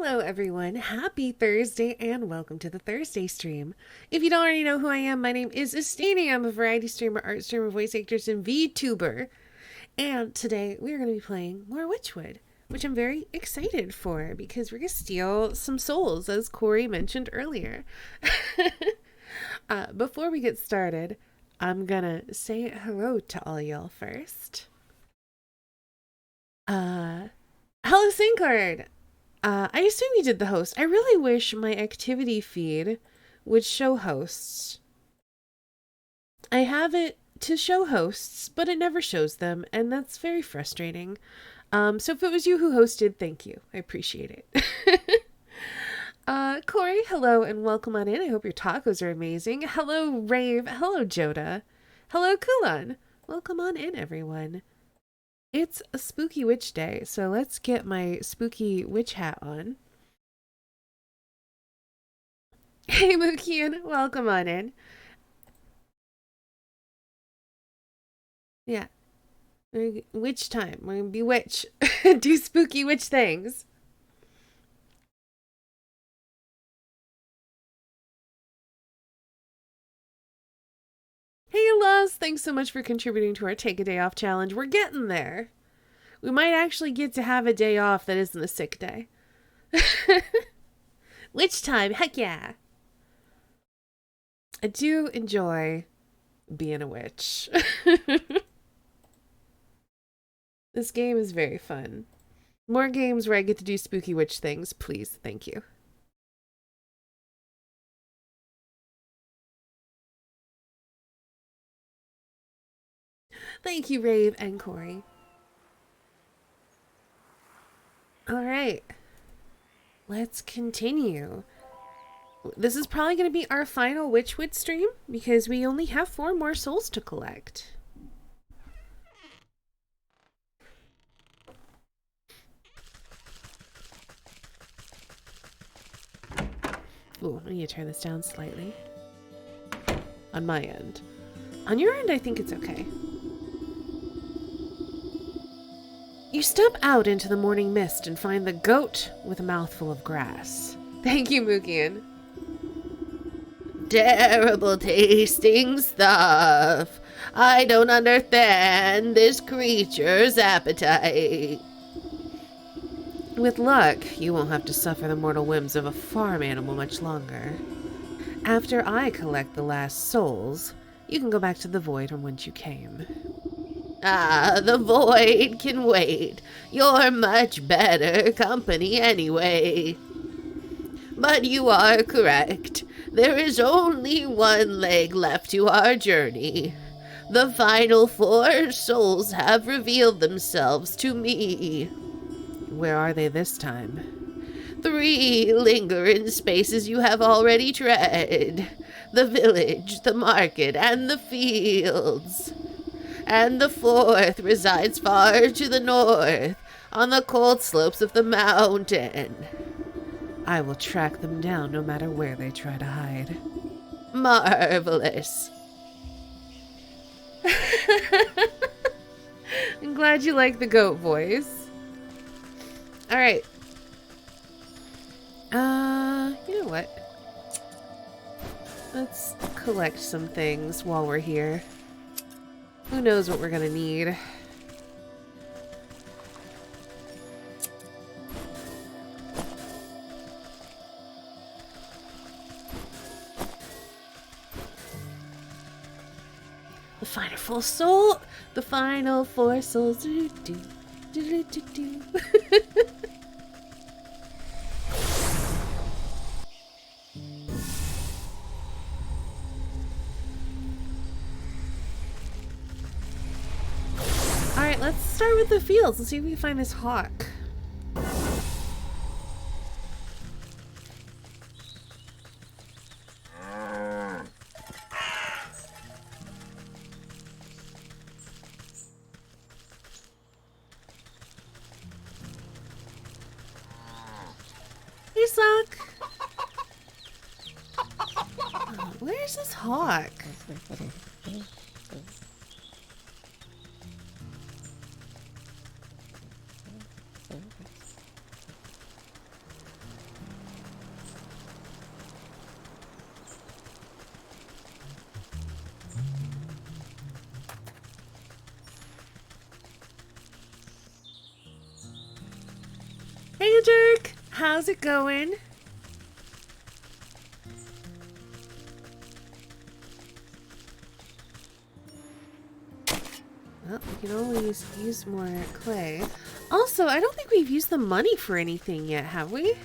Hello everyone, happy Thursday and welcome to the Thursday stream. If you don't already know who I am, my name is Estini. I'm a variety streamer, art streamer, voice actress, and VTuber. And today we are going to be playing more Wytchwood, which I'm very excited for because we're going to steal some souls, as Corey mentioned earlier. Before we get started, I'm going to say hello to all y'all first. Hello Syncard! I assume you did the host. I really wish my activity feed would show hosts. I have it to show hosts, but it never shows them, and that's very frustrating. So if it was you who hosted, thank you. I appreciate it. Corey, hello and welcome on in. I hope your tacos are amazing. Hello, Rave. Hello, Joda. Hello, Kulan. Welcome on in, everyone. It's a spooky witch day, so let's get my spooky witch hat on. Hey, Mukian, welcome on in. Yeah. Witch time. We're gonna be witch. Do spooky witch things. Hey, Loz, thanks so much for contributing to our Take a Day Off challenge. We're getting there. We might actually get to have a day off that isn't a sick day. Witch time, heck yeah. I do enjoy being a witch. This game is very fun. More games where I get to do spooky witch things, please. Thank you. Thank you, Rave and Corey. All right. Let's continue. This is probably going to be our final Wytchwood stream because we only have 4 more souls to collect. Ooh, I need to turn this down slightly. On my end. On your end, I think it's okay. You step out into the morning mist and find the goat with a mouthful of grass. Thank you, Mukian. Terrible tasting stuff. I don't understand this creature's appetite. With luck, you won't have to suffer the mortal whims of a farm animal much longer. After I collect the last souls, you can go back to the void from whence you came. Ah, the void can wait. You're much better company anyway. But you are correct. There is only one leg left to our journey. The final 4 souls have revealed themselves to me. Where are they this time? 3 linger in spaces you have already tread. The village, the market, and the fields. And the 4th resides far to the north, on the cold slopes of the mountain. I will track them down no matter where they try to hide. Marvelous. I'm glad you like the goat voice. Alright. You know what? Let's collect some things while we're here. Who knows what we're gonna need. The final 4 souls. The final 4 souls. Do, do, do, do, do, do. Alright, let's start with the fields. Let's see if we can find this hawk. Hey, Sock! Oh, where's this hawk? Dirk. How's it going? Well, we can always use more clay. Also, I don't think we've used the money for anything yet, have we?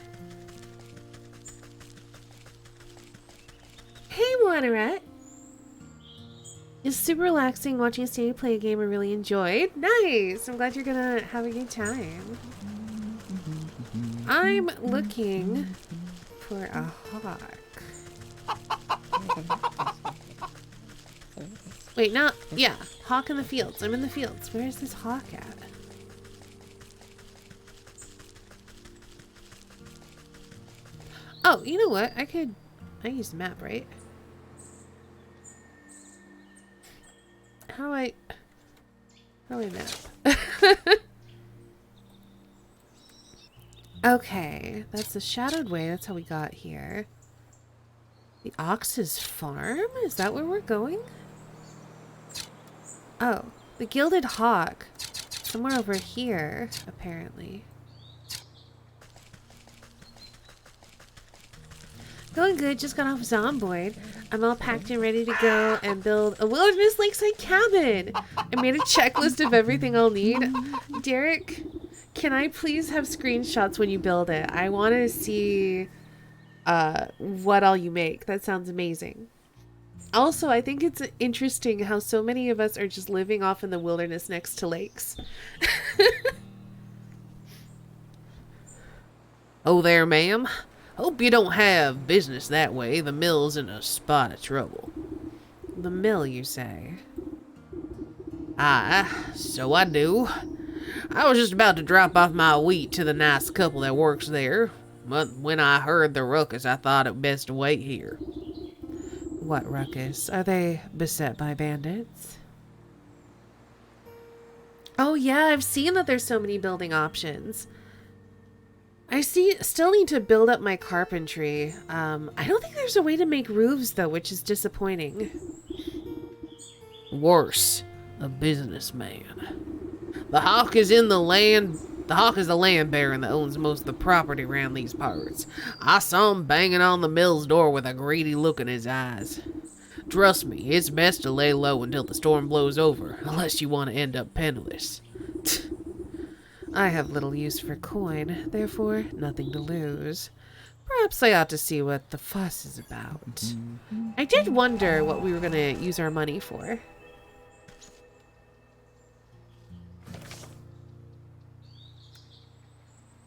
Hey, Waterette. It's super relaxing watching Sandy play a game I really enjoyed. Nice! I'm glad you're gonna have a good time. I'm looking for a hawk. Wait, no. Yeah, hawk in the fields. I'm in the fields. Where is this hawk at? Oh, you know what? I use the map, right? How do I map? Okay, that's the shadowed way. That's how we got here. The Ox's farm? Is that where we're going? Oh, the Gilded Hawk. Somewhere over here, apparently. Going good, just got off Zomboid. I'm all packed and ready to go and build a wilderness lakeside cabin. I made a checklist of everything I'll need. Derek, can I please have screenshots when you build it? I want to see what all you make. That sounds amazing. Also, I think it's interesting how so many of us are just living off in the wilderness next to lakes. Oh there, ma'am. Hope you don't have business that way. The mill's in a spot of trouble. The mill, you say? Aye, so I do. I was just about to drop off my wheat to the nice couple that works there, but when I heard the ruckus, I thought it best to wait here. What ruckus? Are they beset by bandits? Oh yeah, I've seen that there's so many building options. I still need to build up my carpentry. I don't think there's a way to make roofs though, which is disappointing. Worse, a businessman. The hawk is the land baron that owns most of the property around these parts. I saw him banging on the mill's door with a greedy look in his eyes. Trust me, it's best to lay low until the storm blows over, unless you want to end up penniless. I have little use for coin, therefore nothing to lose. Perhaps I ought to see what the fuss is about. I did wonder what we were going to use our money for.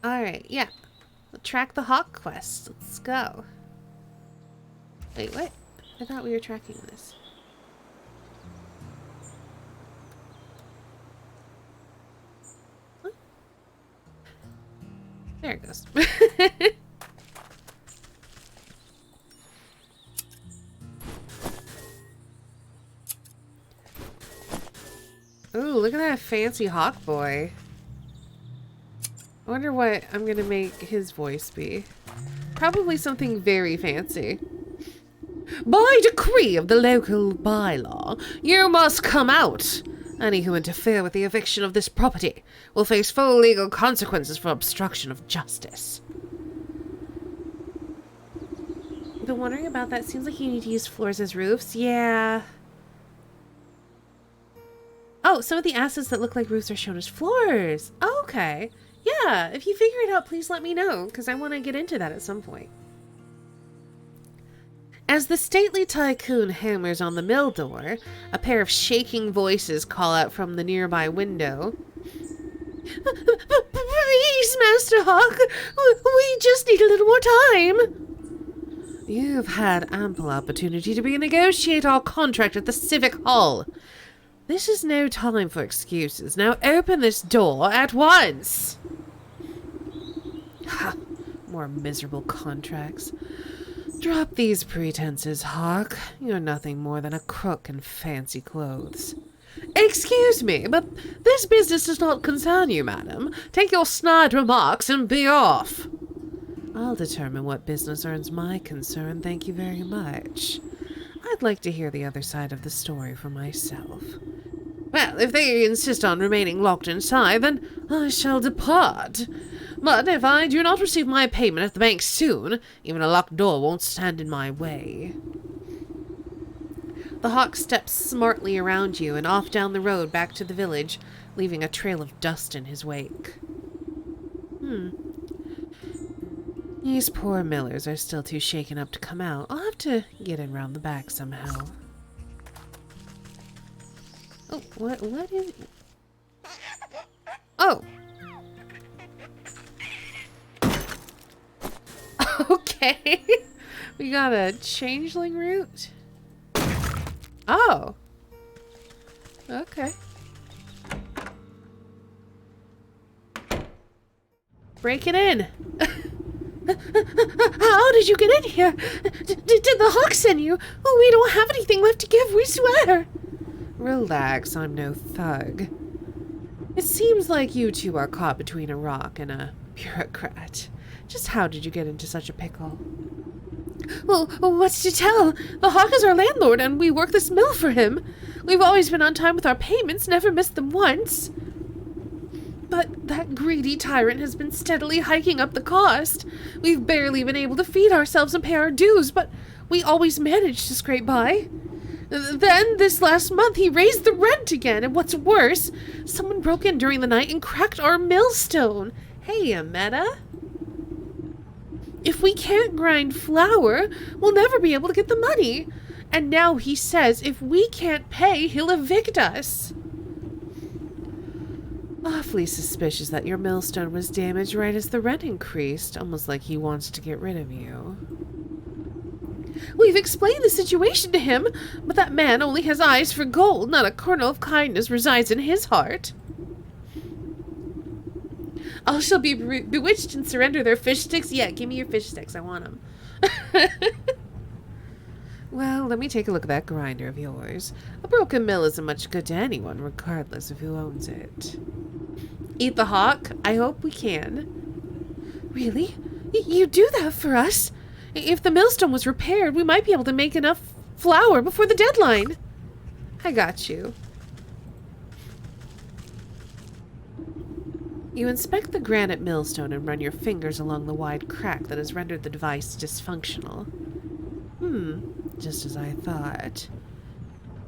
Alright, yeah. We'll track the hawk quest. Let's go. Wait, what? I thought we were tracking this. What? There it goes. Ooh, look at that fancy hawk boy. I wonder what I'm gonna make his voice be. Probably something very fancy. By decree of the local bylaw, you must come out. Any who interfere with the eviction of this property will face full legal consequences for obstruction of justice. I've been wondering about that. Seems like you need to use floors as roofs. Yeah. Oh, some of the assets that look like roofs are shown as floors. Oh, okay. Yeah, if you figure it out, please let me know, because I want to get into that at some point. As the stately tycoon hammers on the mill door, a pair of shaking voices call out from the nearby window. Please, Master Hawk, we just need a little more time. You've had ample opportunity to renegotiate our contract at the Civic Hall. This is no time for excuses. Now open this door at once. Ha! More miserable contracts. Drop these pretenses, Hawk. You're nothing more than a crook in fancy clothes. Excuse me, but this business does not concern you, madam. Take your snide remarks and be off. I'll determine what business earns my concern, thank you very much. I'd like to hear the other side of the story for myself. Well, if they insist on remaining locked inside, then I shall depart. But if I do not receive my payment at the bank soon, even a locked door won't stand in my way. The hawk steps smartly around you and off down the road back to the village, leaving a trail of dust in his wake. These poor millers are still too shaken up to come out. I'll have to get in round the back somehow. Oh, what is... Oh! Okay. We got a changeling route. Oh. Okay. Break it in. How did you get in here? Did the hawk send you? Oh, we don't have anything left to give, we swear. Relax, I'm no thug. It seems like you two are caught between a rock and a bureaucrat. Just how did you get into such a pickle? Well, what's to tell? The hawk is our landlord and we work this mill for him. We've always been on time with our payments, never missed them once. But that greedy tyrant has been steadily hiking up the cost. We've barely been able to feed ourselves and pay our dues, but we always manage to scrape by. Then, this last month, he raised the rent again, and what's worse, someone broke in during the night and cracked our millstone. Hey, Ameta. If we can't grind flour, we'll never be able to get the money. And now he says if we can't pay, he'll evict us. Awfully suspicious that your millstone was damaged right as the rent increased, almost like he wants to get rid of you. We've explained the situation to him, but that man only has eyes for gold, not a kernel of kindness resides in his heart. I shall be bewitched and surrender their fish sticks. Yeah, give me your fish sticks, I want them. Well, let me take a look at that grinder of yours. A broken mill isn't much good to anyone, regardless of who owns it. Eat the hawk? I hope we can. Really? You do that for us? If the millstone was repaired, we might be able to make enough flour before the deadline. I got you. You inspect the granite millstone and run your fingers along the wide crack that has rendered the device dysfunctional. Just as I thought.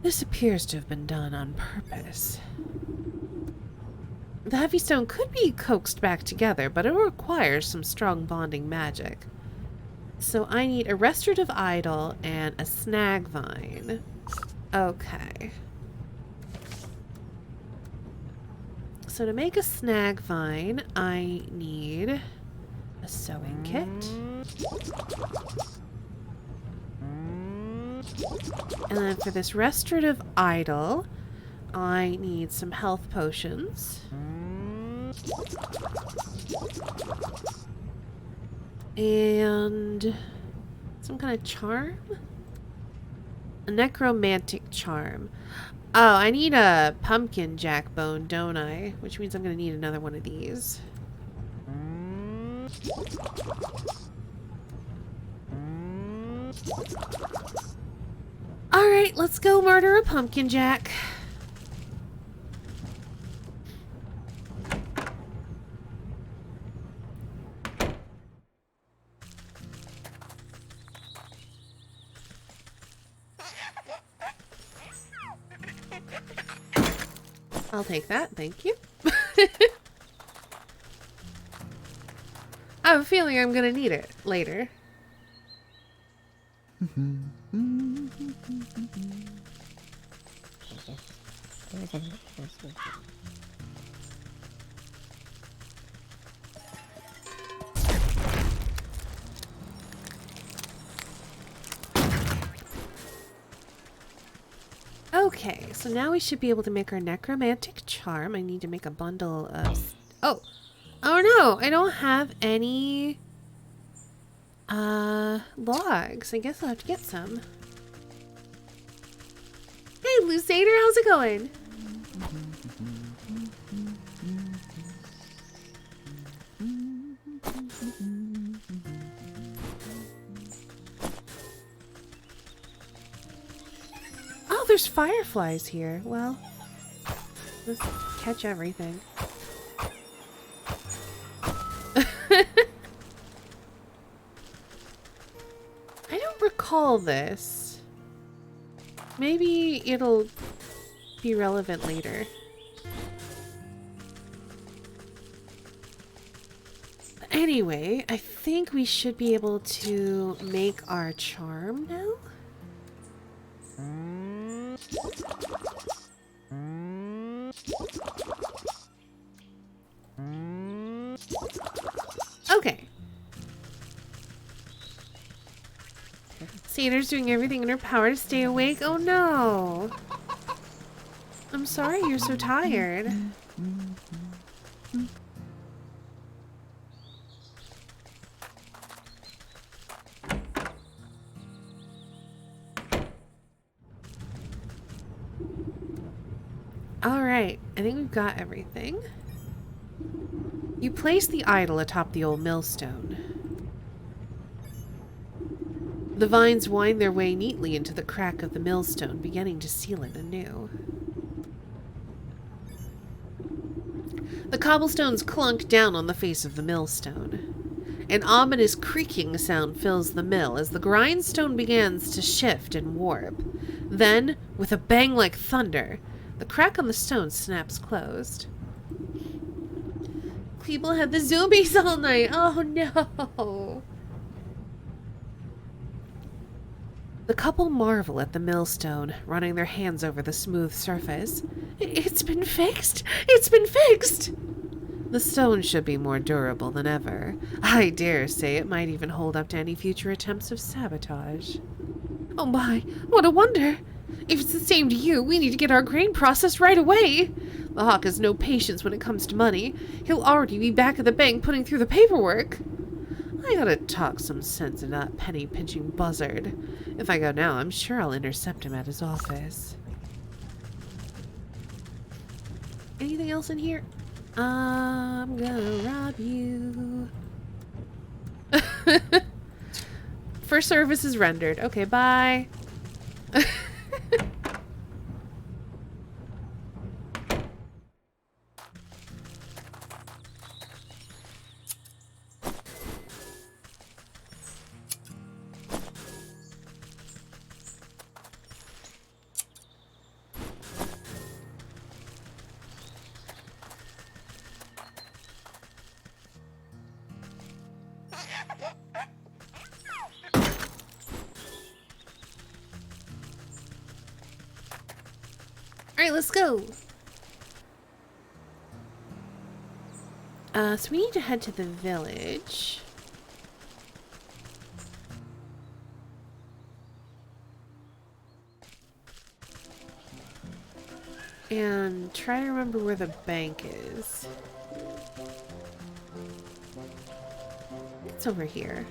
This appears to have been done on purpose. The heavy stone could be coaxed back together, but it requires some strong bonding magic. So I need a restorative idol and a snag vine. Okay. So to make a snag vine, I need a sewing kit. And then for this restorative idol, I need some health potions. And some kind of charm? A necromantic charm. Oh, I need a pumpkin jackbone, don't I? Which means I'm going to need another one of these. Alright, let's go murder a pumpkin jack. I'll take that, thank you. I have a feeling I'm gonna need it later. Okay, so now we should be able to make our necromantic charm. I need to make a bundle of... Oh no, I don't have any logs. I guess I'll have to get some. Hey, Lusader, how's it going? Oh, there's fireflies here. Well, Let's catch everything. I don't recall this. Maybe it'll be relevant later. Anyway, I think we should be able to make our charm now. Okay. Sailor's doing everything in her power to stay awake. Oh no. I'm sorry you're so tired. Alright, I think we've got everything. You place the idol atop the old millstone. The vines wind their way neatly into the crack of the millstone, beginning to seal it anew. The cobblestones clunk down on the face of the millstone. An ominous creaking sound fills the mill as the grindstone begins to shift and warp. Then, with a bang like thunder, the crack on the stone snaps closed. People had the zombies all night. Oh no. The couple marvel at the millstone, running their hands over the smooth surface. It's been fixed! It's been fixed! The stone should be more durable than ever. I dare say it might even hold up to any future attempts of sabotage. Oh my, what a wonder! If it's the same to you, we need to get our grain processed right away. The Hawk has no patience when it comes to money. He'll already be back at the bank putting through the paperwork. I gotta talk some sense into that penny-pinching buzzard. If I go now, I'm sure I'll intercept him at his office. Anything else in here? I'm gonna rob you. First service is rendered. Okay, bye. Alright, let's go. So we need to head to the village. And try to remember where the bank is. It's over here.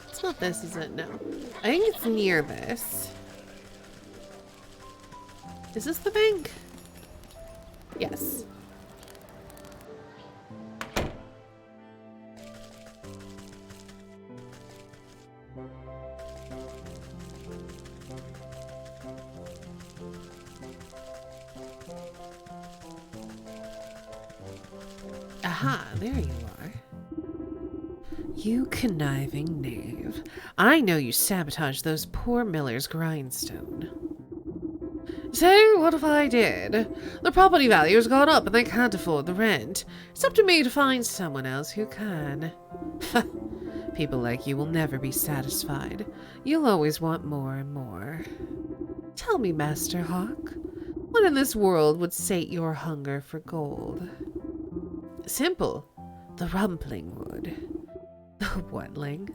It's not this, is it? No. I think it's near this. Is this the bank? Yes. Aha, there you are. You conniving knave. I know you sabotaged those poor miller's grindstone. So, what if I did? The property value has gone up and they can't afford the rent. It's up to me to find someone else who can. People like you will never be satisfied. You'll always want more and more. Tell me, Master Hawk, what in this world would sate your hunger for gold? Simple. The Rumpling would. The whatling?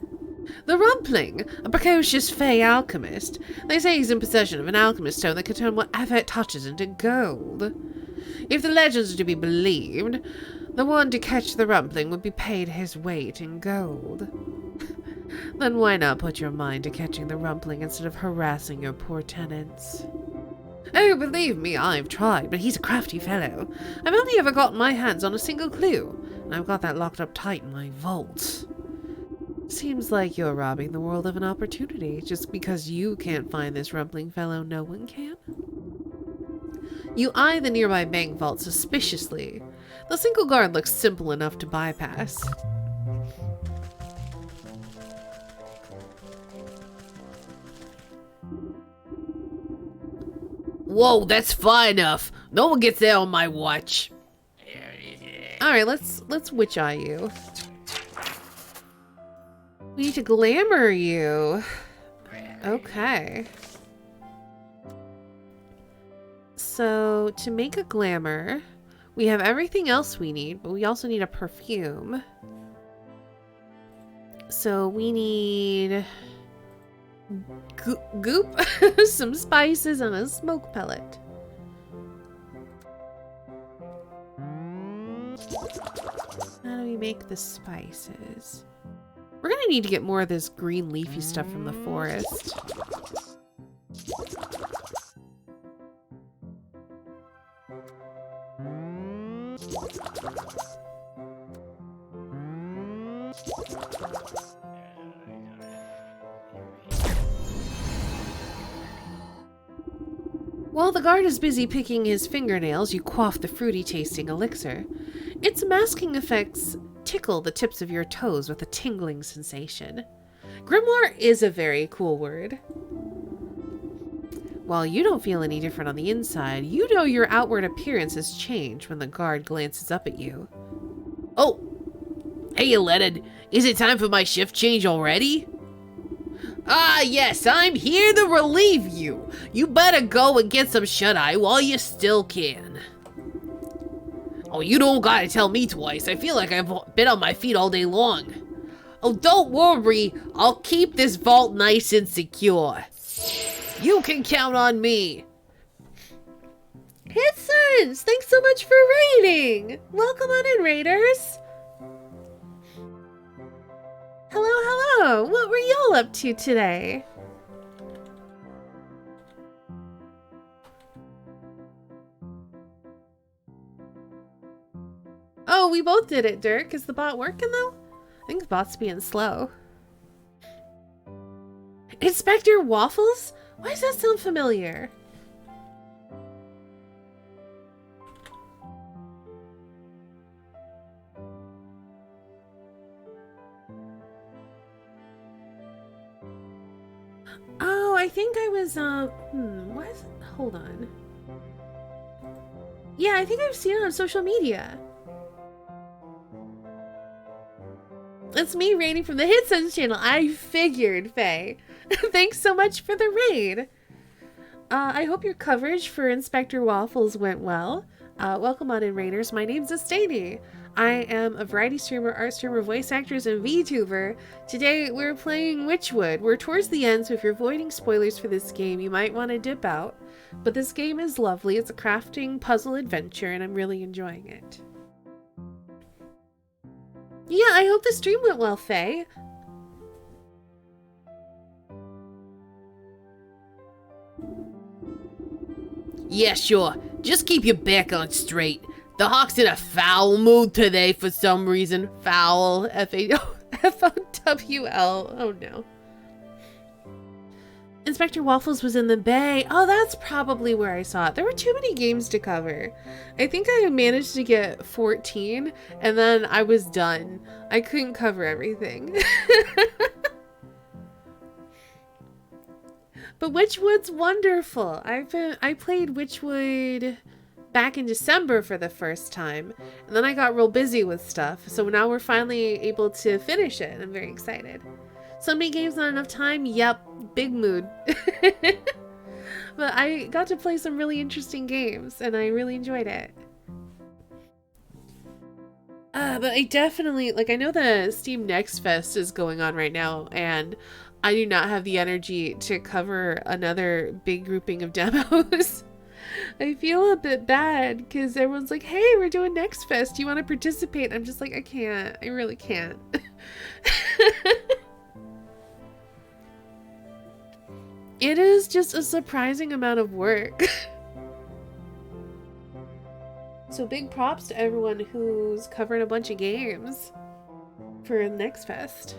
The Rumpling, a precocious fey alchemist. They say he's in possession of an alchemist stone that can turn whatever it touches into gold. If the legends are to be believed, the one to catch the Rumpling would be paid his weight in gold. Then why not put your mind to catching the rumpling instead of harassing your poor tenants? Oh, believe me, I've tried, but he's a crafty fellow. I've only ever gotten my hands on a single clue, and I've got that locked up tight in my vault. Seems like you're robbing the world of an opportunity. Just because you can't find this rumpling fellow, no one can? You eye the nearby bank vault suspiciously. The single guard looks simple enough to bypass. Whoa, that's far enough. No one gets there on my watch. Alright, let's witch eye you. We need to glamour you. Okay. So, to make a glamour, we have everything else we need, but we also need a perfume. So, we need goop, some spices, and a smoke pellet. How do we make the spices? We're gonna need to get more of this green leafy stuff from the forest. While the guard is busy picking his fingernails, you quaff the fruity tasting elixir. Its masking effects tickle the tips of your toes with a tingling sensation. Grimoire is a very cool word. While you don't feel any different on the inside, you know your outward appearance has changed when the guard glances up at you. Oh! Hey, Leonard. Is it time for my shift change already? Ah, yes, I'm here to relieve you. You better go and get some shut-eye while you still can. Oh, you don't gotta tell me twice. I feel like I've been on my feet all day long. Oh, don't worry. I'll keep this vault nice and secure. You can count on me. Hitsons, thanks so much for raiding. Welcome on in, raiders. Hello, hello. What were y'all up to today? Oh, we both did it, Dirk. Is the bot working, though? I think the bot's being slow. Inspector Waffles? Why does that sound familiar? Oh, I think I was, what is it? Hold on. Yeah, I think I've seen it on social media. It's me raiding from the Hitsons channel. I figured, Faye. Thanks so much for the raid. I hope your coverage for Inspector Waffles went well. Welcome on in, raiders. My name's Estani. I am a variety streamer, art streamer, voice actors, and VTuber. Today we're playing Wytchwood. We're towards the end, so if you're avoiding spoilers for this game, you might want to dip out. But this game is lovely. It's a crafting puzzle adventure, and I'm really enjoying it. Yeah, I hope the stream went well, Faye. Yeah, sure. Just keep your back on straight. The Hawk's in a foul mood today for some reason. Foul. F-O-W-L. Oh no. Inspector Waffles was in the bay. Oh, that's probably where I saw it. There were too many games to cover. I think I managed to get 14, and then I was done. I couldn't cover everything. But Wytchwood's wonderful. I played Wytchwood back in December for the first time, and then I got real busy with stuff. So now we're finally able to finish it. I'm very excited. So many games, not enough time? Yep, big mood. But I got to play some really interesting games, and I really enjoyed it. But I definitely, like, I know the Steam Next Fest is going on right now, and I do not have the energy to cover another big grouping of demos. I feel a bit bad, because everyone's like, hey, we're doing Next Fest, do you want to participate? I'm just like, I can't. I really can't. It is just a surprising amount of work. So big props to everyone who's covering a bunch of games for Next Fest.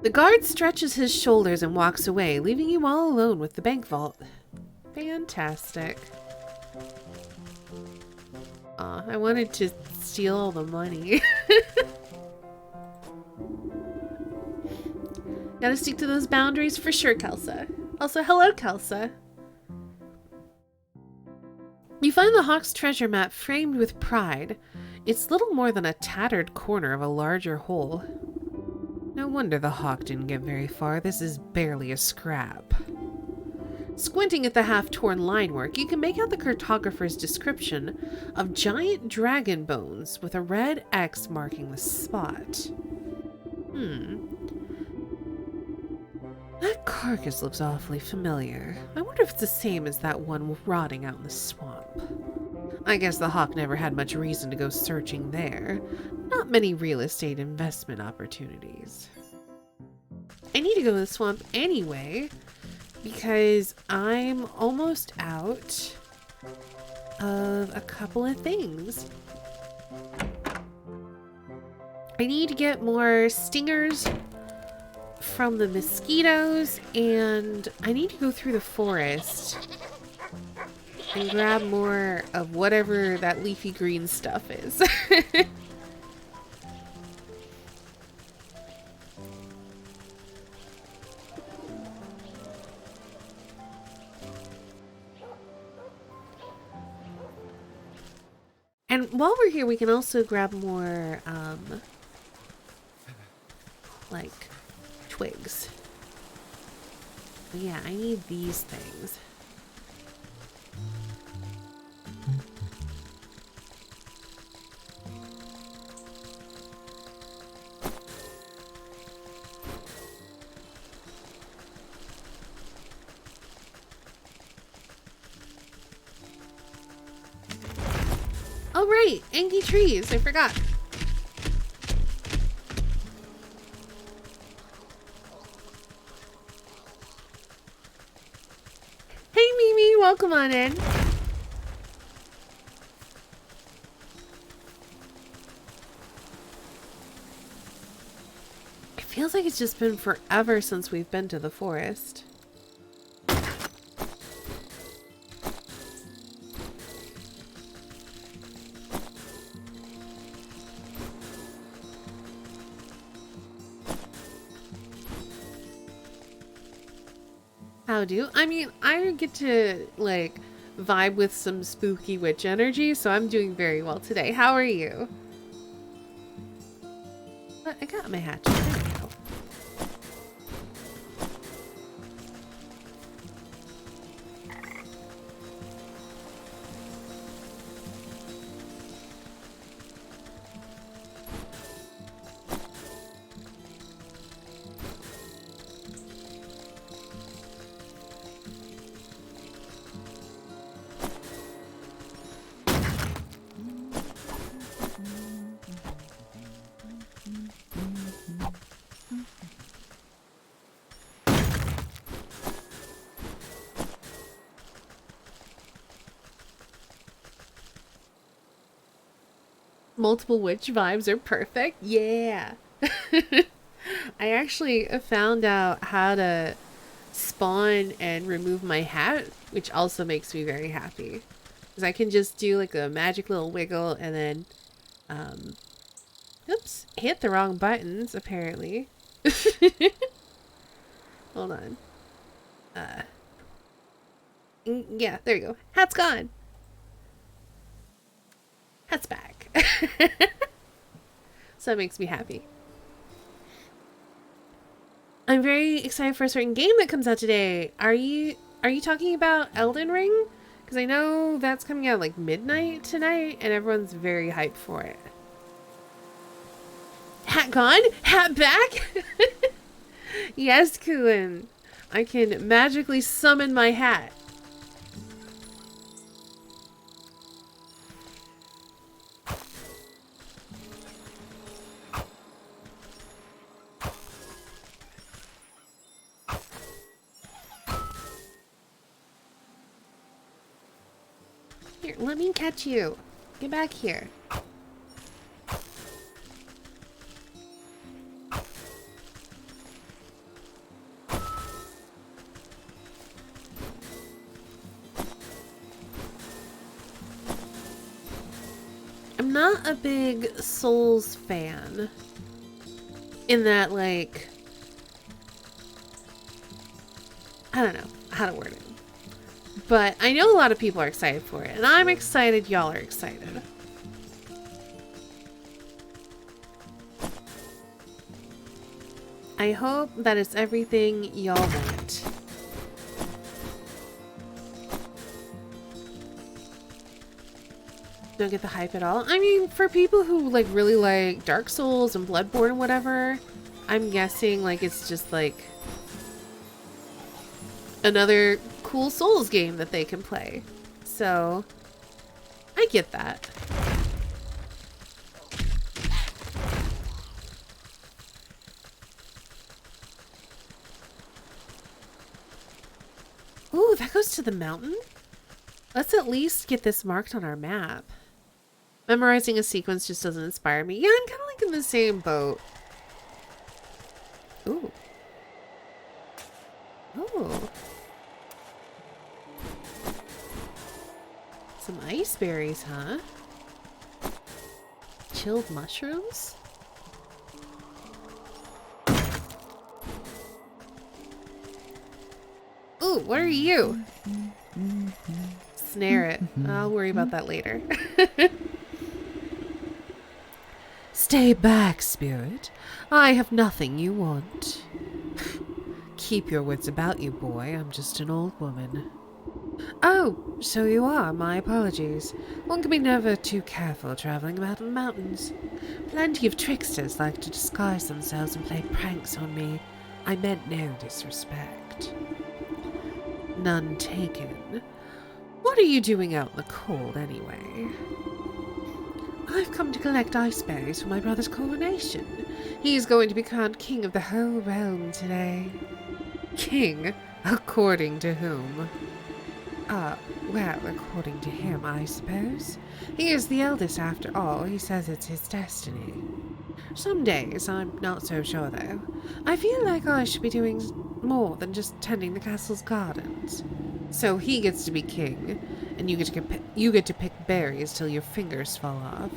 The guard stretches his shoulders and walks away, leaving you all alone with the bank vault. Fantastic. Aw, I wanted to steal all the money. Gotta stick to those boundaries for sure, Kelsa. Also, hello, Kelsa. You find the Hawk's treasure map framed with pride. It's little more than a tattered corner of a larger whole. No wonder the Hawk didn't get very far. This is barely a scrap. Squinting at the half-torn line work, you can make out the cartographer's description of giant dragon bones with a red X marking the spot. That carcass looks awfully familiar. I wonder if it's the same as that one rotting out in the swamp. I guess the Hawk never had much reason to go searching there. Not many real estate investment opportunities. I need to go to the swamp anyway, because I'm almost out of a couple of things. I need to get more stingers from the mosquitoes, and I need to go through the forest and grab more of whatever that leafy green stuff is. And while we're here, we can also grab more, like, twigs. But yeah, I need these things. Oh right, Angie trees, I forgot. Hey Mimi, welcome on in. It feels like it's just been forever since we've been to the forest. How do? I mean, I get to, like, vibe with some spooky witch energy, so I'm doing very well today. How are you? But I got my hatchet. There we go. Multiple witch vibes are perfect. Yeah. I actually found out how to spawn and remove my hat, which also makes me very happy. Because I can just do like a magic little wiggle and then, oops, hit the wrong buttons apparently. Hold on. Yeah, there you go. Hat's gone. Hat's back. So it makes me happy. I'm very excited for a certain game that comes out today. Are you talking about Elden Ring? Because I know that's coming out like midnight tonight and everyone's very hyped for it. Hat gone? Hat back? Yes, Kuin. I can magically summon my hat. Here, let me catch you. Get back here. I'm not a big Souls fan. In that, like, I don't know how to word it. But I know a lot of people are excited for it, and I'm excited y'all are excited. I hope that it's everything y'all want. Don't get the hype at all. I mean, for people who like really like Dark Souls and Bloodborne and whatever, I'm guessing like it's just like another cool Souls game that they can play. So I get that. Ooh, that goes to the mountain? Let's at least get this marked on our map. Memorizing a sequence just doesn't inspire me. Yeah, I'm kind of like in the same boat. Ooh. Ooh. Some ice berries, huh? Chilled mushrooms? Ooh, what are you? Snare it. I'll worry about that later. Stay back, spirit. I have nothing you want. Keep your wits about you, boy. I'm just an old woman. Oh, so you are. My apologies. One can be never too careful traveling about in the mountains. Plenty of tricksters like to disguise themselves and play pranks on me. I meant no disrespect. None taken. What are you doing out in the cold, anyway? I've come to collect ice berries for my brother's coronation. He's going to be crowned king of the whole realm today. King? According to whom? Well, according to him, I suppose. He is the eldest after all. He says it's his destiny. Some days, I'm not so sure, though. I feel like I should be doing more than just tending the castle's gardens. So he gets to be king, and you get to pick berries till your fingers fall off.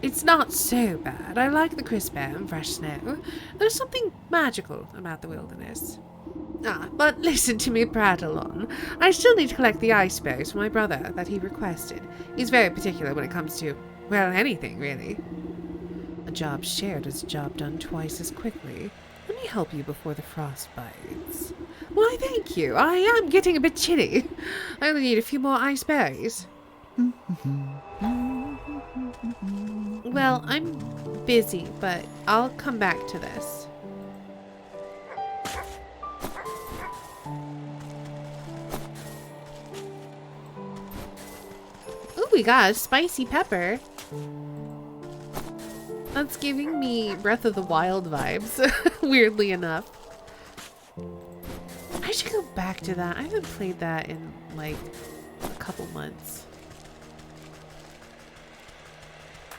It's not so bad. I like the crisp air and fresh snow. There's something magical about the wilderness. But listen to me prattle on. I still need to collect the ice berries for my brother that he requested. He's very particular when it comes to, well, anything, really. A job shared is a job done twice as quickly. Let me help you before the frost bites. Why, thank you. I am getting a bit chilly. I only need a few more ice berries. Well, I'm busy, but I'll come back to this. Ooh, we got a spicy pepper. That's giving me Breath of the Wild vibes, weirdly enough. I should go back to that. I haven't played that in like a couple months.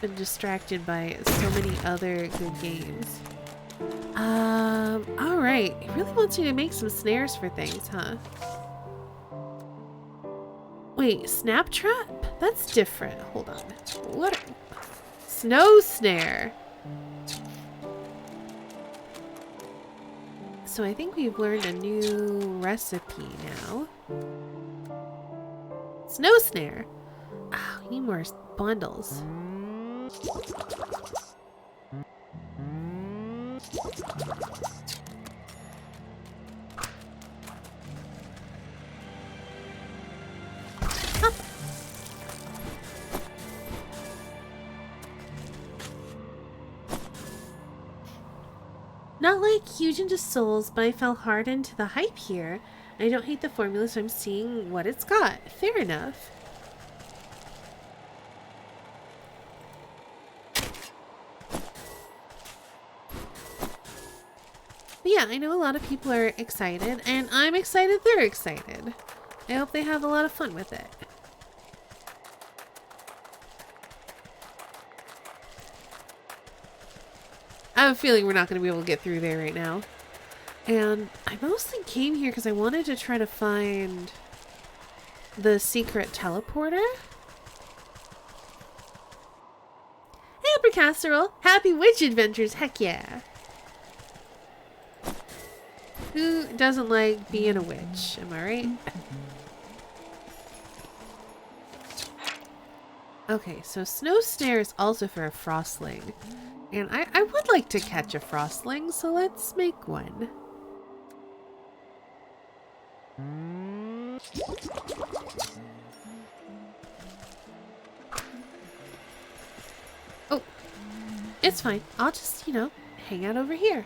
Been distracted by so many other good games. Alright. It really wants you to make some snares for things, huh? Wait, snap trap? That's different. Hold on. What? Snow snare. So I think we've learned a new recipe now. Snow snare. Oh, we need more bundles. Not like huge into Souls, but I fell hard into the hype here. I don't hate the formula, so I'm seeing what it's got. Fair enough. But yeah, I know a lot of people are excited, and I'm excited they're excited. I hope they have a lot of fun with it. I have a feeling we're not going to be able to get through there right now. And I mostly came here because I wanted to try to find the teleporter. Hey, Upper Casserole! Happy witch adventures! Heck yeah! Who doesn't like being a witch? Am I right? Okay, so Snow Snare is also for a frostling. And I would like to catch a frostling, so let's make one. Oh, it's fine. I'll just, hang out over here.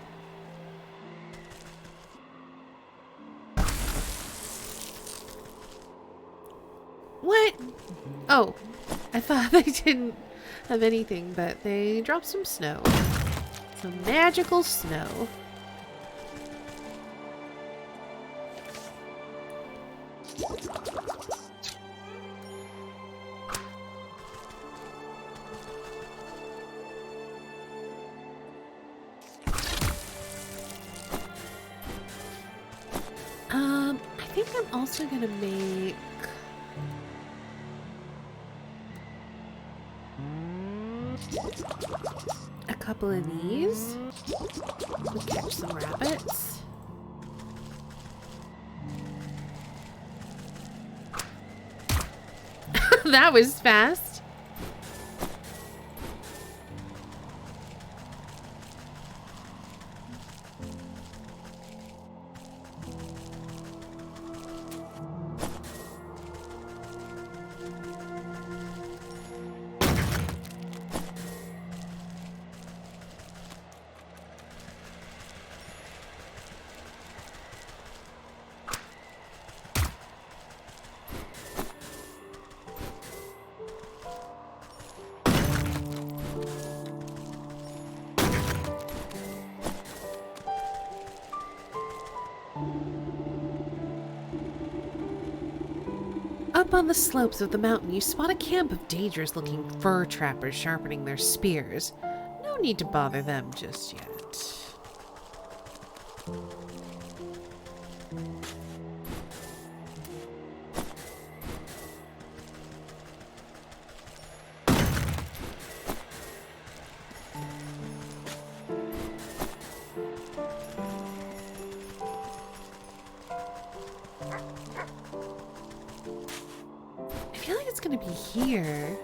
What? Oh, I thought they didn't have anything, but they dropped some snow. Some magical snow. I think I'm also gonna make a couple of these. We'll catch some rabbits. That was fast. Up on the slopes of the mountain, you spot a camp of dangerous-looking fur trappers sharpening their spears. No need to bother them just yet. I feel like it's gonna be here,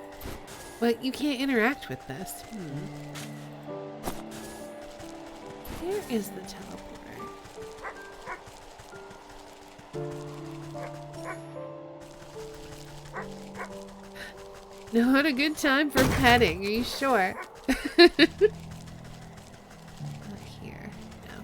but you can't interact with this. Where is the teleporter? Not a good time for petting, are you sure? Not here, no.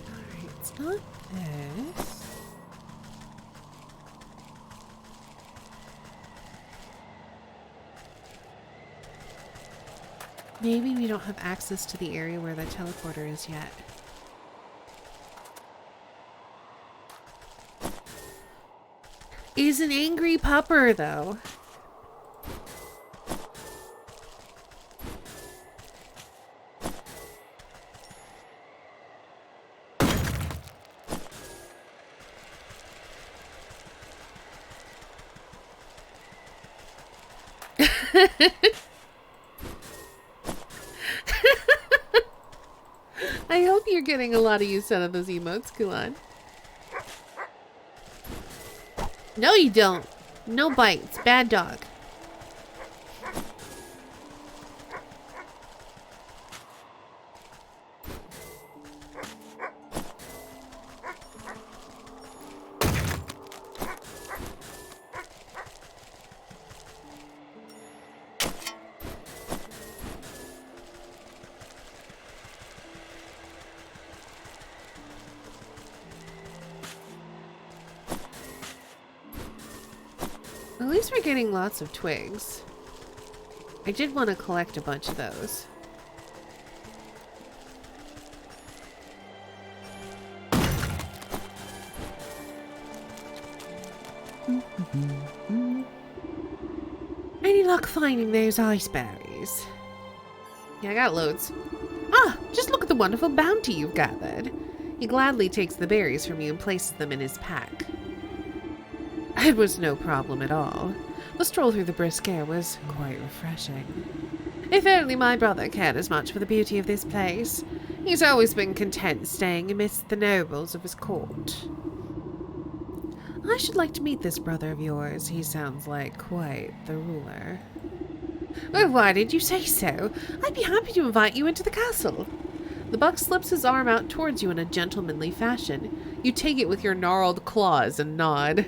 Alright, it's not this. Maybe we don't have access to the area where the teleporter is yet. Is an angry pupper, though. I hope you're getting a lot of use out of those emotes, Kulan. No, you don't. No bites. Bad dog. At least we're getting lots of twigs. I did want to collect a bunch of those. Any luck finding those ice berries? Yeah, I got loads. Ah, just look at the wonderful bounty you've gathered. He gladly takes the berries from you and places them in his pack. It was no problem at all. The stroll through the brisk air was quite refreshing. If only my brother cared as much for the beauty of this place. He's always been content staying amidst the nobles of his court. I should like to meet this brother of yours. He sounds like quite the ruler. Well, why did you say so? I'd be happy to invite you into the castle. The buck slips his arm out towards you in a gentlemanly fashion. You take it with your gnarled claws and nod.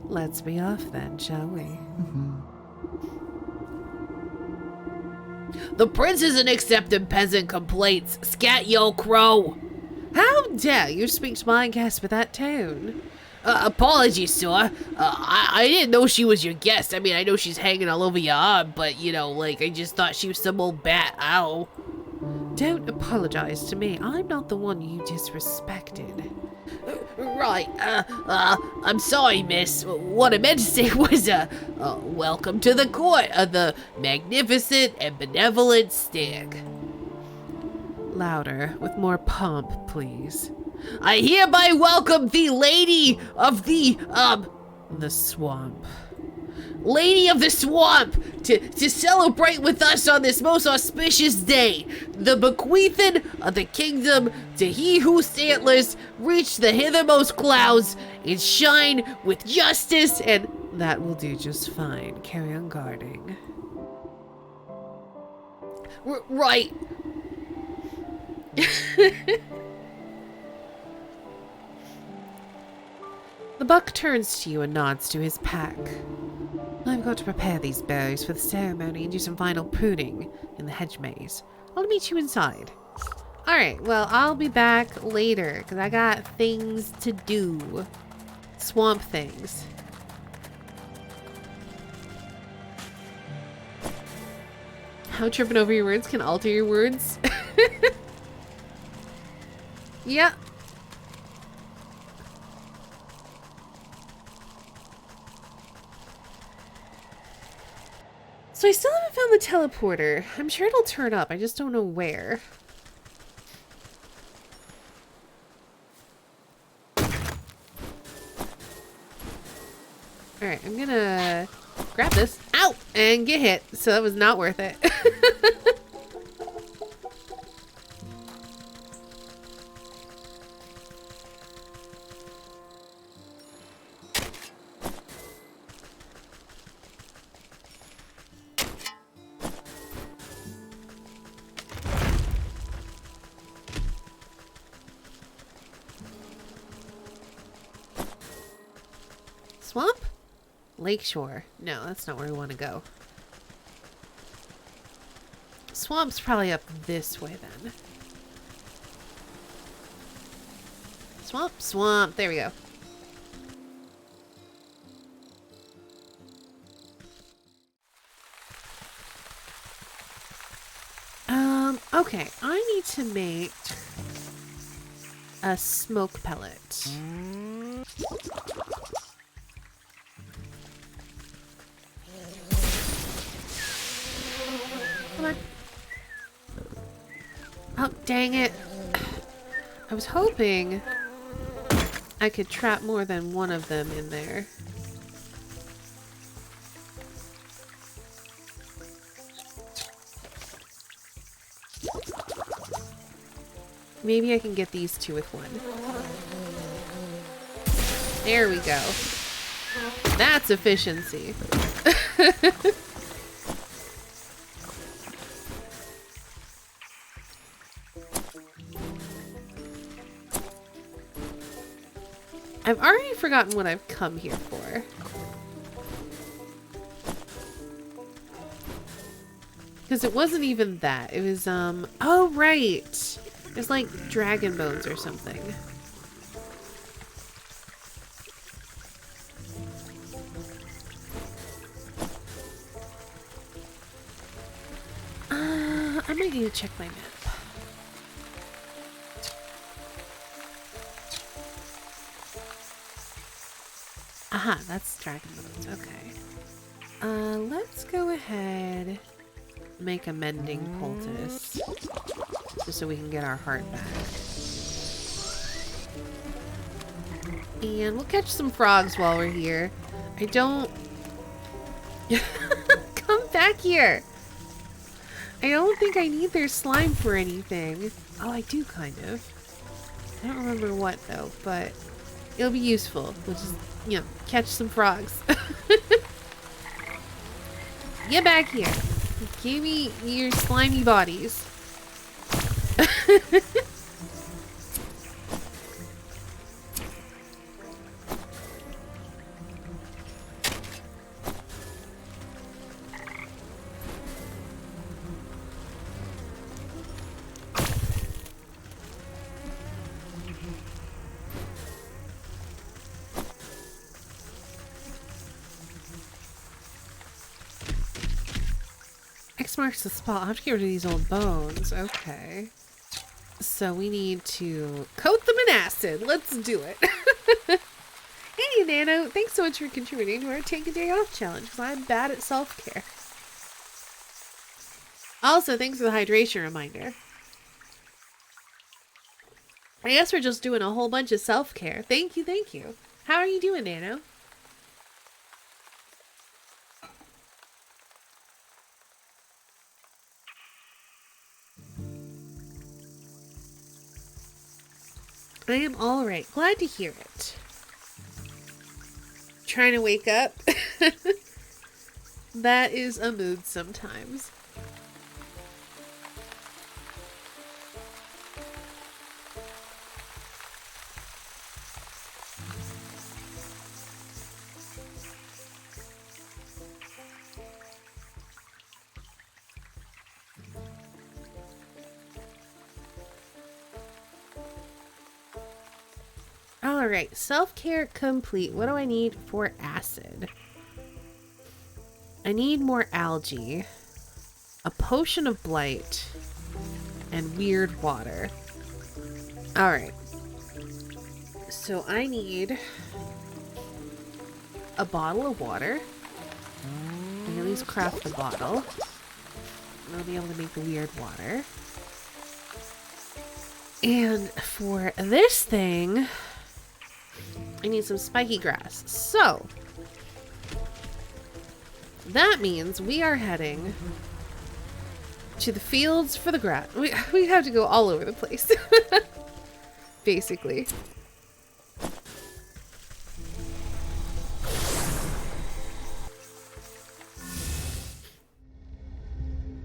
Let's be off then, shall we? The prince isn't accepting peasant complaints. Scat yo crow. How dare you speak to my guest with that tone? Apologies, sir. I didn't know she was your guest. I mean, I know she's hanging all over your arm, but, you know, like, I just thought she was some old bat owl. Don't apologize to me. I'm not the one you disrespected. Right, I'm sorry, miss. What I meant to say was, welcome to the court of the magnificent and benevolent Stag. Louder, with more pomp, please. I hereby welcome the lady of the swamp. Lady of the Swamp to celebrate with us on this most auspicious day, the bequeathing of the kingdom to he whose antlers reach the hithermost clouds and shine with justice and... That will do just fine. Carry on guarding. Right. The buck turns to you and nods to his pack. I've got to prepare these berries for the ceremony and do some final pruning in the hedge maze. I'll meet you inside. Alright, well, I'll be back later because I got things to do. Swamp things. How tripping over your words can alter your words? Yeah. So I still haven't found the teleporter. I'm sure it'll turn up. I just don't know where. Alright, I'm gonna grab this. Ow! And get hit. So that was not worth it. Swamp? Lakeshore. No, that's not where we want to go. Swamp's probably up this way then. Swamp, swamp. There we go. Okay. I need to make a smoke pellet. Come on. Oh, dang it. I was hoping I could trap more than one of them in there. Maybe I can get these two with one. There we go. That's efficiency. I've already forgotten what I've come here for. Because it wasn't even that. It was, oh, right. It's like dragon bones or something. I might need to check my map. Aha, that's dragon bones. Okay. Let's go ahead. Make a mending poultice. Just so we can get our heart back. And we'll catch some frogs while we're here. I don't... Come back here! I don't think I need their slime for anything. Oh, I do kind of. I don't remember what though, but it'll be useful. We'll just, you know, catch some frogs. Get back here. Give me your slimy bodies. X marks the spot. I'll have to get rid of these old bones. Okay. So we need to coat them in acid. Let's do it. Hey, Nano. Thanks so much for contributing to our Take a Day Off challenge, because I'm bad at self-care. Also, thanks for the hydration reminder. I guess we're just doing a whole bunch of self-care. Thank you, thank you. How are you doing, Nano? I am all right. Glad to hear it. Trying to wake up. That is a mood sometimes. Alright, self-care complete. What do I need for acid? I need more algae, a potion of blight, and weird water. Alright. So I need a bottle of water. I can at least craft the bottle. I'll be able to make the weird water. And for this thing, I need some spiky grass. So that means we are heading to the fields for the grass. We have to go all over the place. Basically.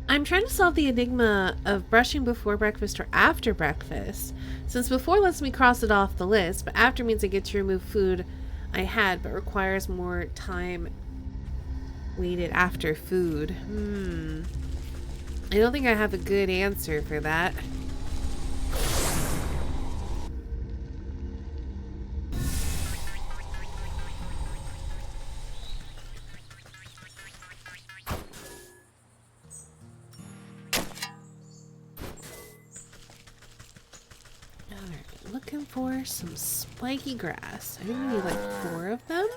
I'm trying to solve the enigma of brushing before breakfast or after breakfast, since before lets me cross it off the list, but after means I get to remove food I had but requires more time waited after food. I don't think I have a good answer for that. Looking for some spiky grass. I think we need like 4 of them.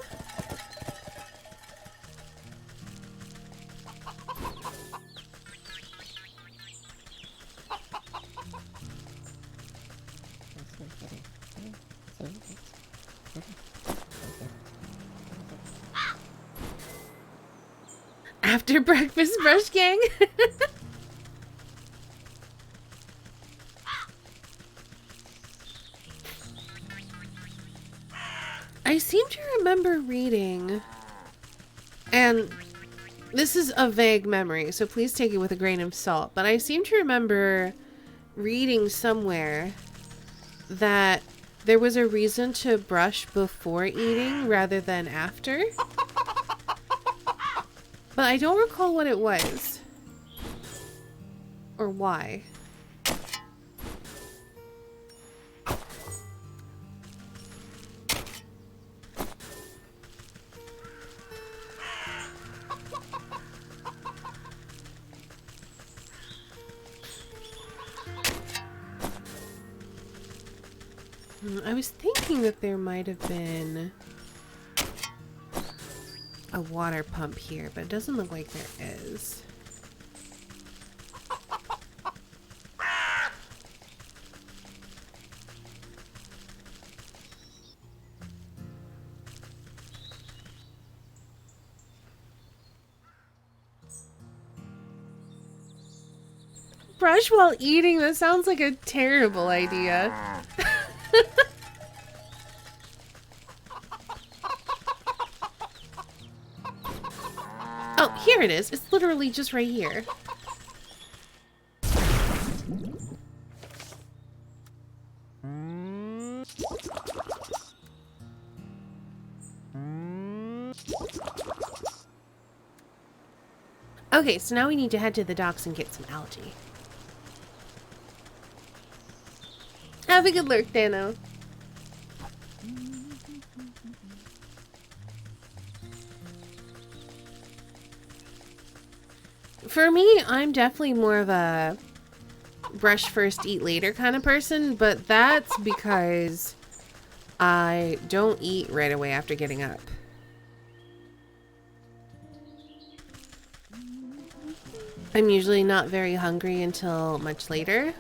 After breakfast brush gang. I seem to remember reading, and this is a vague memory, so please take it with a grain of salt, but I seem to remember reading somewhere that there was a reason to brush before eating rather than after. But I don't recall what it was. Or why. I was thinking that there might have been a water pump here, but it doesn't look like there is. Brush while eating? That sounds like a terrible idea. Oh, here it is. It's literally just right here. Okay, so now we need to head to the docks and get some algae. Have a good lurk, Dano. For me, I'm definitely more of a brush first, eat later kind of person, but that's because I don't eat right away after getting up. I'm usually not very hungry until much later.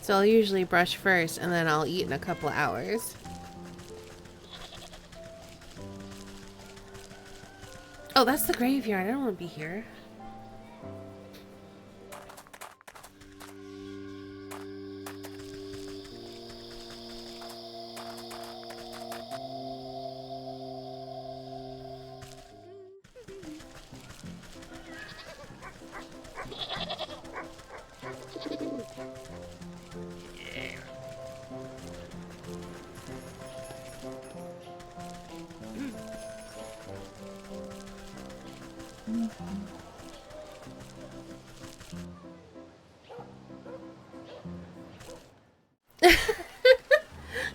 So I'll usually brush first and then I'll eat in a couple of hours. Oh, that's the graveyard. I don't want to be here.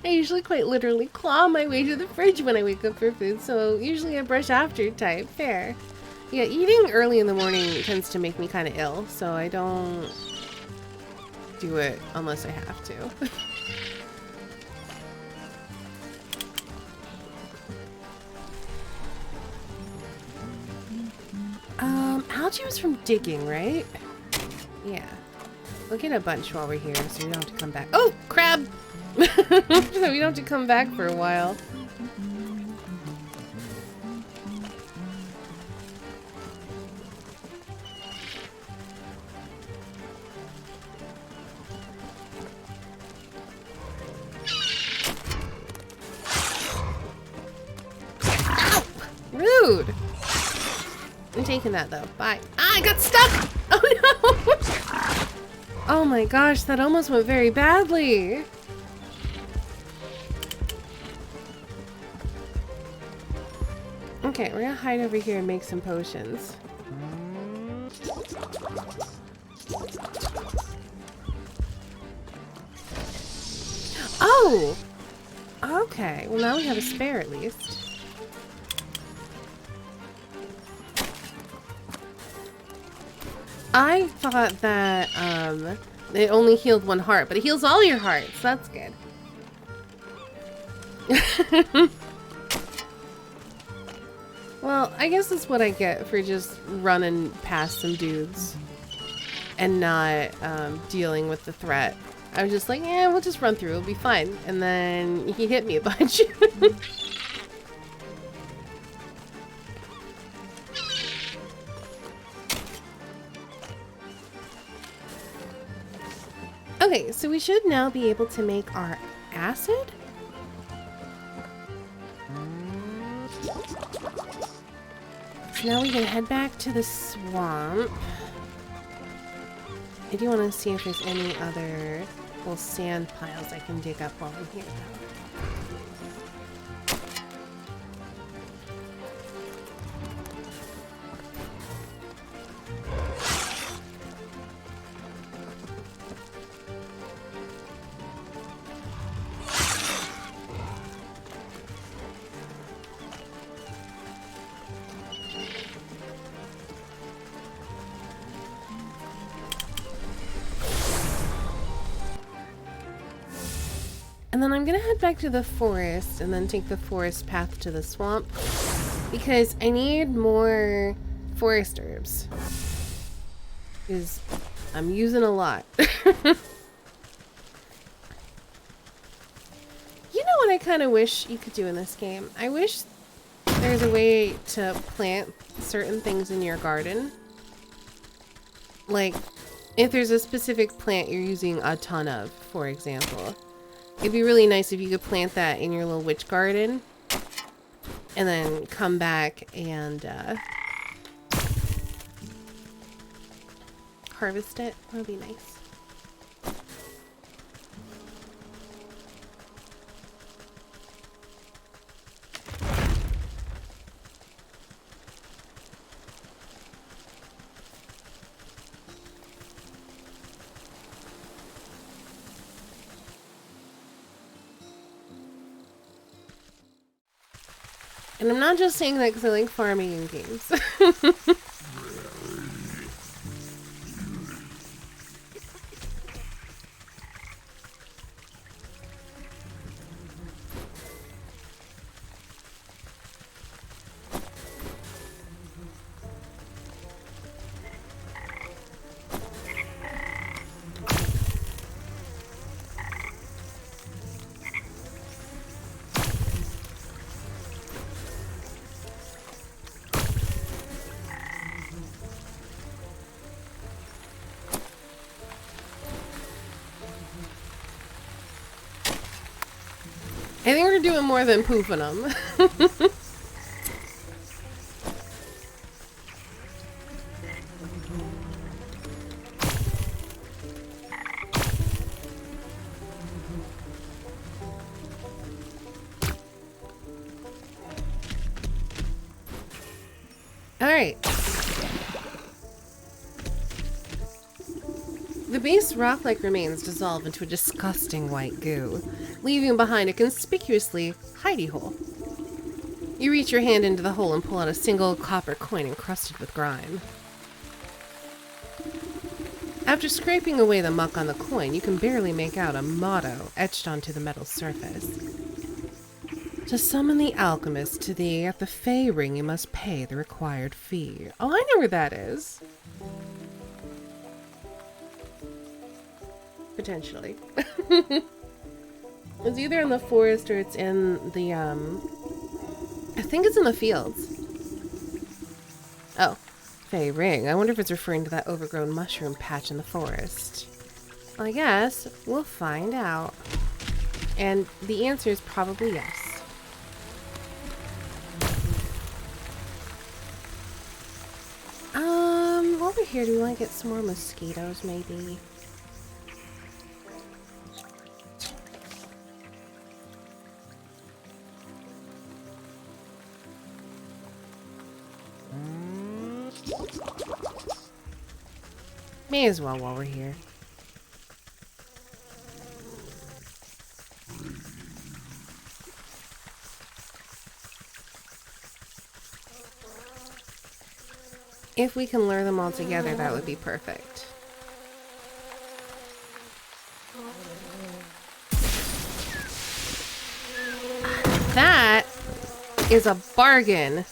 I usually quite literally claw my way to the fridge when I wake up for food, so usually I brush after type. Fair. Yeah, eating early in the morning tends to make me kind of ill, so I don't do it unless I have to. Algae was from digging, right? Yeah. We'll get a bunch while we're here so we don't have to come back. Oh, crab! So we don't have to come back for a while. Ow! Rude! I'm taking that though. Bye. Ah, I got stuck! Oh no! Oh my gosh, that almost went very badly. Okay, we're gonna hide over here and make some potions. Oh! Okay, well now we have a spare at least. I thought that it only healed one heart, but it heals all your hearts. That's good. Well, I guess that's what I get for just running past some dudes and not dealing with the threat. I was just like, yeah, we'll just run through. It'll be fine. And then he hit me a bunch. Okay, so we should now be able to make our acid? So now we can head back to the swamp. I do want to see if there's any other little sand piles I can dig up while I'm here, though. And then I'm gonna head back to the forest and then take the forest path to the swamp because I need more forest herbs. Because I'm using a lot. You know what I kind of wish you could do in this game? I wish there's a way to plant certain things in your garden. Like, if there's a specific plant you're using a ton of, for example. It'd be really nice if you could plant that in your little witch garden. And then come back and harvest it. That would be nice. And I'm not just saying that because I like farming in games. I think we're doing more than poofing them. Alright. The base rock-like remains dissolve into a disgusting white goo, leaving behind a conspicuously hidey hole. You reach your hand into the hole and pull out a single copper coin encrusted with grime. After scraping away the muck on the coin, you can barely make out a motto etched onto the metal surface. To summon the alchemist to thee at the Fey Ring, you must pay the required fee. Oh, I know where that is. Potentially. It's either in the forest or it's in the, I think it's in the fields. Oh, Fey Ring. I wonder if it's referring to that overgrown mushroom patch in the forest. I guess we'll find out. And the answer is probably yes. Over here, do we want to get some more mosquitoes, maybe? May as well while we're here. If we can lure them all together, that would be perfect. That is a bargain.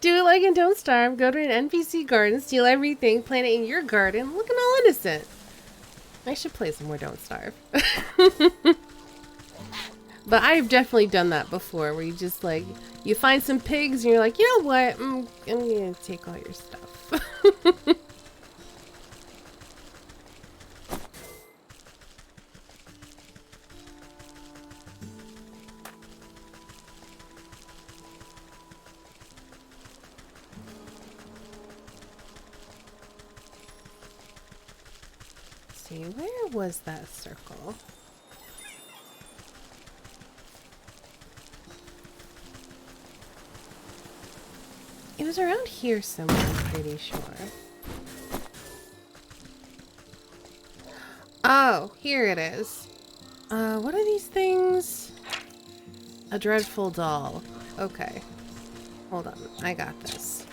Do it like and don't starve. Go to an NPC garden, steal everything, plant it in your garden, looking all innocent. I should play some more Don't Starve. But I've definitely done that before, where you just like, you find some pigs and you're like, you know what, I'm gonna take all your stuff. See, where was that circle? It was around here somewhere, I'm pretty sure. Oh, here it is. What are these things? A dreadful doll. Okay. Hold on, I got this.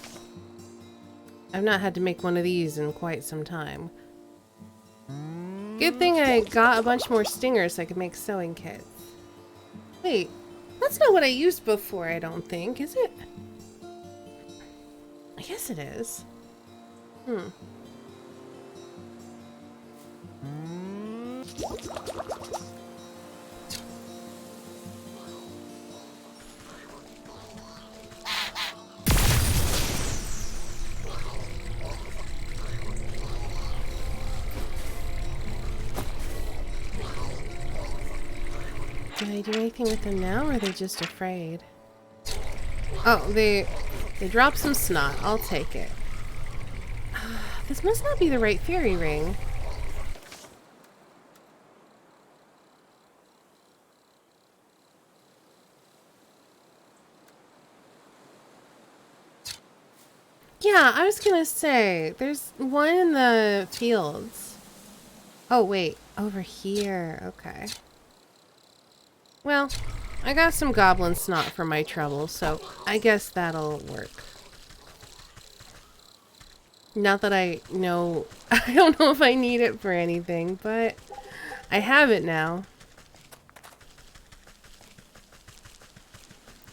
I've not had to make one of these in quite some time. Good thing I got a bunch more stingers so I could make sewing kits. Wait, that's not what I used before, I don't think, is it? I guess it is. Can I do anything with them now, or are they just afraid? Oh, they drop some snot. I'll take it. This must not be the right fairy ring. Yeah, I was gonna say, there's one in the fields. Oh, wait. Over here. Okay. Well, I got some goblin snot for my trouble, so I guess that'll work. Not that I know... I don't know if I need it for anything, but I have it now.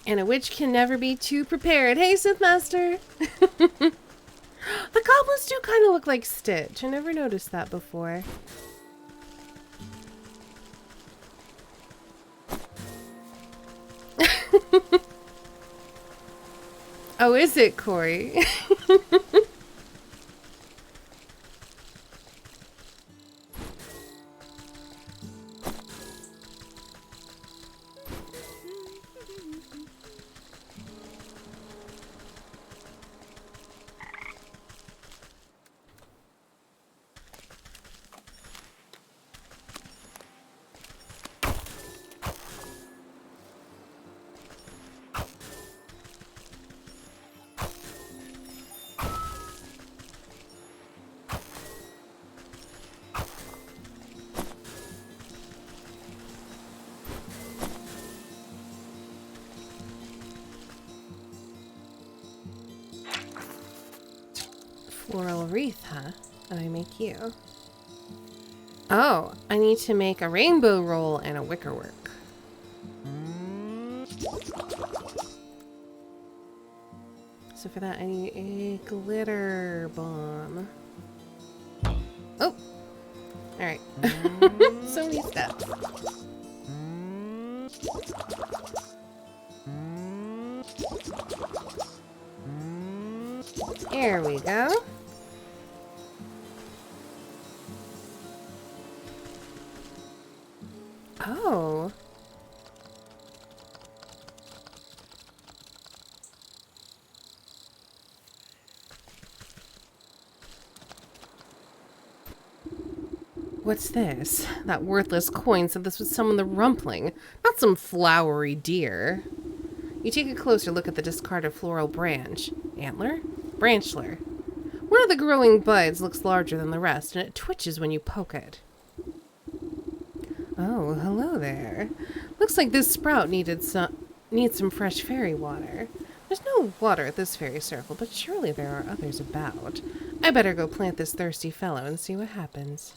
And a witch can never be too prepared. Hey, Sithmaster! The goblins do kind of look like Stitch. I never noticed that before. Oh, is it, Corey? Floral wreath, huh? How do I make you? Oh, I need to make a rainbow roll and a wickerwork. So for that, I need a glitter bomb. Oh! Alright. So many steps. There we go. Oh. What's this? That worthless coin said this would summon the rumpling, not some flowery deer. You take a closer look at the discarded floral branch. Antler? Branchler. One of the growing buds looks larger than the rest, and it twitches when you poke it. Oh, hello there. Looks like this sprout needs some fresh fairy water. There's no water at this fairy circle, but surely there are others about. I better go plant this thirsty fellow and see what happens.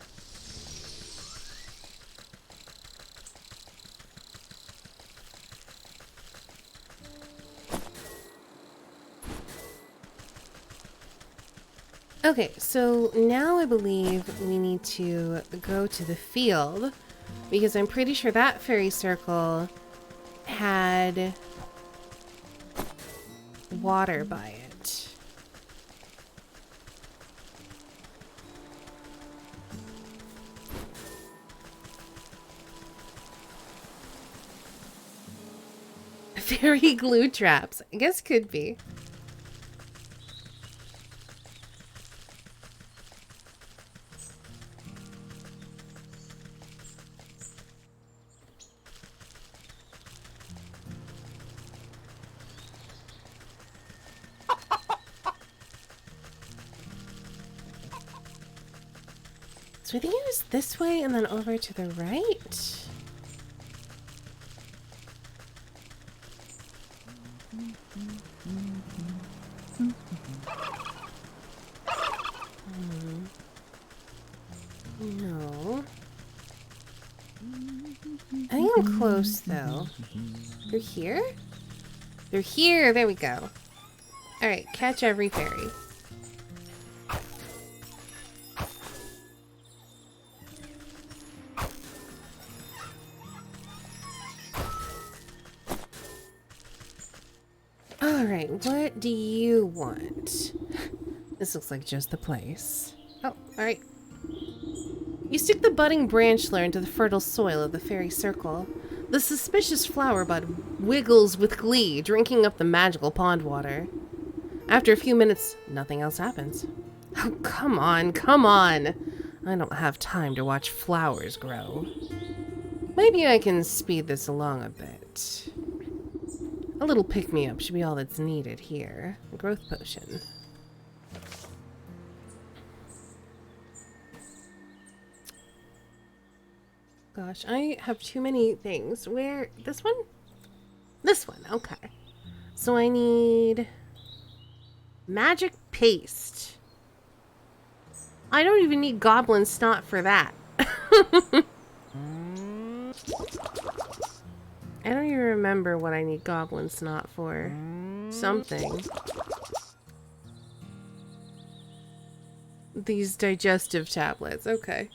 Okay, so now I believe we need to go to the field, because I'm pretty sure that fairy circle had water by it. Fairy glue traps. I guess could be. So I think it was this way and then over to the right. No. I think I'm close though. They're here? They're here! There we go. Alright, catch every fairy. Alright, what do you want? This looks like just the place. Oh, alright. You stick the budding branchler into the fertile soil of the fairy circle. The suspicious flower bud wiggles with glee, drinking up the magical pond water. After a few minutes, nothing else happens. Oh, come on, come on! I don't have time to watch flowers grow. Maybe I can speed this along a bit. A little pick-me-up should be all that's needed here. A growth potion. Gosh, I have too many things. Where? This one? This one, okay. So I need magic paste. I don't even need goblin snot for that. I don't even remember what I need goblin snot for. Something. These digestive tablets, okay.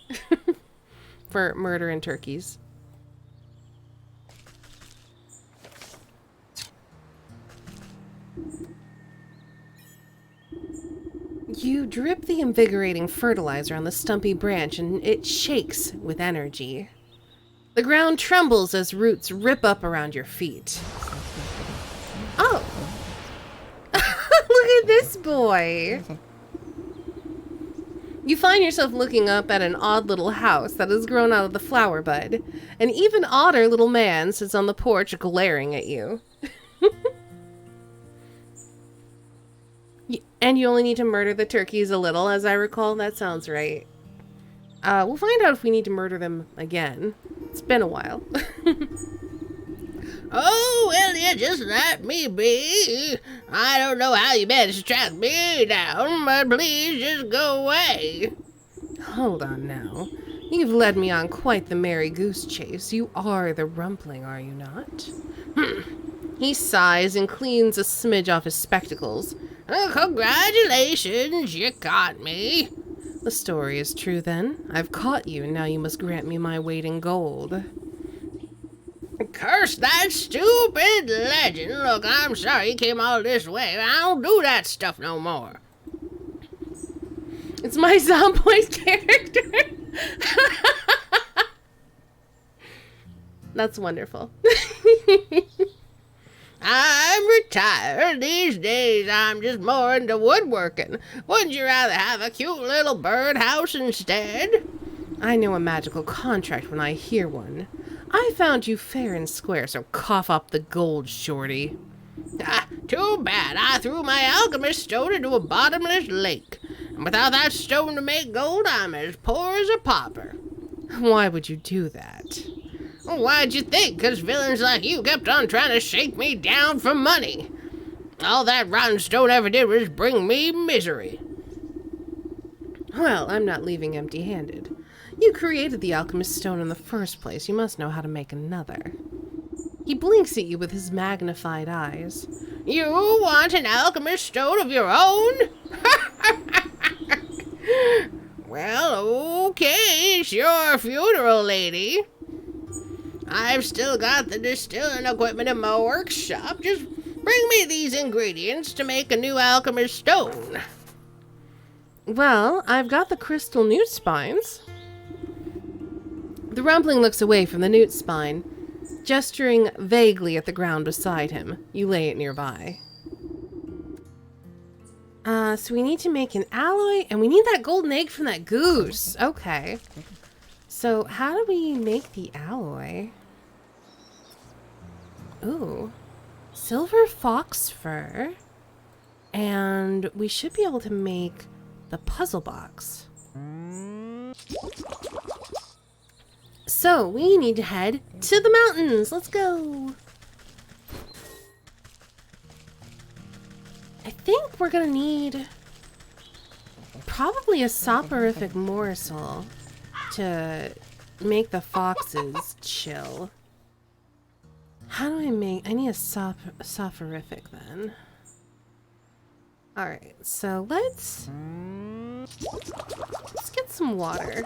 For murdering turkeys. You drip the invigorating fertilizer on the stumpy branch and it shakes with energy. The ground trembles as roots rip up around your feet. Oh! Look at this boy! You find yourself looking up at an odd little house that has grown out of the flower bud. An even odder little man sits on the porch glaring at you. And you only need to murder the turkeys a little, as I recall. That sounds right. We'll find out if we need to murder them again. It's been a while. Oh, well, you just let me be. I don't know how you managed to track me down, but please just go away. Hold on now. You've led me on quite the merry goose chase. You are the Rumpling, are you not? He sighs and cleans a smidge off his spectacles. Oh, congratulations, you caught me. The story is true then. I've caught you, and now you must grant me my weight in gold. Curse that stupid legend. Look, I'm sorry you came all this way. I don't do that stuff no more. It's my Zomboid character. That's wonderful. I'm retired. These days I'm just more into woodworking. Wouldn't you rather have a cute little birdhouse instead? I know a magical contract when I hear one. I found you fair and square, so cough up the gold, shorty. Ah, too bad. I threw my alchemist stone into a bottomless lake. And without that stone to make gold, I'm as poor as a pauper. Why would you do that? Well, why'd you think? 'Cause villains like you kept on trying to shake me down for money. All that rotten stone ever did was bring me misery. Well, I'm not leaving empty-handed. You created the alchemist stone in the first place. You must know how to make another. He blinks at you with his magnified eyes. You want an alchemist stone of your own? Well, okay, it's your funeral, lady. I've still got the distilling equipment in my workshop. Just bring me these ingredients to make a new alchemist stone. Well, I've got the crystal newt spines. The Rumpling looks away from the newt spine, gesturing vaguely at the ground beside him. You lay it nearby. So we need to make an alloy, and we need that golden egg from that goose. Okay. So how do we make the alloy? Ooh. Silver fox fur. And we should be able to make the puzzle box. So we need to head to the mountains. Let's go. I think we're gonna need probably a soporific morsel to make the foxes chill. How do I make... I need a soporific then. Alright, so let's get some water.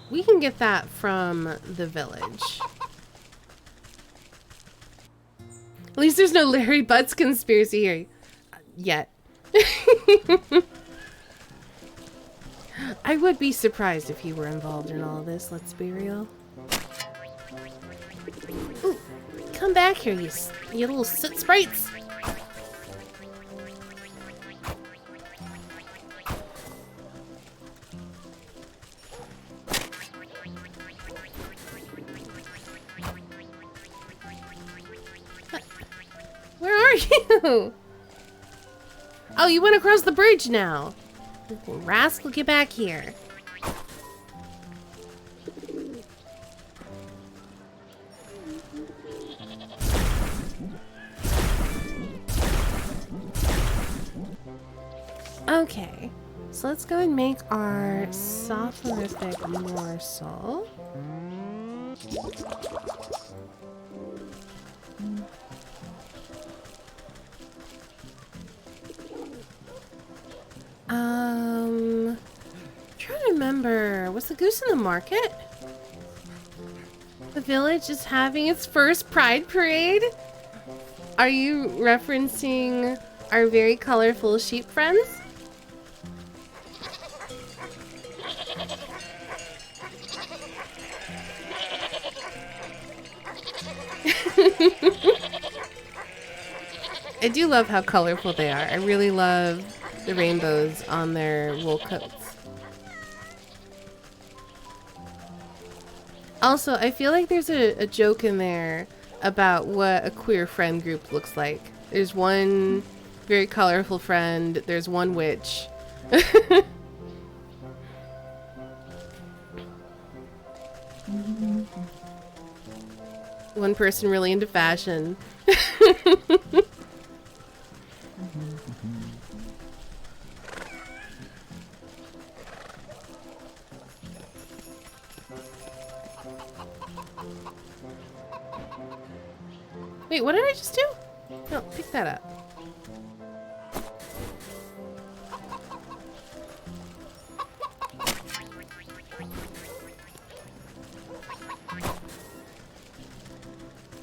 We can get that from the village. At least there's no Larry Butts conspiracy here. Yet. I would be surprised if he were involved in all of this, let's be real. Ooh, come back here, you little soot sprites. Where are you? Oh, you went across the bridge now. Rascal, get back here. Okay, so let's go and make our soporific morsel. Trying to remember, was the goose in the market? The village is having its first pride parade? Are you referencing our very colorful sheep friends? I do love how colorful they are. I really love the rainbows on their wool coats. Also, I feel like there's a joke in there about what a queer friend group looks like. There's one very colorful friend, there's one witch. One person really into fashion. Wait, what did I just do? No, pick that up.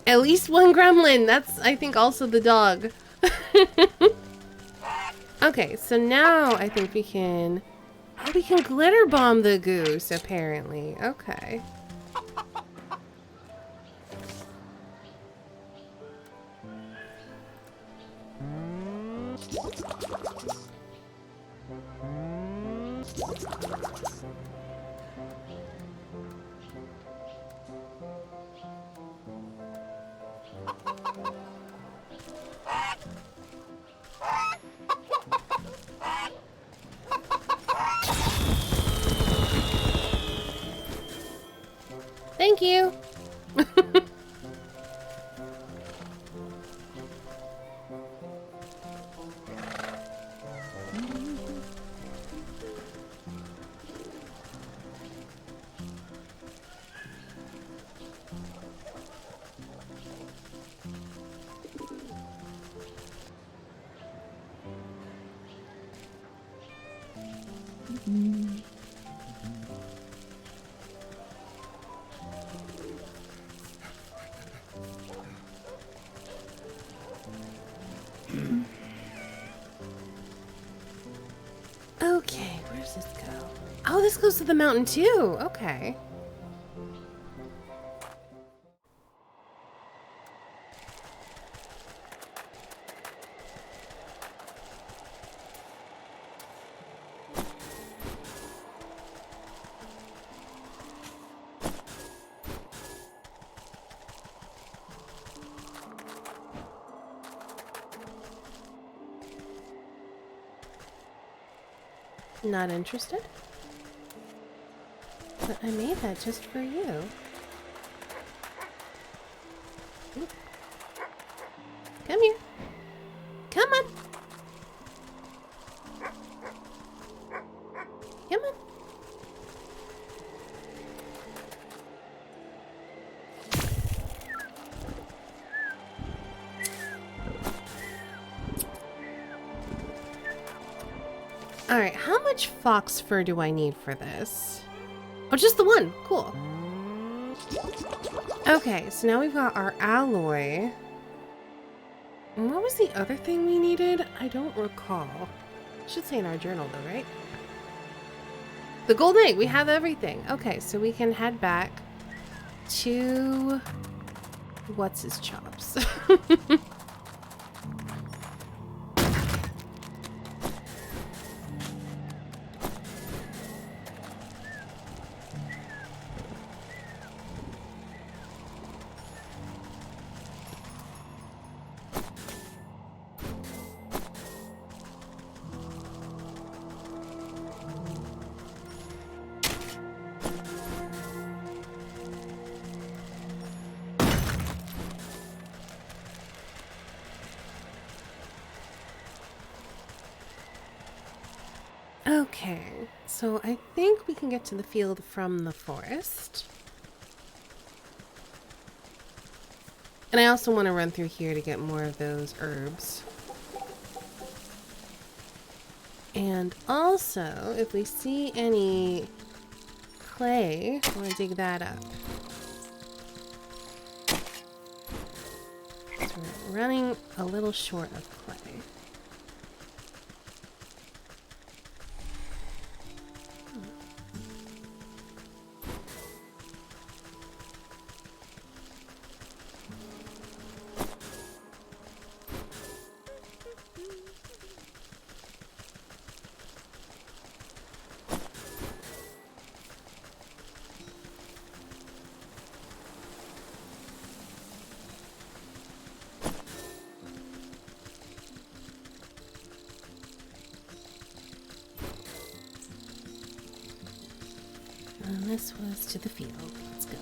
At least one gremlin. That's, I think, also the dog. Okay, so now I think we can... Oh, we can glitter bomb the goose, apparently. Okay. Thank you. Okay, where does this go? Oh, this goes to the mountain too. Okay. Not interested? But I made that just for you. Ooh. Come here. Come on. Come on. Alright, how much fox fur do I need for this? Oh, just the one. Cool. Okay, so now we've got our alloy. And what was the other thing we needed? I don't recall. Should say in our journal though, right? The golden egg. We have everything. Okay, so we can head back to... What's his chops? Okay, so I think we can get to the field from the forest. And I also want to run through here to get more of those herbs. And also, if we see any clay, I want to dig that up. So we're running a little short of clay. And this was to the field. Let's go.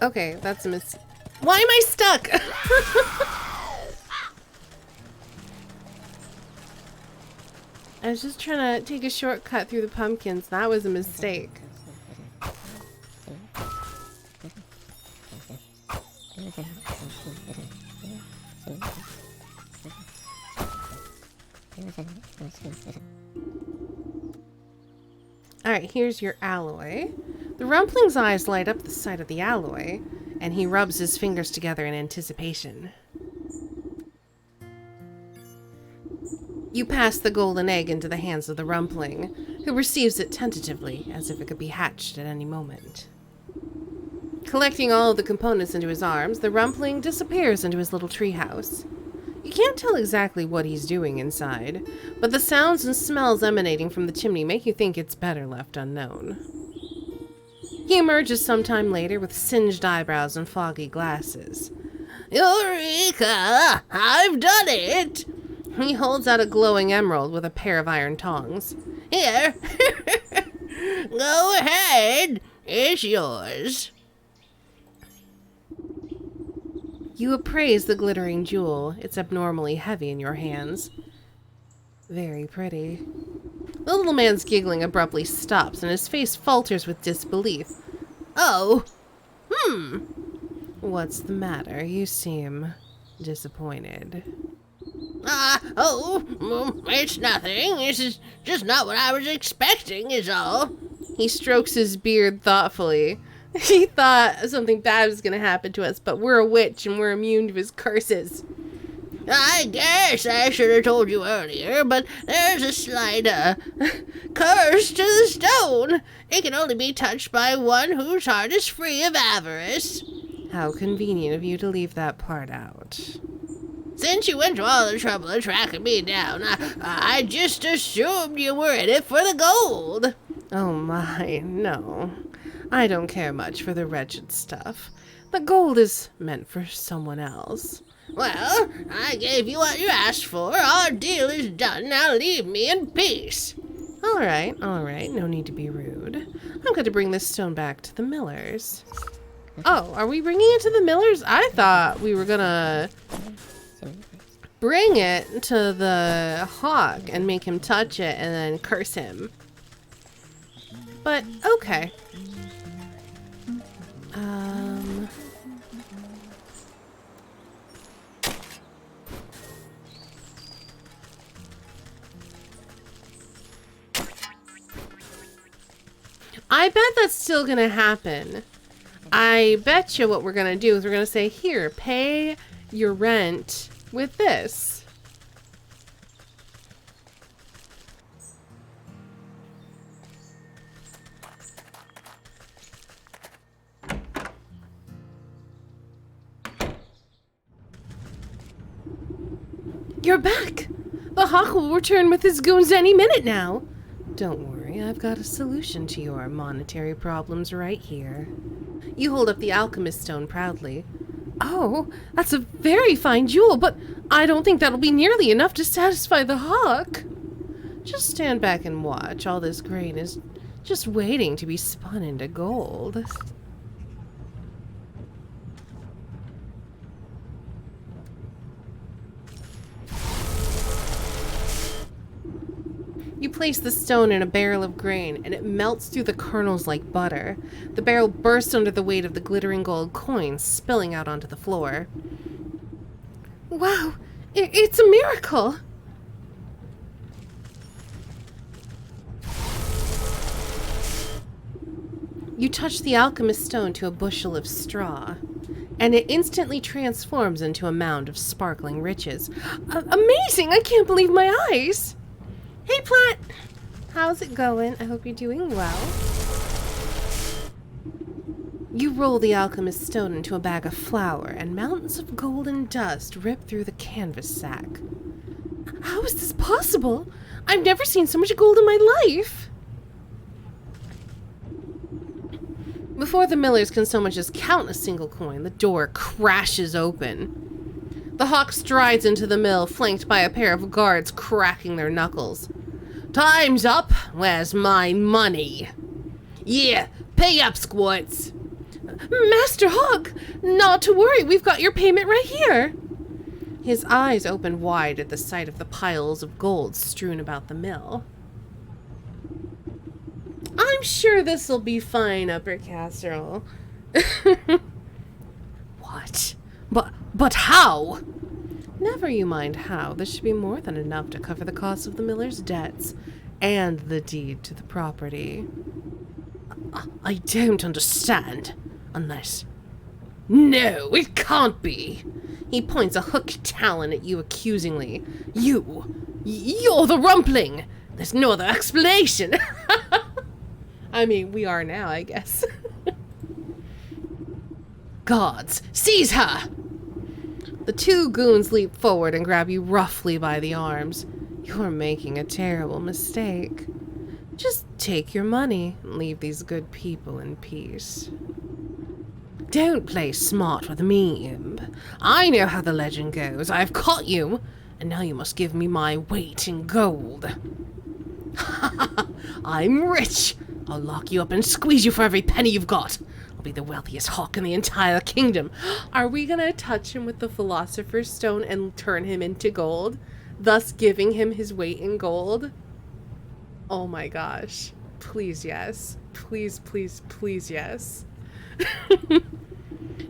Okay, that's a miss. Why am I stuck? I was just trying to take a shortcut through the pumpkins. That was a mistake. Alright, here's your alloy. The Rumpling's eyes light up the sight of the alloy, and he rubs his fingers together in anticipation. You pass the golden egg into the hands of the Rumpling, who receives it tentatively, as if it could be hatched at any moment. Collecting all of the components into his arms, the Rumpling disappears into his little treehouse. You can't tell exactly what he's doing inside, but the sounds and smells emanating from the chimney make you think it's better left unknown. He emerges sometime later with singed eyebrows and foggy glasses. Eureka! I've done it! He holds out a glowing emerald with a pair of iron tongs. Here! Go ahead! It's yours. You appraise the glittering jewel. It's abnormally heavy in your hands. Very pretty. The little man's giggling abruptly stops, and his face falters with disbelief. Oh! What's the matter? You seem disappointed. It's nothing. This is just not what I was expecting, is all. He strokes his beard thoughtfully. He thought something bad was going to happen to us, but we're a witch and we're immune to his curses. I guess I should have told you earlier, but there's a slight, curse to the stone. It can only be touched by one whose heart is free of avarice. How convenient of you to leave that part out. Since you went to all the trouble of tracking me down, I just assumed you were in it for the gold. Oh my, no. I don't care much for the wretched stuff. The gold is meant for someone else. Well, I gave you what you asked for. Our deal is done. Now leave me in peace. All right. No need to be rude. I'm going to bring this stone back to the millers. Oh, are we bringing it to the millers? I thought we were going to bring it to the hawk and make him touch it and then curse him. But, okay. I bet that's still gonna happen. I bet you what we're gonna do is we're gonna say, here, pay your rent with this. You're back! The hawk will return with his goons any minute now. Don't worry, I've got a solution to your monetary problems right here. You hold up the alchemist stone proudly. Oh, that's a very fine jewel, but I don't think that'll be nearly enough to satisfy the hawk. Just stand back and watch. All this grain is just waiting to be spun into gold. You place the stone in a barrel of grain, and it melts through the kernels like butter. The barrel bursts under the weight of the glittering gold coins, spilling out onto the floor. Wow! It's a miracle! You touch the alchemist stone to a bushel of straw, and it instantly transforms into a mound of sparkling riches. Amazing! I can't believe my eyes! Hey, Platt! How's it going? I hope you're doing well. You roll the alchemist stone into a bag of flour, and mountains of golden dust rip through the canvas sack. How is this possible? I've never seen so much gold in my life! Before the millers can so much as count a single coin, the door crashes open. The hawk strides into the mill, flanked by a pair of guards cracking their knuckles. Time's up. Where's my money? Yeah, pay up, squirts. Master Hawk, not to worry. We've got your payment right here. His eyes open wide at the sight of the piles of gold strewn about the mill. I'm sure this'll be fine, Upper Casserole. What? But how? Never you mind how. This should be more than enough to cover the cost of the miller's debts and the deed to the property. I don't understand. Unless... No, it can't be. He points a hooked talon at you accusingly. You're the rumpling. There's no other explanation. I mean, we are now, I guess. Guards, seize her! The two goons leap forward and grab you roughly by the arms. You're making a terrible mistake. Just take your money and leave these good people in peace. Don't play smart with me, imp. I know how the legend goes. I've caught you, and now you must give me my weight in gold. I'm rich. I'll lock you up and squeeze you for every penny you've got. I'll be the wealthiest hawk in the entire kingdom. Are we gonna touch him with the Philosopher's Stone and turn him into gold, thus giving him his weight in gold? Oh my gosh. Please, yes. Please, please, please, yes.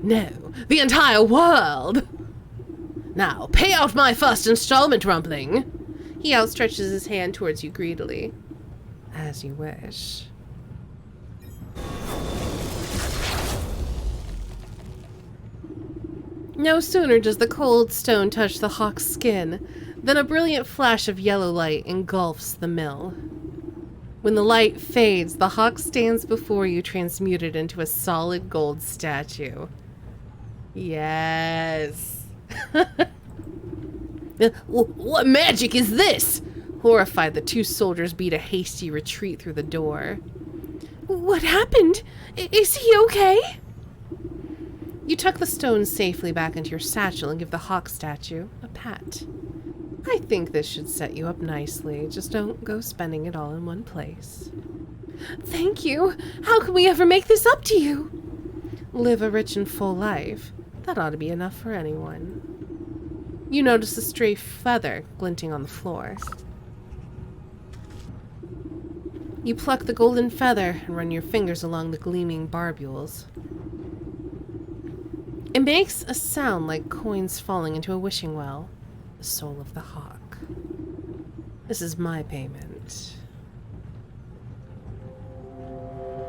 No, the entire world! Now, pay out my first installment, Rumpling. He outstretches his hand towards you greedily. As you wish. No sooner does the cold stone touch the hawk's skin than a brilliant flash of yellow light engulfs the mill. When the light fades, the hawk stands before you, transmuted into a solid gold statue. Yes. What magic is this? Horrified, the two soldiers beat a hasty retreat through the door. What happened? Is he okay? You tuck the stone safely back into your satchel and give the hawk statue a pat. I think this should set you up nicely. Just don't go spending it all in one place. Thank you. How can we ever make this up to you? Live a rich and full life. That ought to be enough for anyone. You notice a stray feather glinting on the floor. You pluck the golden feather and run your fingers along the gleaming barbules. It makes a sound like coins falling into a wishing well. The soul of the hawk. This is my payment.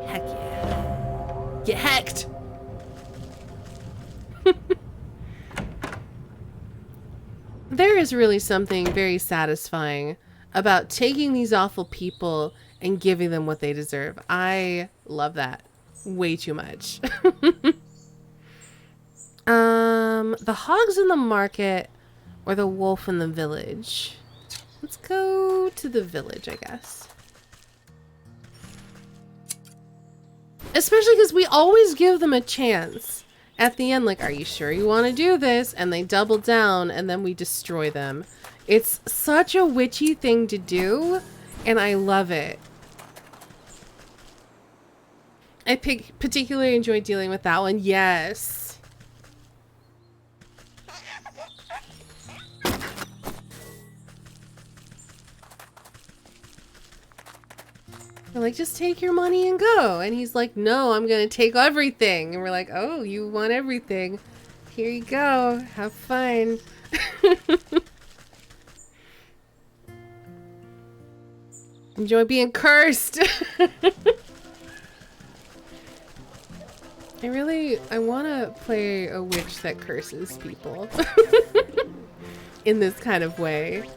Heck yeah. Get hacked! There is really something very satisfying about taking these awful people and giving them what they deserve. I love that way too much. The hogs in the market or the wolf in the village? Let's go to the village, I guess. Especially because we always give them a chance. At the end, like, are you sure you want to do this? And they double down and then we destroy them. It's such a witchy thing to do, and I love it. I particularly enjoy dealing with that one. Yes. We're like, just take your money and go. And he's like, no, I'm going to take everything. And we're like, oh, you want everything. Here you go. Have fun. Enjoy being cursed. I want to play a witch that curses people. In this kind of way.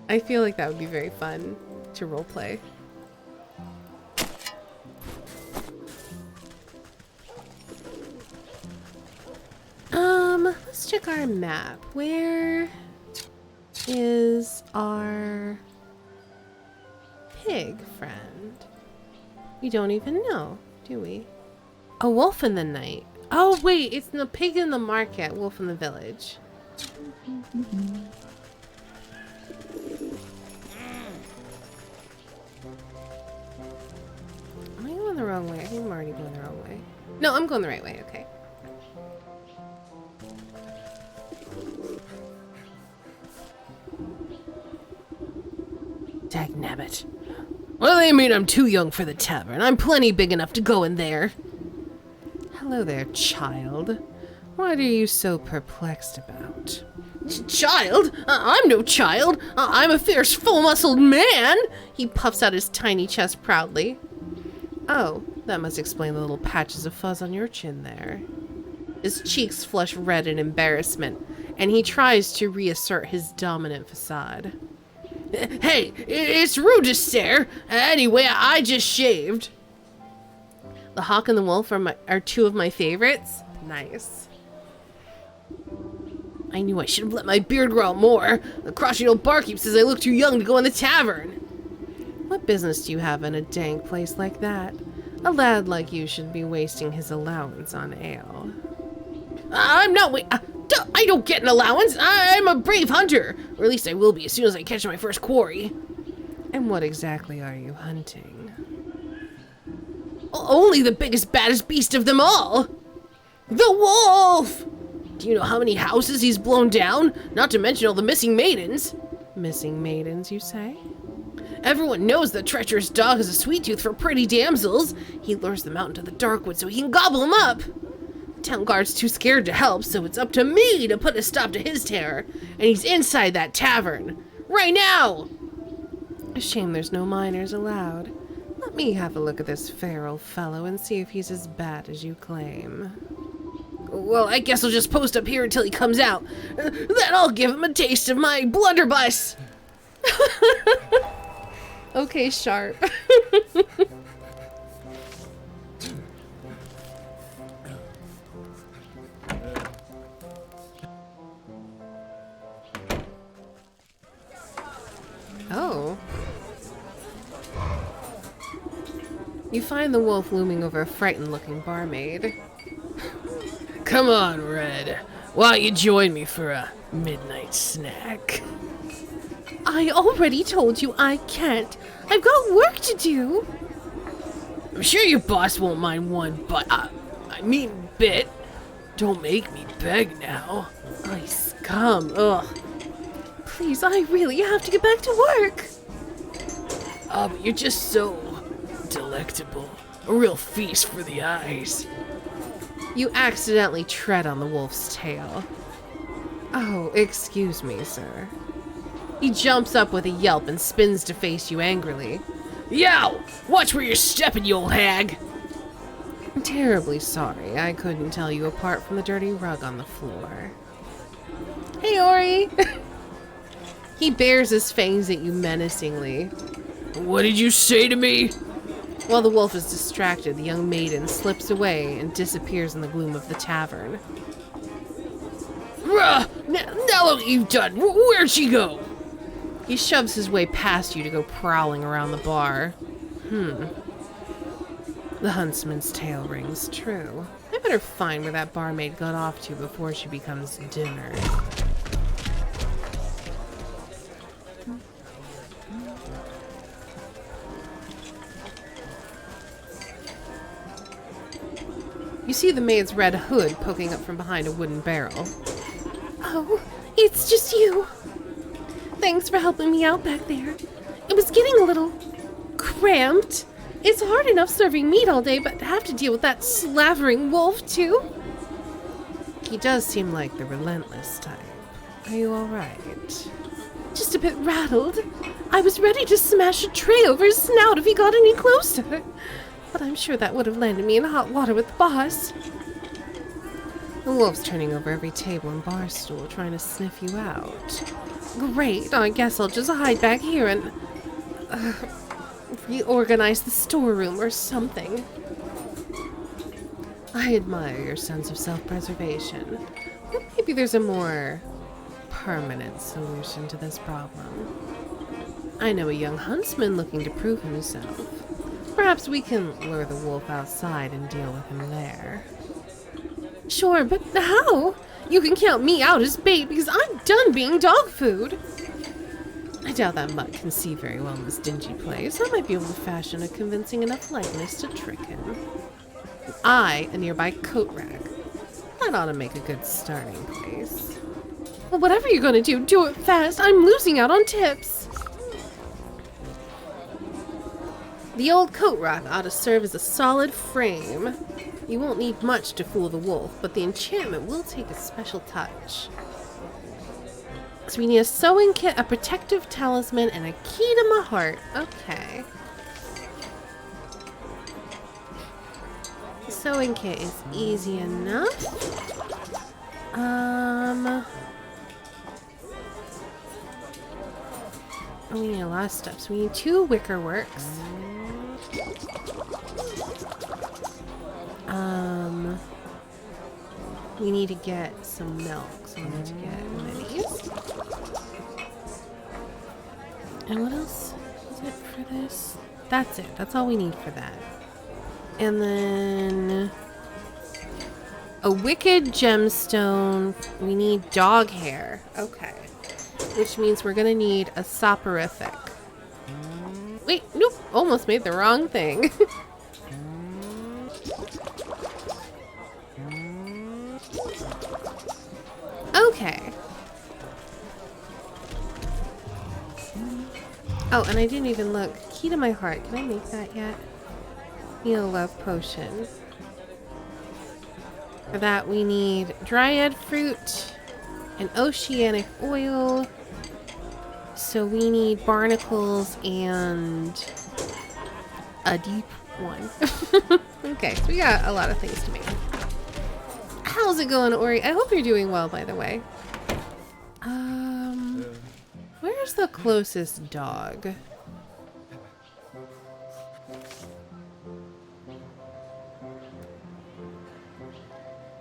I feel like that would be very fun to roleplay. Let's check our map. Where is our pig friend? We don't even know, do we? A wolf in the night. Oh wait, it's the pig in the market, wolf in the village. Am I going the wrong way? I think I'm already going the wrong way. No, I'm going the right way, okay. Dagnabbit. Well, they mean I'm too young for the tavern. I'm plenty big enough to go in there. Hello there, child. What are you so perplexed about? Child? I'm no child. I'm a fierce, full-muscled man. He puffs out his tiny chest proudly. Oh, that must explain the little patches of fuzz on your chin there. His cheeks flush red in embarrassment, and he tries to reassert his dominant facade. Hey, it's rude to stare. Anyway, I just shaved. The hawk and the wolf are two of my favorites. Nice. I knew I should have let my beard grow out more. The crotchety old barkeep says I look too young to go in the tavern. What business do you have in a dank place like that? A lad like you should be wasting his allowance on ale. I'm not I don't get an allowance. I'm a brave hunter. Or at least I will be as soon as I catch my first quarry. And what exactly are you hunting? Only the biggest, baddest beast of them all. The wolf! Do you know how many houses he's blown down? Not to mention all the missing maidens. Missing maidens, you say? Everyone knows the treacherous dog has a sweet tooth for pretty damsels. He lures them out into the dark woods so he can gobble them up. Town guard's too scared to help, so it's up to me to put a stop to his terror. And he's inside that tavern. Right now! A shame there's no minors allowed. Let me have a look at this feral fellow and see if he's as bad as you claim. Well, I guess I'll just post up here until he comes out. Then I'll give him a taste of my blunderbuss. Okay, Sharp. Oh. You find the wolf looming over a frightened-looking barmaid. Come on, Red. Why don't you join me for a midnight snack? I already told you I can't. I've got work to do. I'm sure your boss won't mind one, but I mean bit. Don't make me beg now. I scum. Ugh. Please, I really have to get back to work. Oh, but you're just so delectable. A real feast for the eyes. You accidentally tread on the wolf's tail. Oh, excuse me, sir. He jumps up with a yelp and spins to face you angrily. Yow! Watch where you're stepping, you old hag! I'm terribly sorry. I couldn't tell you apart from the dirty rug on the floor. Hey, Ori. He bares his fangs at you menacingly. What did you say to me? While the wolf is distracted, the young maiden slips away and disappears in the gloom of the tavern. Now look what you've done. Where'd she go? He shoves his way past you to go prowling around the bar. The huntsman's tale rings true. I better find where that barmaid got off to before she becomes dinner. You see the maid's red hood poking up from behind a wooden barrel. Oh, it's just you. Thanks for helping me out back there. It was getting a little cramped. It's hard enough serving meat all day, but to have to deal with that slavering wolf, too. He does seem like the relentless type. Are you alright? Just a bit rattled. I was ready to smash a tray over his snout if he got any closer. But I'm sure that would have landed me in hot water with the boss. The wolf's turning over every table and bar stool, trying to sniff you out. Great, I guess I'll just hide back here and reorganize the storeroom or something. I admire your sense of self-preservation. But maybe there's a more permanent solution to this problem. I know a young huntsman looking to prove himself. Perhaps we can lure the wolf outside and deal with him there. Sure, but how? You can count me out as bait because I'm done being dog food. I doubt that mutt can see very well in this dingy place. I might be able to fashion a convincing enough likeness to trick him. A nearby coat rack. That ought to make a good starting place. Well, whatever you're gonna do it fast. I'm losing out on tips. The old coat rack ought to serve as a solid frame. You won't need much to fool the wolf, but the enchantment will take a special touch. So we need a sewing kit, a protective talisman, and a key to my heart. Okay. The sewing kit is easy enough. We need a lot of stuff. So we need 2 wicker works. We need to get some milk, so we need to get minis. And what else is it for this? That's it. That's all we need for that. And then a wicked gemstone. We need dog hair. Okay. Which means we're gonna need a soporific. Wait, nope. Almost made the wrong thing. Okay. Oh, and I didn't even look. Key to my heart. Can I make that yet? Need a love potion. For that, we need dryad fruit and oceanic oil. So we need barnacles and a deep one. Okay, so we got a lot of things to make. How's it going, Ori? I hope you're doing well, by the way. Where's the closest dog?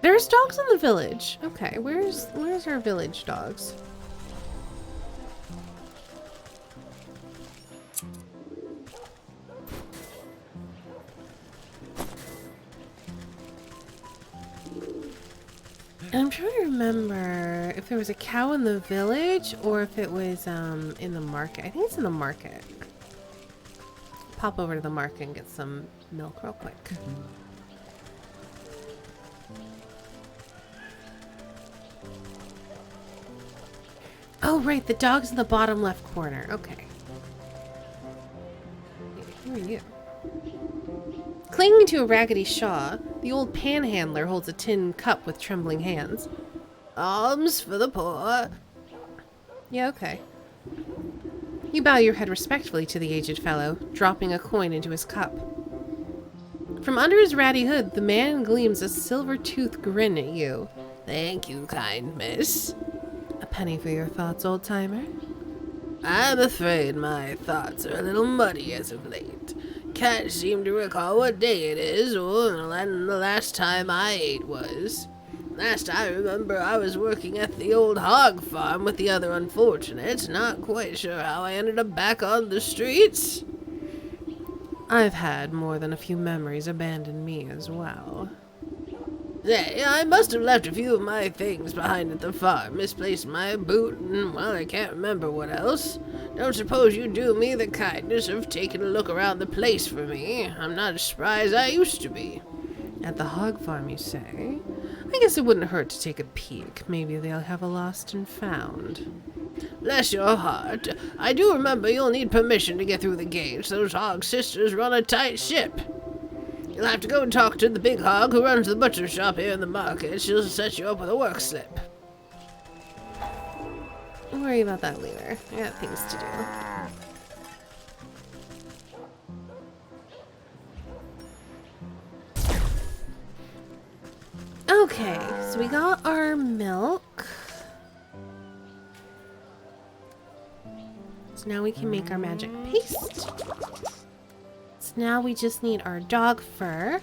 There's dogs in the village. Okay, where's our village dogs? I'm trying to remember if there was a cow in the village or if it was in the market. I think it's in the market. Pop over to the market and get some milk real quick. Oh, right, the dog's in the bottom left corner. Okay. Who are you? Clinging to a raggedy shawl, the old panhandler holds a tin cup with trembling hands. Alms for the poor. Yeah, okay. You bow your head respectfully to the aged fellow, dropping a coin into his cup. From under his ratty hood, the man gleams a silver-toothed grin at you. Thank you, kind miss. A penny for your thoughts, old-timer? I'm afraid my thoughts are a little muddy as of late. Can't seem to recall what day it is or when the last time I ate was. Last I remember, I was working at the old hog farm with the other unfortunates. Not quite sure how I ended up back on the streets. I've had more than a few memories abandon me as well. Say, I must have left a few of my things behind at the farm, misplaced my boot, and, well, I can't remember what else. Don't suppose you'd do me the kindness of taking a look around the place for me. I'm not as spry as I used to be. At the hog farm, you say? I guess it wouldn't hurt to take a peek. Maybe they'll have a lost and found. Bless your heart. I do remember you'll need permission to get through the gates. Those hog sisters run a tight ship. You'll have to go and talk to the big hog who runs the butcher shop here in the market. She'll set you up with a work slip. Don't worry about that later. I got things to do. Okay, so we got our milk. So now we can make our magic paste. So now we just need our dog fur.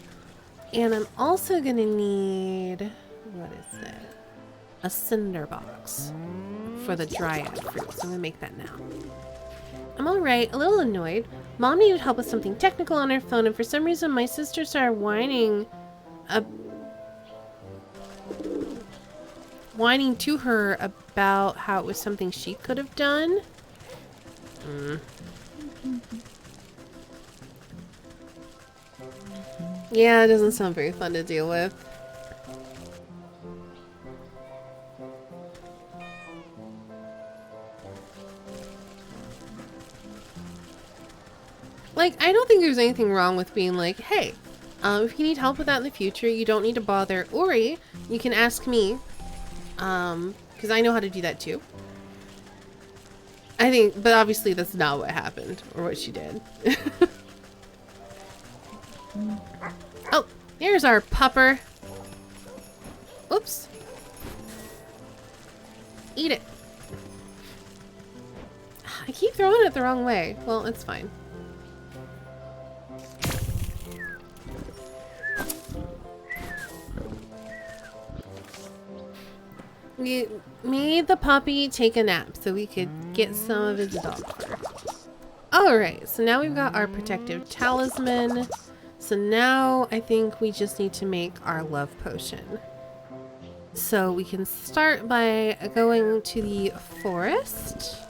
And I'm also gonna need, what is it? A cinder box for the dryad fruit. So I'm gonna make that now. I'm alright, a little annoyed. Mom needed help with something technical on her phone, and for some reason my sister started whining to her about how it was something she could have done. Yeah, it doesn't sound very fun to deal with. Like, I don't think there's anything wrong with being like, hey, if you need help with that in the future, you don't need to bother Ori. You can ask me. Because I know how to do that too. I think, but obviously that's not what happened or what she did. Oh, here's our pupper. Oops. Eat it. I keep throwing it the wrong way. Well, it's fine. We made the puppy take a nap so we could get some of his dog fur. Alright, so now we've got our protective talisman. So now I think we just need to make our love potion. So we can start by going to the forest.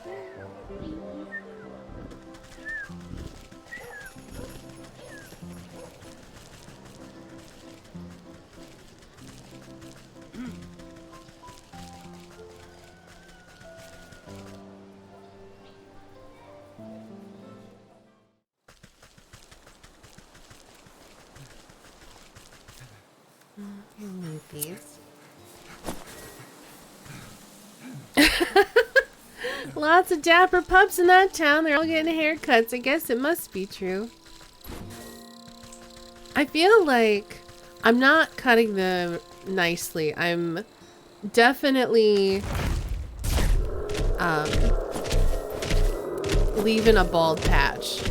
These. Lots of dapper pups in that town. They're all getting haircuts. I guess it must be true. I feel like I'm not cutting them nicely. I'm definitely leaving a bald patch.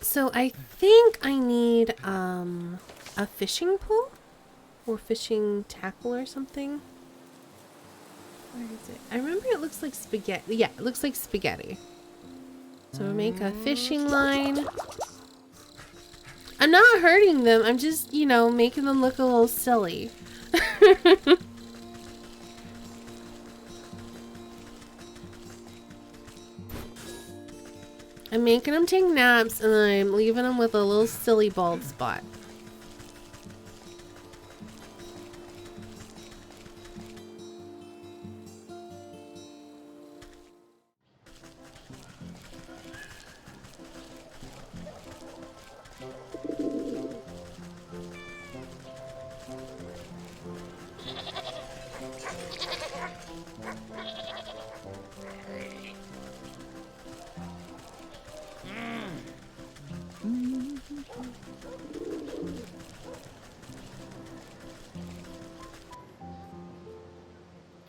So I think I need a fishing pole or fishing tackle or something. Where is it? I remember it looks like spaghetti. Yeah, it looks like spaghetti. So make a fishing line. I'm not hurting them. I'm just, you know, making them look a little silly. I'm making them take naps and then I'm leaving them with a little silly bald spot.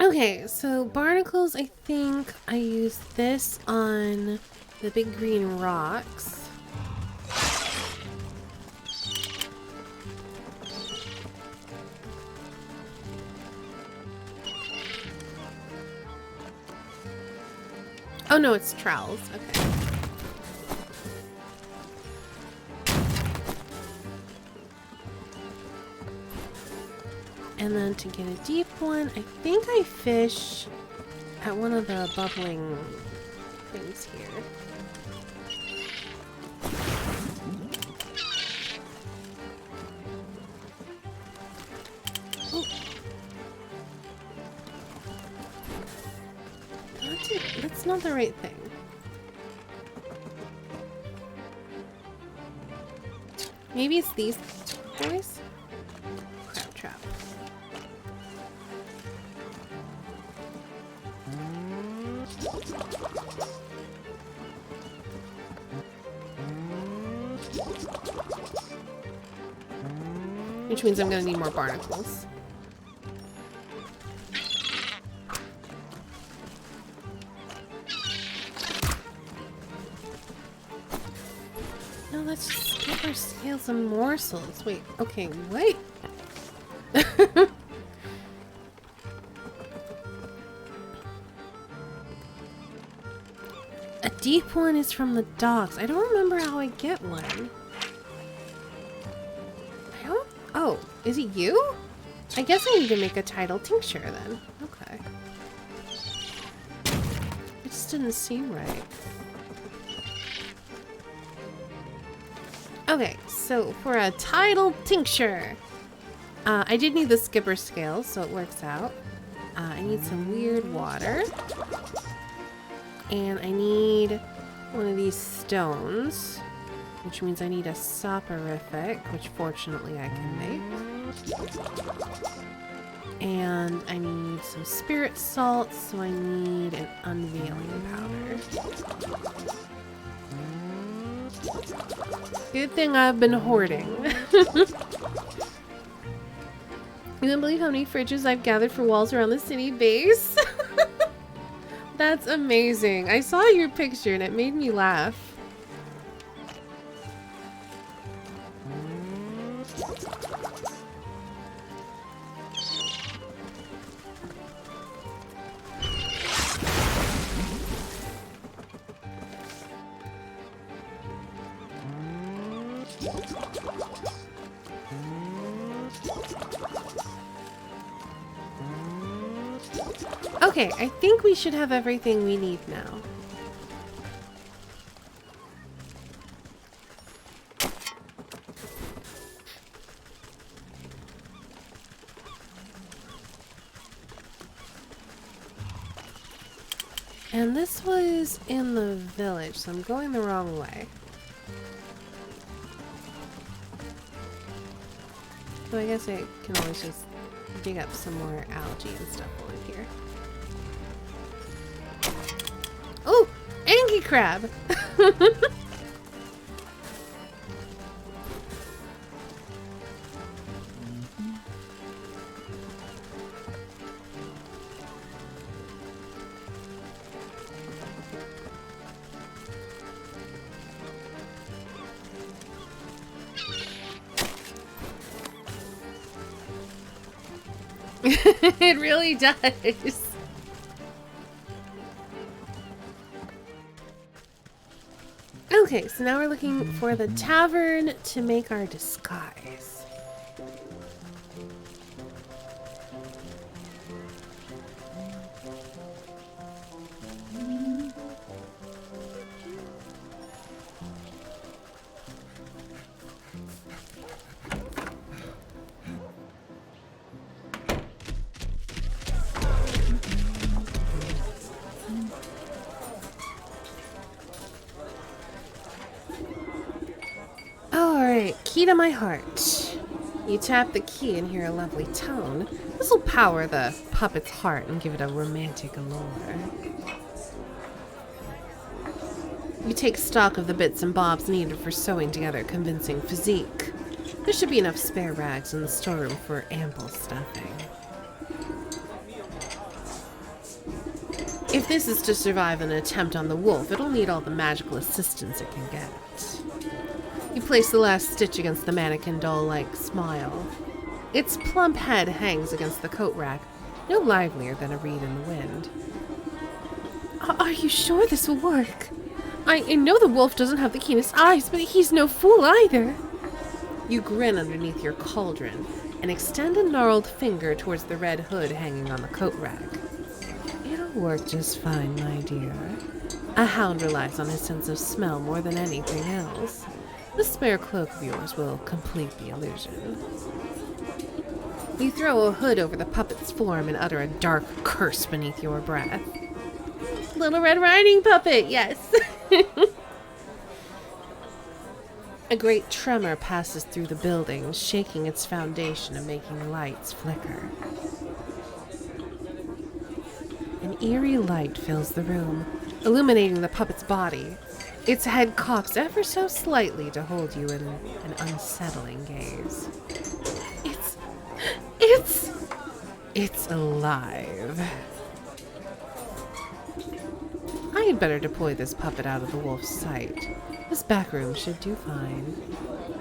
Okay, so barnacles, I think I used this on the big green rocks. Oh no, it's trowels. Okay. And then to get a deep one, I think I fish at one of the bubbling things here. Oh. That's not the right thing. Maybe it's these boys? Crab trap. Which means I'm gonna need more barnacles. No, let's just give our scales and morsels. Wait, okay, wait. A deep one is from the dogs. I don't remember how I get one. Oh, is it you? I guess I need to make a tidal tincture then. Okay. It just didn't seem right. Okay, so for a tidal tincture, I did need the skipper scale, so it works out. I need some weird water. And I need one of these stones. Which means I need a soporific, which fortunately I can make. And I need some spirit salt, so I need an unveiling powder. Good thing I've been hoarding. You wouldn't believe how many fridges I've gathered for walls around the city base. That's amazing. I saw your picture and it made me laugh. Okay, I think we should have everything we need now. And this was in the village, so I'm going the wrong way. So I guess I can always just dig up some more algae and stuff over here. Kitty crab. It really does. Okay, so now we're looking for the tavern to make our disguise. Alright, key to my heart. You tap the key and hear a lovely tone. This will power the puppet's heart and give it a romantic allure. You take stock of the bits and bobs needed for sewing together a convincing physique. There should be enough spare rags in the storeroom for ample stuffing. If this is to survive an attempt on the wolf, it'll need all the magical assistance it can get. You place the last stitch against the mannequin doll-like smile. Its plump head hangs against the coat rack, no livelier than a reed in the wind. Are you sure this will work? I know the wolf doesn't have the keenest eyes, but he's no fool either. You grin underneath your cauldron and extend a gnarled finger towards the red hood hanging on the coat rack. It'll work just fine, my dear. A hound relies on his sense of smell more than anything else. The spare cloak of yours will complete the illusion. You throw a hood over the puppet's form and utter a dark curse beneath your breath. Little Red Riding Puppet, yes! A great tremor passes through the building, shaking its foundation and making lights flicker. An eerie light fills the room, illuminating the puppet's body. Its head cocks ever so slightly to hold you in an unsettling gaze. It's alive. I had better deploy this puppet out of the wolf's sight. This back room should do fine.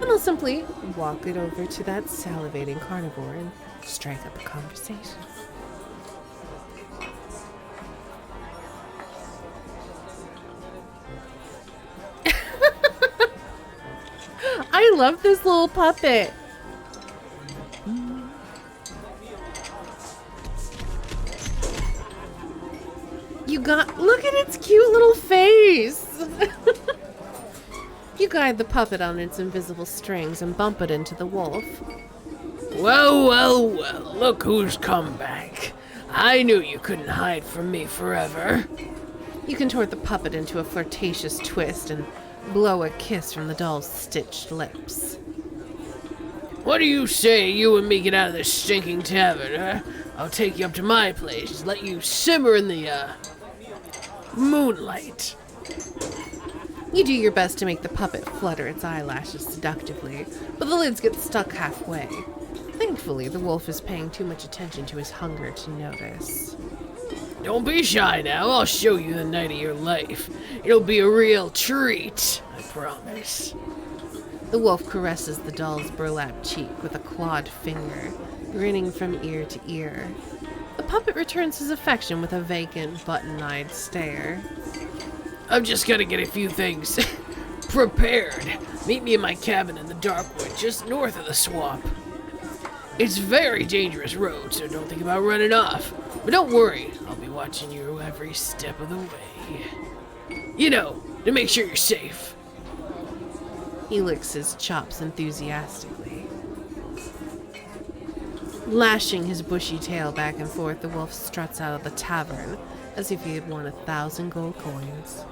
And I'll simply walk it over to that salivating carnivore and strike up a conversation. I love this little puppet. Look at its cute little face. You guide the puppet on its invisible strings and bump it into the wolf. Well, look who's come back. I knew you couldn't hide from me forever. You contort the puppet into a flirtatious twist and blow a kiss from the doll's stitched lips. What do you say you and me get out of this stinking tavern, huh? I'll take you up to my place, let you simmer in the, moonlight. You do your best to make the puppet flutter its eyelashes seductively, but the lids get stuck halfway. Thankfully, the wolf is paying too much attention to his hunger to notice. Don't be shy now, I'll show you the night of your life. It'll be a real treat, I promise. The wolf caresses the doll's burlap cheek with a clawed finger, grinning from ear to ear. The puppet returns his affection with a vacant, button-eyed stare. I've just got to get a few things prepared. Meet me in my cabin in the Darkwood, just north of the swamp. It's a very dangerous road, so don't think about running off. But don't worry, I'll be watching you every step of the way. You know, to make sure you're safe. He licks his chops enthusiastically. Lashing his bushy tail back and forth, the wolf struts out of the tavern as if he had won 1,000 gold coins.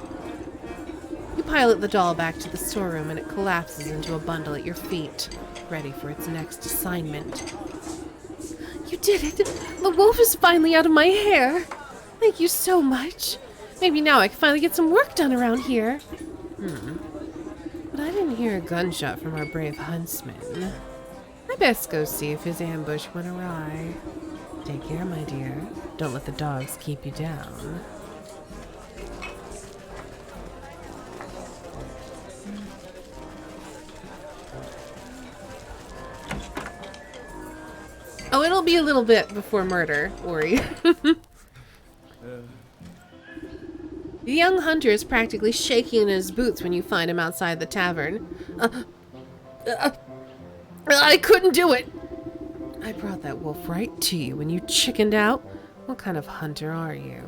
You pilot the doll back to the storeroom and it collapses into a bundle at your feet, ready for its next assignment. You did it! The wolf is finally out of my hair! Thank you so much. Maybe now I can finally get some work done around here. But I didn't hear a gunshot from our brave huntsman. I best go see if his ambush went awry. Take care, my dear. Don't let the dogs keep you down. Oh, it'll be a little bit before murder, Ori. The young hunter is practically shaking in his boots when you find him outside the tavern. I couldn't do it. I brought that wolf right to you when you chickened out. What kind of hunter are you?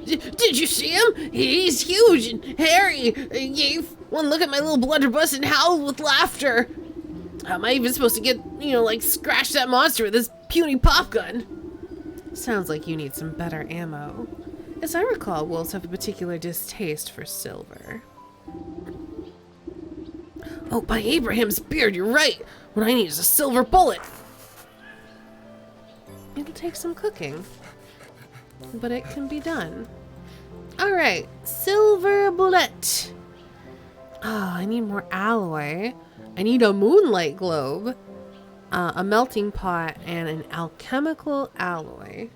Did you see him? He's huge and hairy. He gave one look at my little blunderbuss and howled with laughter. How am I even supposed to get, like scratch that monster with this puny pop gun? Sounds like you need some better ammo. As I recall, wolves have a particular distaste for silver. Oh, by Abraham's beard, you're right. What I need is a silver bullet. It'll take some cooking, but it can be done. All right, silver bullet. Oh, I need more alloy. I need a moonlight globe, a melting pot, and an alchemical alloy.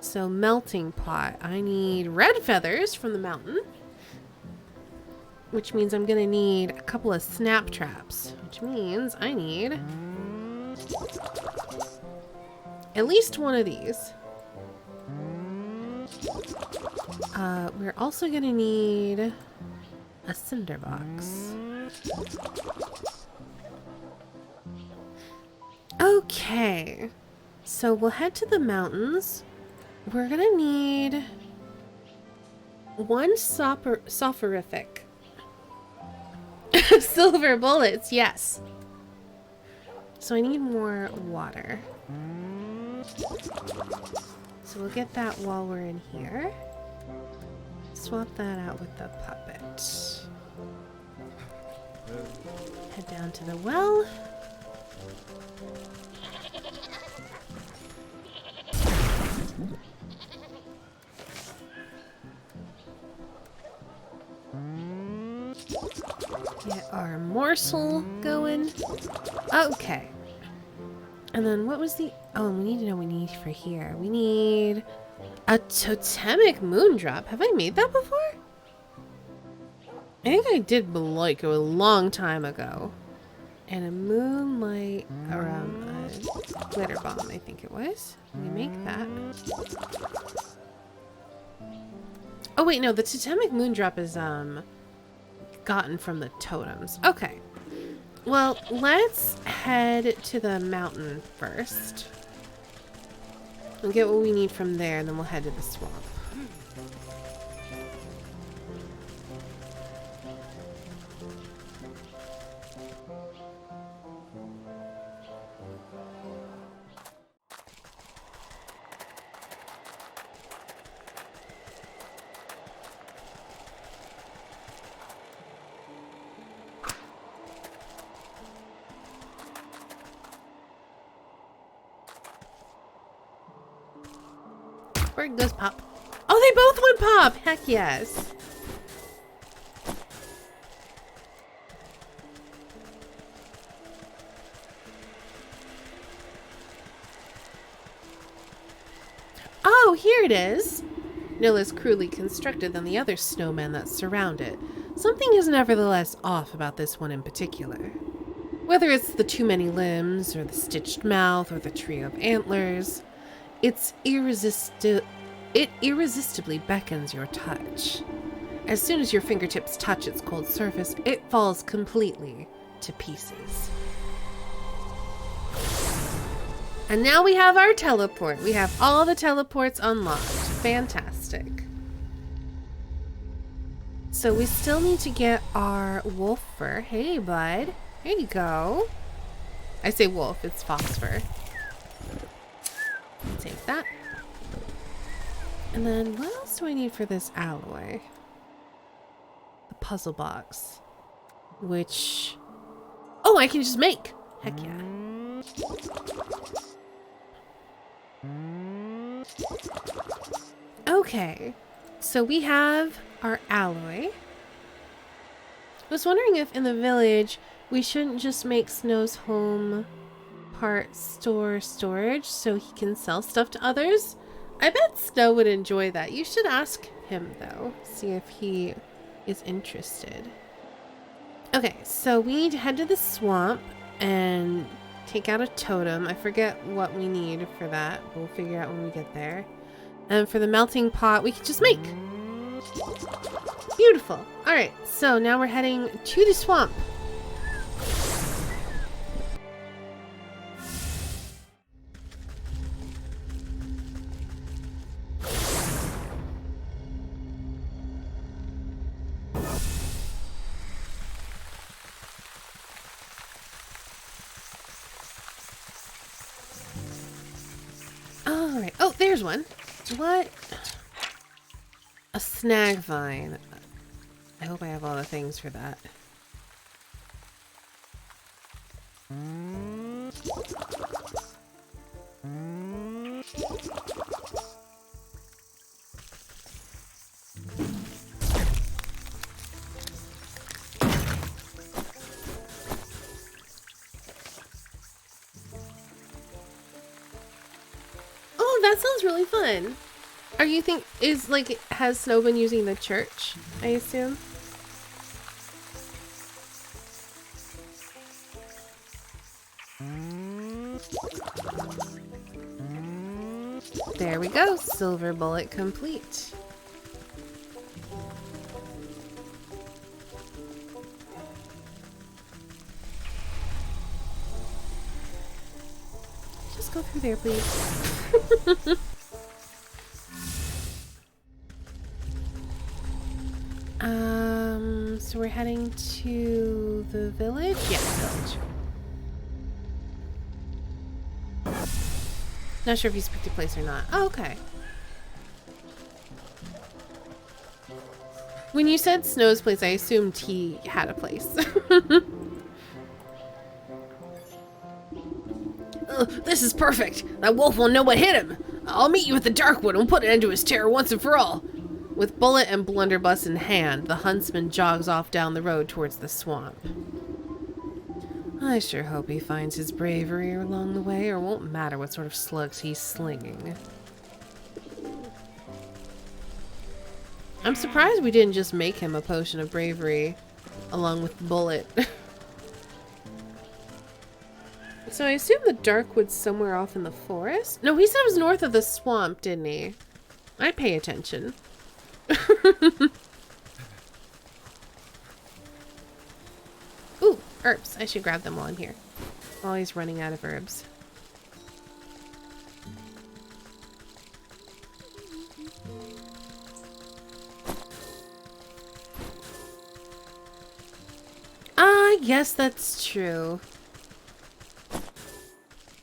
So melting pot, I need red feathers from the mountain, which means I'm gonna need a couple of snap traps, which means I need at least one of these. We're also gonna need a cinder box. Okay, so we'll head to the mountains. We're gonna need one soporific. Silver bullets, yes. So I need more water. So we'll get that while we're in here. Swap that out with the puppet. Head down to the well. Get our morsel going. Okay. And then what was the... Oh, we need to know what we need for here. We need a totemic moondrop. Have I made that before? I think I did like a long time ago. And a moonlight, or a glitter bomb, I think it was. We make that. Oh wait, no, the totemic moondrop is gotten from the totems. Okay. Well, let's head to the mountain first. We'll get what we need from there, and then we'll head to the swamp. Where goes Pop? Oh, they both went Pop! Heck yes. Oh, here it is. No less cruelly constructed than the other snowmen that surround it. Something is nevertheless off about this one in particular. Whether it's the too many limbs, or the stitched mouth, or the trio of antlers, it irresistibly beckons your touch. As soon as your fingertips touch its cold surface, it falls completely to pieces. And now we have our teleport. We have all the teleports unlocked. Fantastic. So we still need to get our wolf fur. Hey, bud. Here you go. I say wolf, it's fox fur. Take that. And then what else do I need for this alloy? The puzzle box. Which... Oh, I can just make! Heck yeah. Okay. so we have our alloy. I was wondering if in the village we shouldn't just make Snow's home part storage so he can sell stuff to others. I bet Snow would enjoy that. You should ask him though, see if he is interested. Okay, so we need to head to the swamp and take out a totem. I forget what we need for that. We'll figure out when we get there. And for the melting pot, we can just make. Beautiful. All right, so now we're heading to the swamp. All right. Oh, there's one. What? A snag vine. I hope I have all the things for that. Oh, that sounds really fun. Are you has Snow been using the church, I assume? There we go, silver bullet complete. Just go through there, please. So we're heading to the village? Yeah, village. Not sure if he's picked a place or not. Oh, okay. When you said Snow's place, I assumed he had a place. This is perfect. That wolf will know what hit him. I'll meet you at the Darkwood and we'll put an end to his terror once and for all. With bullet and blunderbuss in hand, the huntsman jogs off down the road towards the swamp. I sure hope he finds his bravery along the way, or it won't matter what sort of slugs he's slinging. I'm surprised we didn't just make him a potion of bravery along with the bullet. So I assume the Darkwood's somewhere off in the forest? No, he said it was north of the swamp, didn't he? I pay attention. Ooh, herbs. I should grab them while I'm here. Always running out of herbs. Yes, that's true.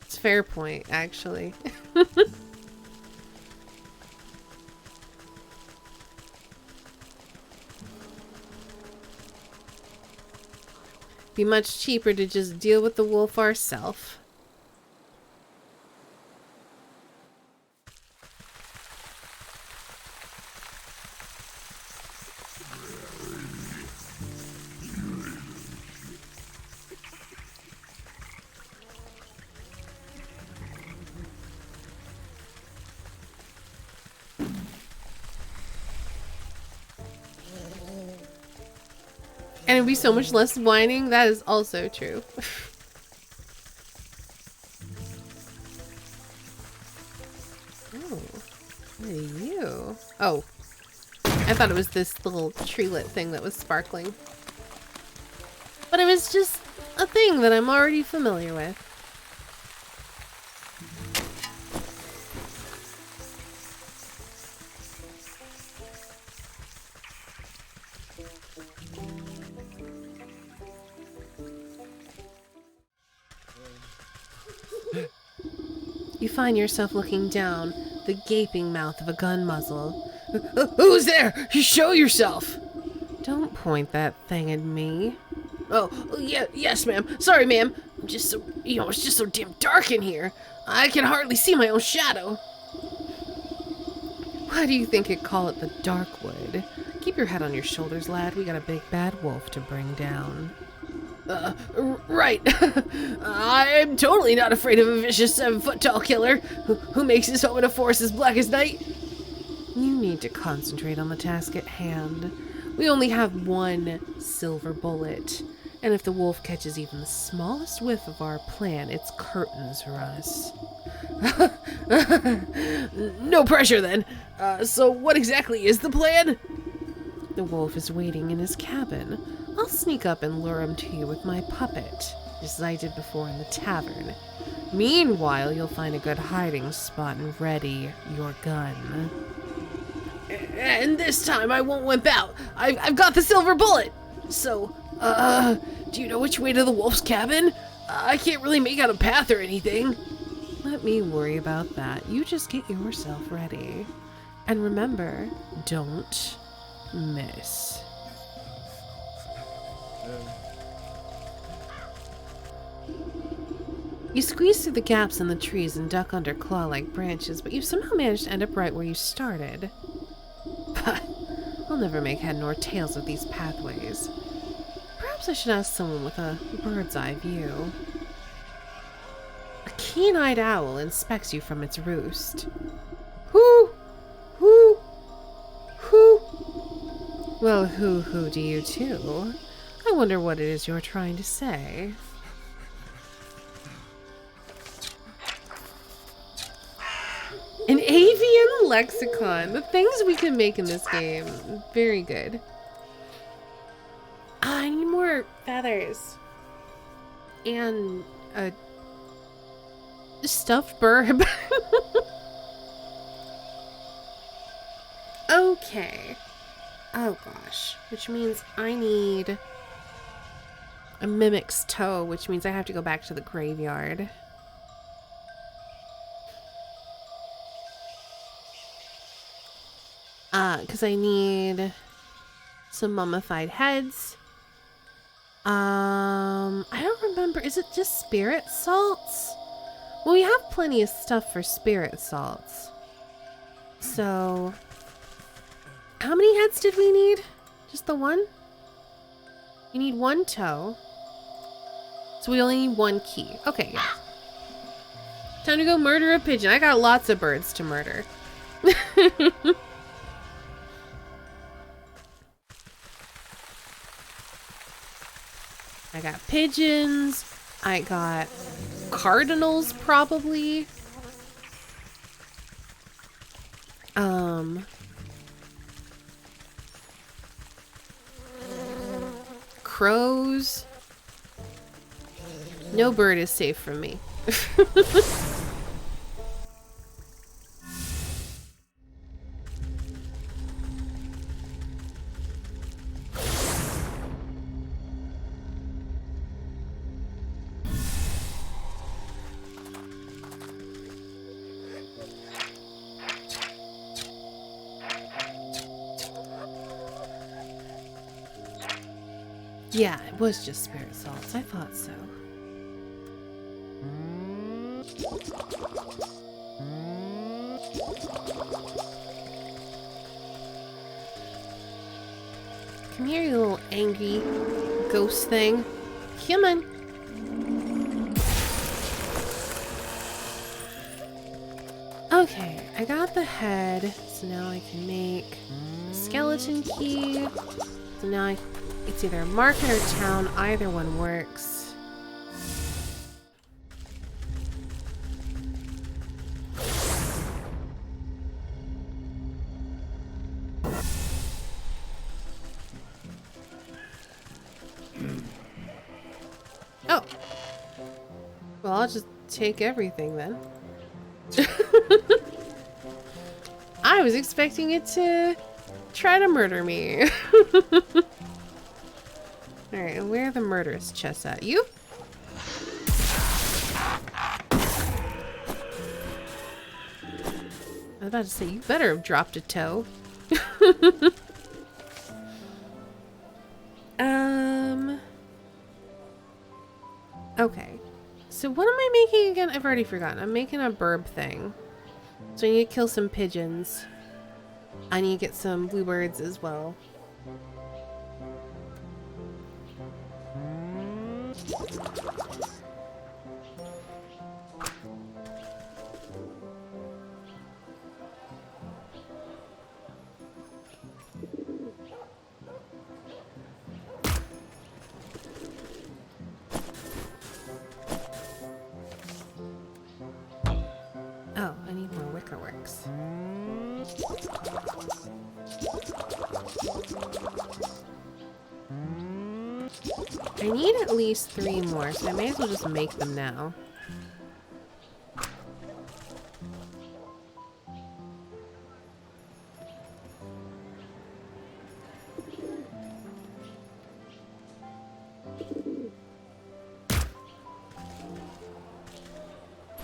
It's a fair point, actually. Be much cheaper to just deal with the wolf ourselves. And it'd be so much less whining. That is also true. Oh, what are you? Oh, I thought it was this little treelet thing that was sparkling. But it was just a thing that I'm already familiar with. You find yourself looking down the gaping mouth of a gun muzzle. Who's there? Show yourself. Don't point that thing at me. Oh, yeah, yes, ma'am. Sorry, ma'am. I'm just so, it's just so damn dark in here. I can hardly see my own shadow. Why do you think it call it the Darkwood? Keep your head on your shoulders, lad. We got a big bad wolf to bring down. Right. I'm totally not afraid of a vicious 7-foot-tall killer who makes his home in a forest as black as night. You need to concentrate on the task at hand. We only have one silver bullet, and if the wolf catches even the smallest whiff of our plan, it's curtains for us. No pressure then. So what exactly is the plan? The wolf is waiting in his cabin. I'll sneak up and lure him to you with my puppet, just as I did before in the tavern. Meanwhile, you'll find a good hiding spot and ready your gun. And this time I won't wimp out. I've got the silver bullet. So, do you know which way to the wolf's cabin? I can't really make out a path or anything. Let me worry about that. You just get yourself ready. And remember, don't miss. You squeeze through the gaps in the trees and duck under claw-like branches, but you somehow managed to end up right where you started. But I'll never make head nor tails of these pathways. Perhaps I should ask someone with a bird's-eye view. A keen-eyed owl inspects you from its roost. Hoo! Hoo! Hoo! Well, hoo-hoo to you too. I wonder what it is you're trying to say. An avian lexicon. The things we can make in this game. Very good. I need more feathers. And a stuffed bird. Okay. Oh gosh. Which means I need a mimic's toe, which means I have to go back to the graveyard. Because I need some mummified heads. I don't remember. Is it just spirit salts? Well, we have plenty of stuff for spirit salts. So, how many heads did we need? Just the one? You need one toe. So we only need one key. Okay, yeah. Time to go murder a pigeon. I got lots of birds to murder. I got pigeons. I got cardinals, probably. Crows. No bird is safe from me. Yeah, it was just spirit salts. I thought so. Come here, you little angry ghost thing. Come on. Okay, I got the head, so now I can make a skeleton key. So now it's either market or town, either one works. Oh. Well, I'll just take everything then. I was expecting it to try to murder me. Alright, and where are the murderous chests at? You? I was about to say, you better have dropped a toe. Okay. So what am I making again? I've already forgotten. I'm making a burb thing. So I need to kill some pigeons. I need to get some bluebirds as well. Oh, I need more wicker works. I need at least 3 more, so I may as well just make them now.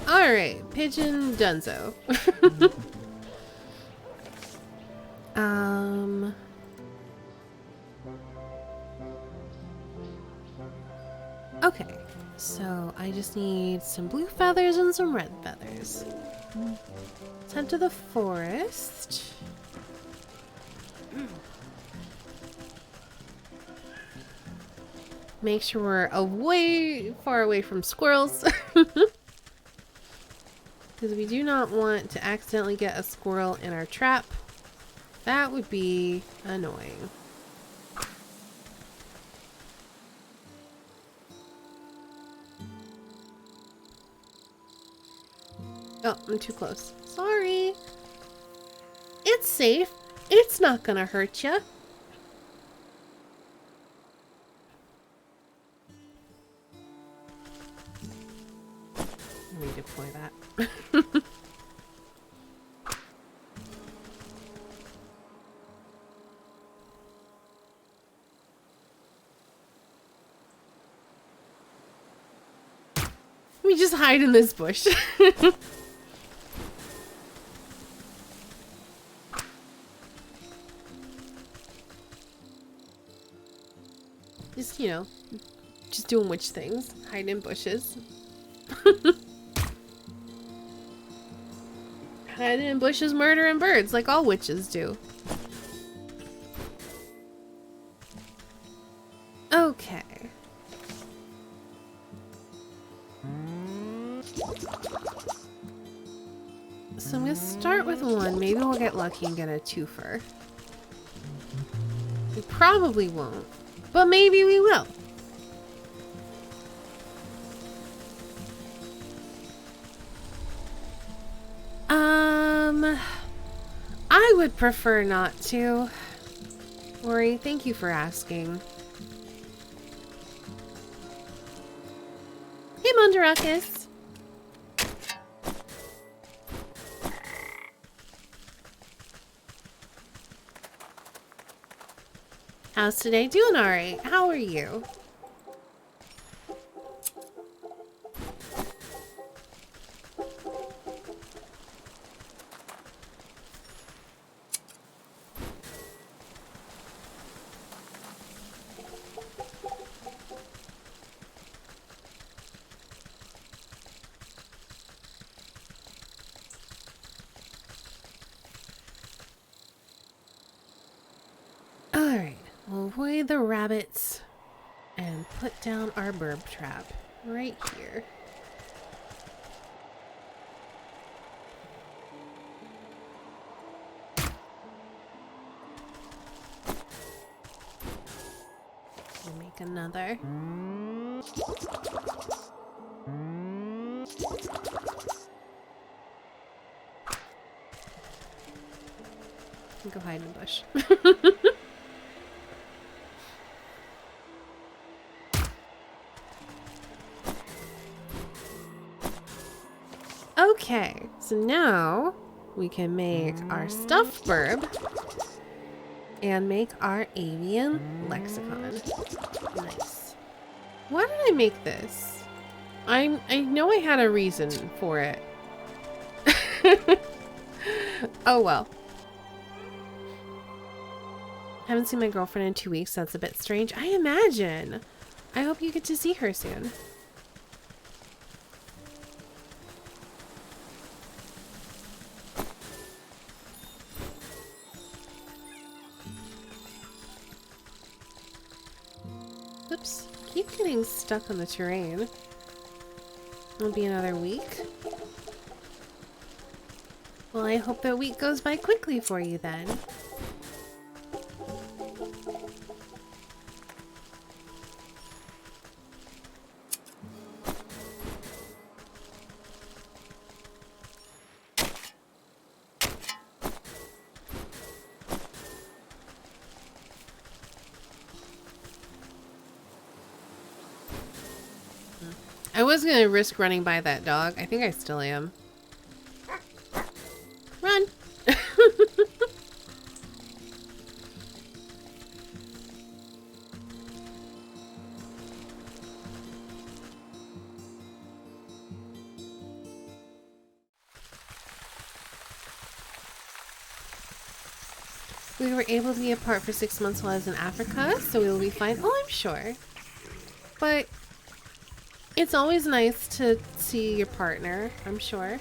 Alright, pigeon dunzo. Okay, so I just need some blue feathers and some red feathers. Let's head to the forest. Make sure we're far away from squirrels. Because we do not want to accidentally get a squirrel in our trap. That would be annoying. Oh, I'm too close. Sorry. It's safe. It's not gonna hurt you. Redeploy that. We just hide in this bush. Just, you know, just doing witch things. Hiding in bushes. Hiding in bushes, murdering birds, like all witches do. Okay. So I'm gonna start with 1. Maybe we'll get lucky and get a twofer. We probably won't, but maybe we will. I would prefer not to. Ori, thank you for asking. Hey, Mundaruckus. How's today? Doing alright. How are you? Alright, we'll avoid the rabbits and put down our burb trap right here. We'll make another. Go hide in the bush. Okay, so now we can make our stuffed burb and make our avian lexicon. Nice. Why did I make this? I know I had a reason for it. Oh well. Haven't seen my girlfriend in 2 weeks. That's a bit strange. I imagine. I hope you get to see her soon. Oops. Keep getting stuck on the terrain. It'll be another week. Well, I hope that week goes by quickly for you then. I was gonna risk running by that dog. I think I still am. Run! We were able to be apart for 6 months while I was in Africa, so we will be fine. Oh, I'm sure. But it's always nice to see your partner, I'm sure.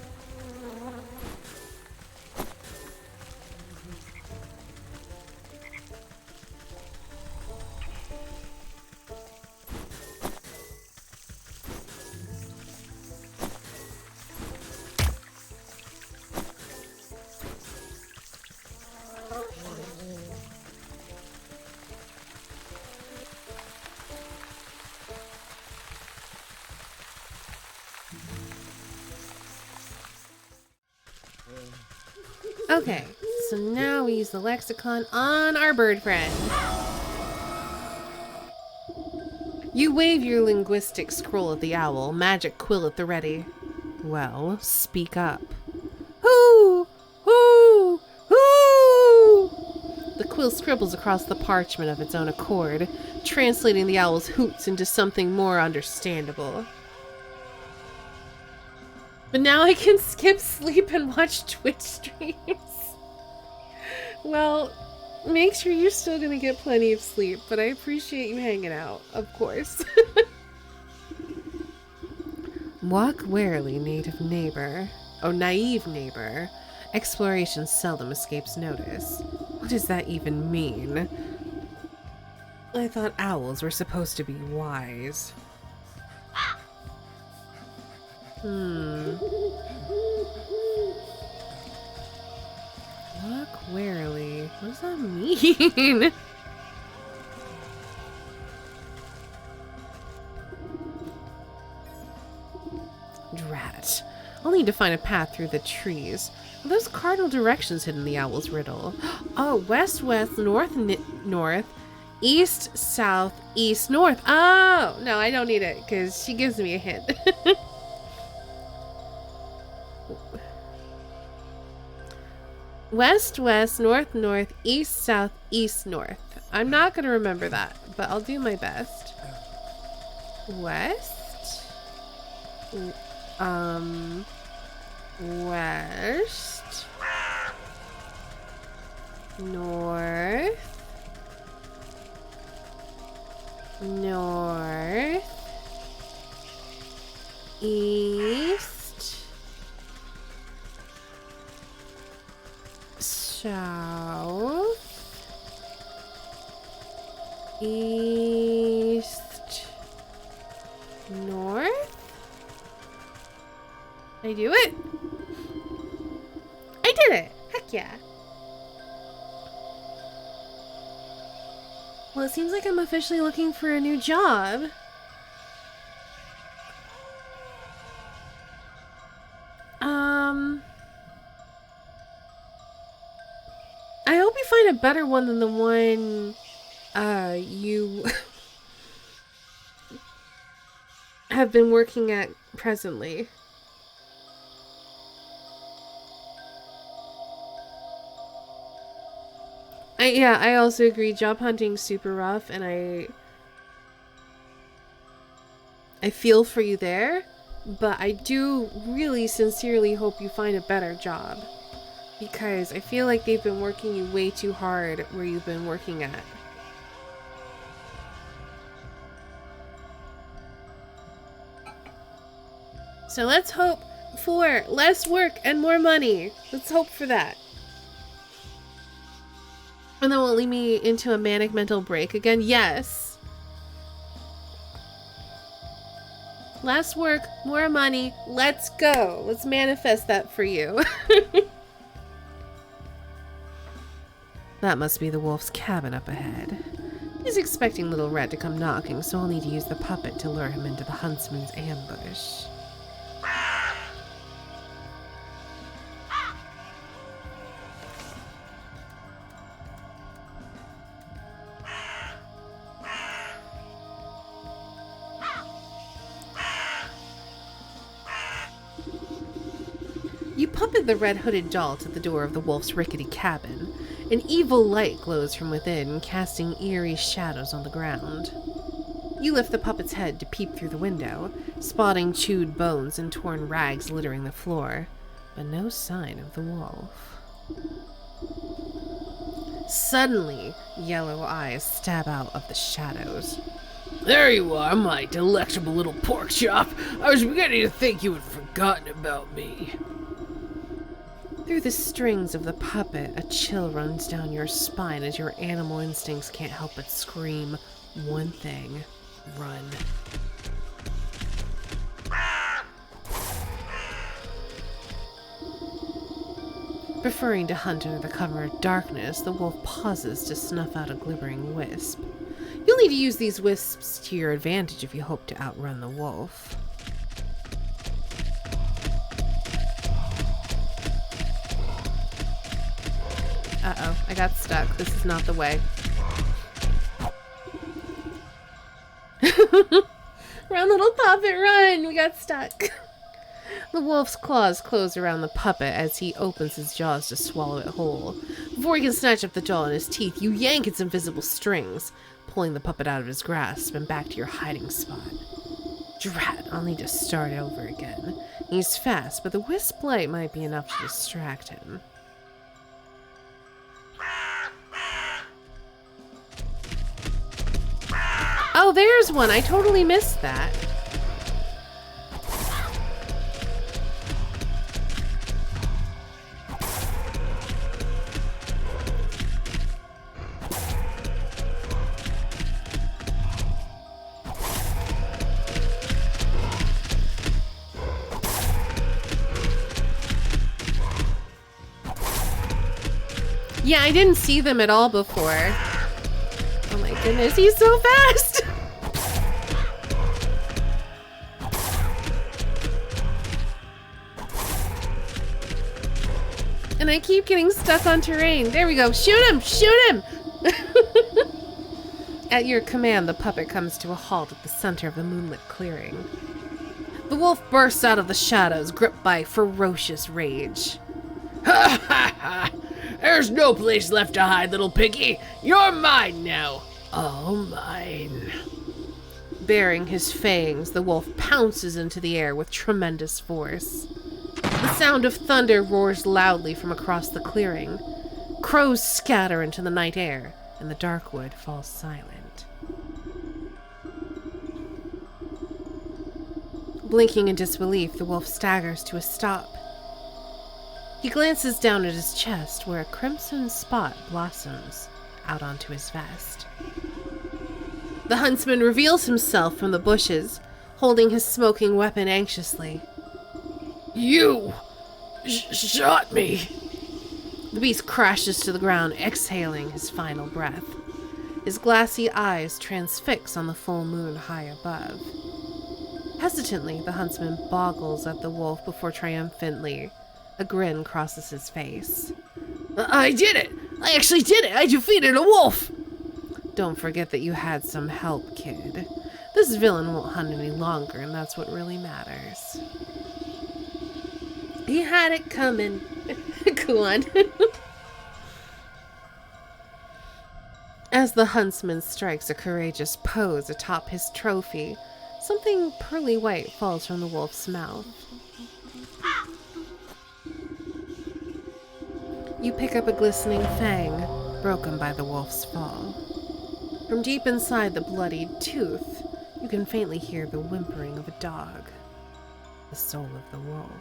Okay, so now we use the lexicon on our bird friend. You wave your linguistic scroll at the owl, magic quill at the ready. Well, speak up. Hoo! Hoo! Hoo! The quill scribbles across the parchment of its own accord, translating the owl's hoots into something more understandable. But now I can skip sleep and watch Twitch streams. Well, make sure you're still gonna get plenty of sleep, but I appreciate you hanging out, of course. Walk warily, native neighbor. Oh, naive neighbor. Exploration seldom escapes notice. What does that even mean? I thought owls were supposed to be wise. Walk warily. What does that mean? Drat. I'll need to find a path through the trees. Are those cardinal directions hidden in the owl's riddle? Oh, west, west, north, north, east, south, east, north. Oh, no, I don't need it because she gives me a hint. West, west, north, north, east, south, east, north. I'm not going to remember that, but I'll do my best. West. West. North. North. East. South. East. North. Did I do it? I did it! Heck yeah. Well, it seems like I'm officially looking for a new job. I hope you find a better one than the one, you have been working at presently. I also agree. Job hunting's super rough, and I feel for you there, but I do really sincerely hope you find a better job, because I feel like they've been working you way too hard where you've been working at. So let's hope for less work and more money. Let's hope for that. And that won't lead me into a manic mental break again. Yes. Last work, more money. Let's go. Let's manifest that for you. That must be the wolf's cabin up ahead. He's expecting Little Red to come knocking, so I'll need to use the puppet to lure him into the huntsman's ambush. You puppet the red-hooded doll to the door of the wolf's rickety cabin. An evil light glows from within, casting eerie shadows on the ground. You lift the puppet's head to peep through the window, spotting chewed bones and torn rags littering the floor, but no sign of the wolf. Suddenly, yellow eyes stab out of the shadows. There you are, my delectable little pork chop. I was beginning to think you had forgotten about me. Through the strings of the puppet, a chill runs down your spine as your animal instincts can't help but scream one thing: run. Preferring to hunt under the cover of darkness, the wolf pauses to snuff out a glimmering wisp. You'll need to use these wisps to your advantage if you hope to outrun the wolf. Uh-oh, I got stuck. This is not the way. Run, little puppet, run! We got stuck. The wolf's claws close around the puppet as he opens his jaws to swallow it whole. Before he can snatch up the doll in his teeth, you yank its invisible strings, pulling the puppet out of his grasp and back to your hiding spot. Drat, I'll need to start over again. He's fast, but the wisp light might be enough to distract him. Oh, there's one. I totally missed that. Yeah, I didn't see them at all before. Oh my goodness, he's so fast! And I keep getting stuck on terrain. There we go. Shoot him! Shoot him! At your command, the puppet comes to a halt at the center of the moonlit clearing. The wolf bursts out of the shadows, gripped by ferocious rage. Ha ha ha! There's no place left to hide, little piggy. You're mine now. All mine. Baring his fangs, the wolf pounces into the air with tremendous force. The sound of thunder roars loudly from across the clearing. Crows scatter into the night air, and the dark wood falls silent. Blinking in disbelief, the wolf staggers to a stop. He glances down at his chest, where a crimson spot blossoms out onto his vest. The huntsman reveals himself from the bushes, holding his smoking weapon anxiously. You shot me. The beast crashes to the ground, exhaling his final breath. His glassy eyes transfix on the full moon high above. Hesitantly, the huntsman boggles at the wolf before triumphantly a grin crosses his face. I did it! I actually did it! I defeated a wolf! Don't forget that you had some help, kid. This villain won't hunt any longer, and that's what really matters. He had it coming. Go on. As the huntsman strikes a courageous pose atop his trophy, something pearly white falls from the wolf's mouth. You pick up a glistening fang, broken by the wolf's fall. From deep inside the bloodied tooth, you can faintly hear the whimpering of a dog, the soul of the wolf.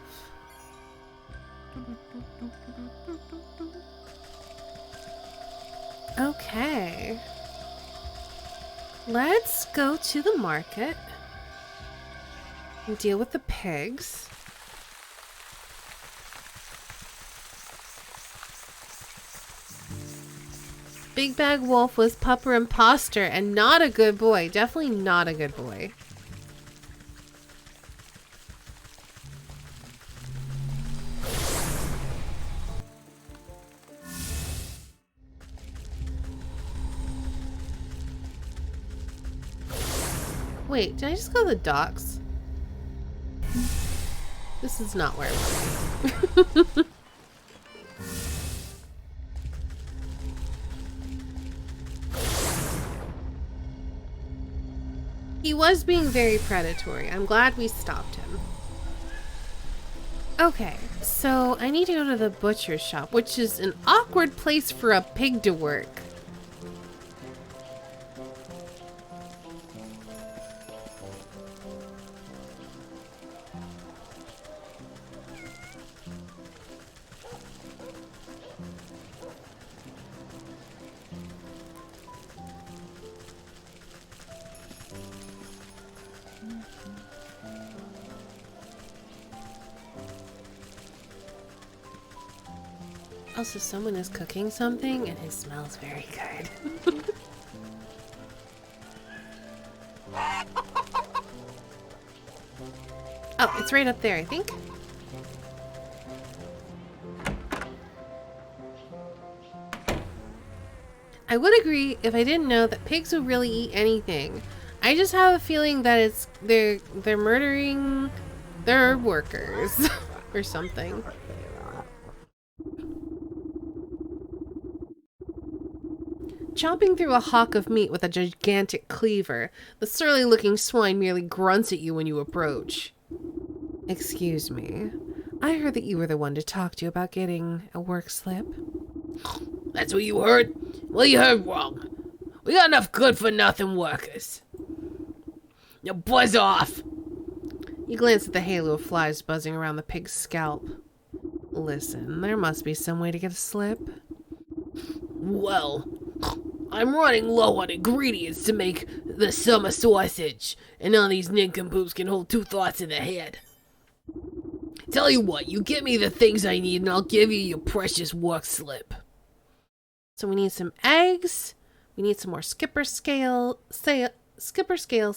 Okay. Let's go to the market. And deal with the pigs. Big Bag Wolf was Pupper Imposter and not a good boy. Definitely not a good boy. Wait, did I just go to the docks? This is not where I want to be. He was being very predatory. I'm glad we stopped him. Okay, so I need to go to the butcher's shop, which is an awkward place for a pig to work. Also, someone is cooking something and it smells very good. Oh, it's right up there, I think. I would agree if I didn't know that pigs would really eat anything. I just have a feeling that they're murdering their workers or something. Chopping through a hock of meat with a gigantic cleaver, the surly-looking swine merely grunts at you when you approach. Excuse me. I heard that you were the one to talk to about getting a work slip. That's what you heard? Well, you heard wrong. We got enough good-for-nothing workers. Now buzz off! You glance at the halo of flies buzzing around the pig's scalp. Listen, there must be some way to get a slip. Well, I'm running low on ingredients to make the summer sausage, and none of these nincompoops can hold two thoughts in their head. Tell you what, you get me the things I need and I'll give you your precious work slip. So we need some eggs, we need some more skipper scales,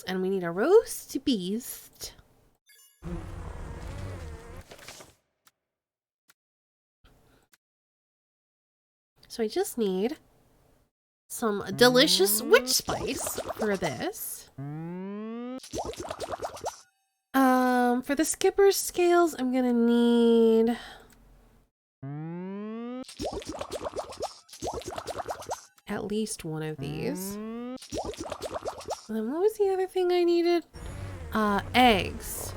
and we need a roast beast. So I just need some delicious witch spice for this. For the skipper scales, I'm gonna need at least one of these. And then what was the other thing I needed? Eggs.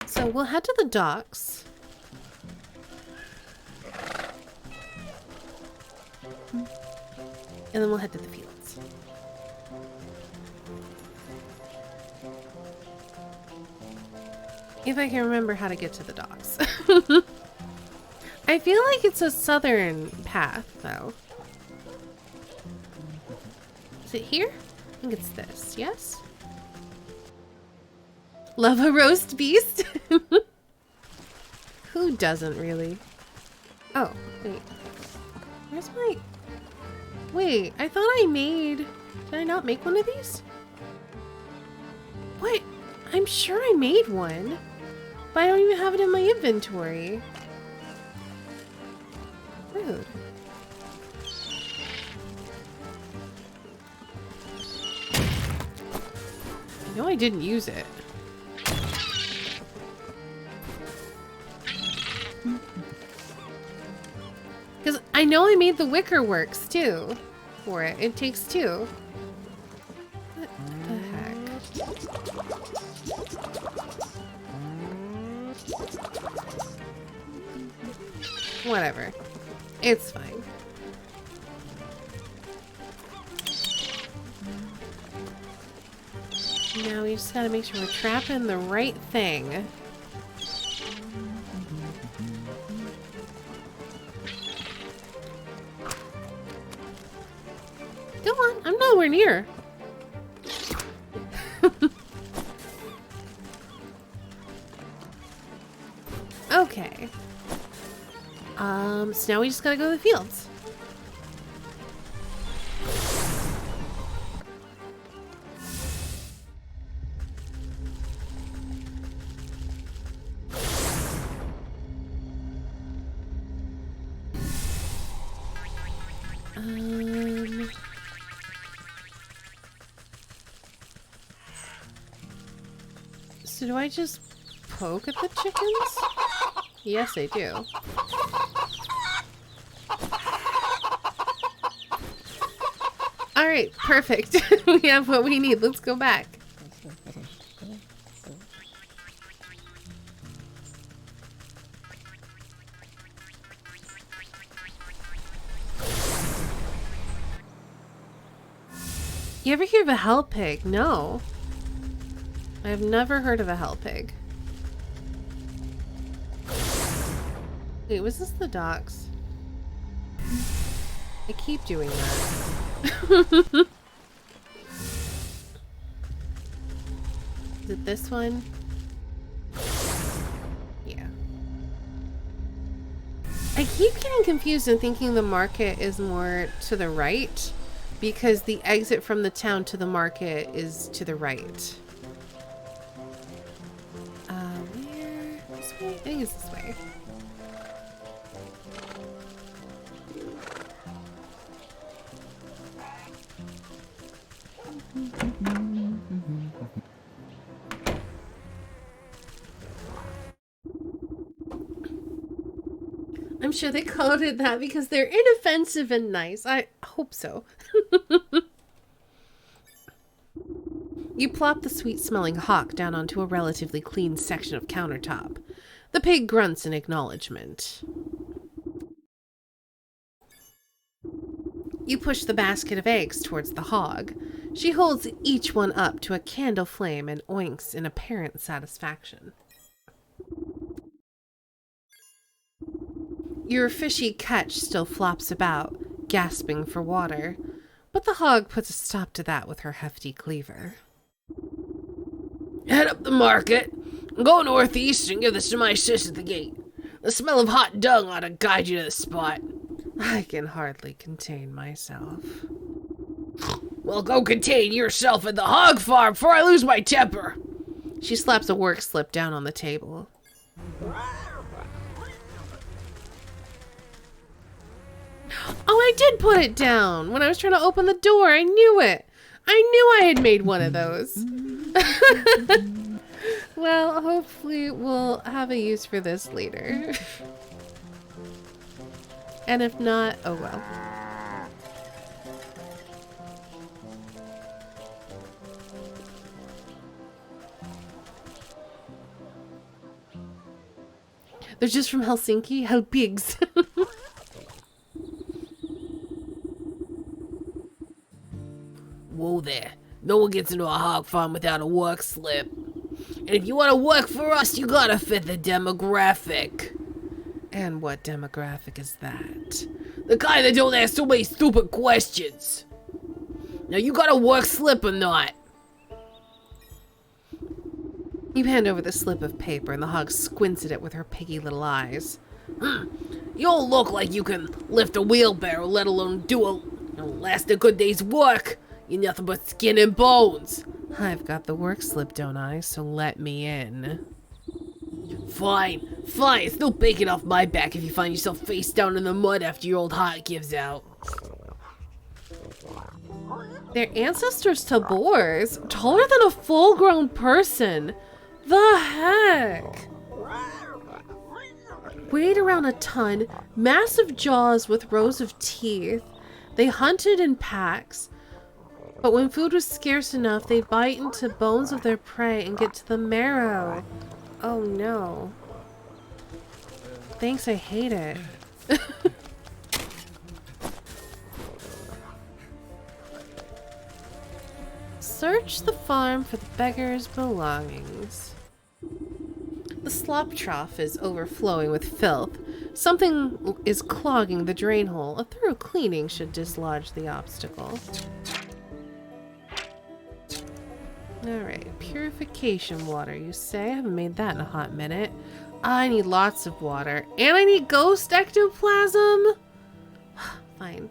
So we'll head to the docks. And then we'll head to the fields. If I can remember how to get to the docks. I feel like it's a southern path, though. Is it here? I think it's this, yes? Love a roast beast? Who doesn't, really? Oh, wait. Where's my... Wait, I thought I made... Did I not make one of these? What? I'm sure I made one. But I don't even have it in my inventory. Rude. I know I didn't use it. Because I know I made the wicker works too for it. It takes two. What the heck? Whatever. It's fine. Now we just gotta make sure we're trapping the right thing. nowhere near. Okay. So now we just gotta go to the fields. So do I just poke at the chickens? Yes, I do. Alright, perfect. We have what we need. Let's go back. You ever hear of a hell pig? No. I have never heard of a hell pig. Wait, was this the docks? I keep doing that. Is it this one? Yeah. I keep getting confused and thinking the market is more to the right because the exit from the town to the market is to the right. Where? This way? I think it's this way. I'm sure they called it that because they're inoffensive and nice. I hope so. You plop the sweet-smelling hawk down onto a relatively clean section of countertop. The pig grunts in acknowledgement. You push the basket of eggs towards the hog. She holds each one up to a candle flame and oinks in apparent satisfaction. Your fishy catch still flops about, gasping for water, but the hog puts a stop to that with her hefty cleaver. Head up the market, go northeast and give this to my sis at the gate. The smell of hot dung ought to guide you to the spot. I can hardly contain myself. Well, go contain yourself at the hog farm before I lose my temper. She slaps a work slip down on the table. Oh, I did put it down when I was trying to open the door. I knew it. I knew I had made one of those. Well, hopefully we'll have a use for this later. And if not, oh well. They're just from Helsinki? Hell pigs. Whoa there. No one gets into a hog farm without a work slip. And if you want to work for us, you gotta fit the demographic. And what demographic is that? The kind that don't ask so many stupid questions. Now you got a work slip or not? You hand over the slip of paper and the hog squints at it with her piggy little eyes. You don't look like you can lift a wheelbarrow, let alone last a good day's work. You're nothing but skin and bones. I've got the work slip, don't I? So let me in. Fine. It's no bacon off my back if you find yourself face down in the mud after your old heart gives out. They're ancestors to boars, taller than a full-grown person. The heck? Weighed around a ton, massive jaws with rows of teeth. They hunted in packs. But when food was scarce enough, they'd bite into bones of their prey and get to the marrow. Oh no. Thanks, I hate it. Search the farm for the beggar's belongings. The slop trough is overflowing with filth. Something is clogging the drain hole. A thorough cleaning should dislodge the obstacle. Alright, purification water, you say? I haven't made that in a hot minute. I need lots of water. And I need ghost ectoplasm? Fine.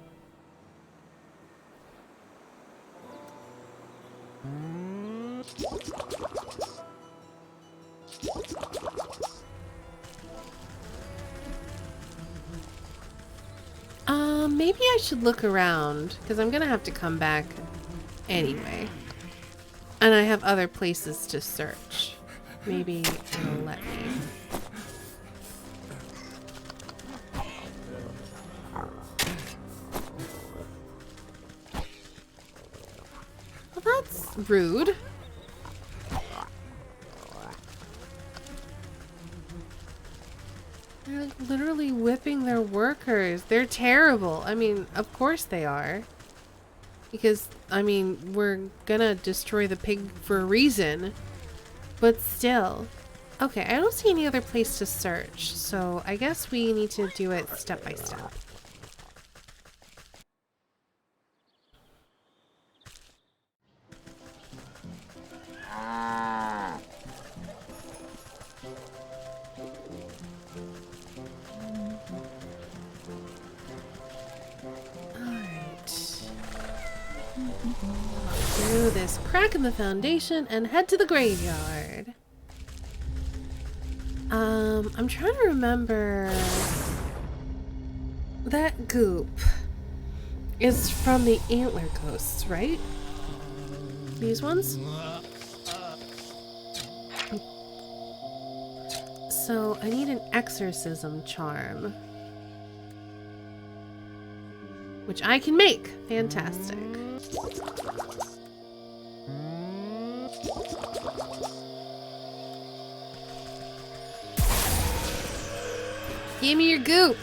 Maybe I should look around, because I'm gonna have to come back anyway. And I have other places to search. Maybe it'll let me. Well, that's rude. They're like literally whipping their workers. They're terrible. I mean, of course they are. Because, I mean, we're gonna destroy the pig for a reason. But still. Okay, I don't see any other place to search. So I guess we need to do it step by step. Through this crack in the foundation and head to the graveyard. I'm trying to remember. That goop is from the antler ghosts, right? These ones? So I need an exorcism charm, which I can make. Fantastic. Give me your goop.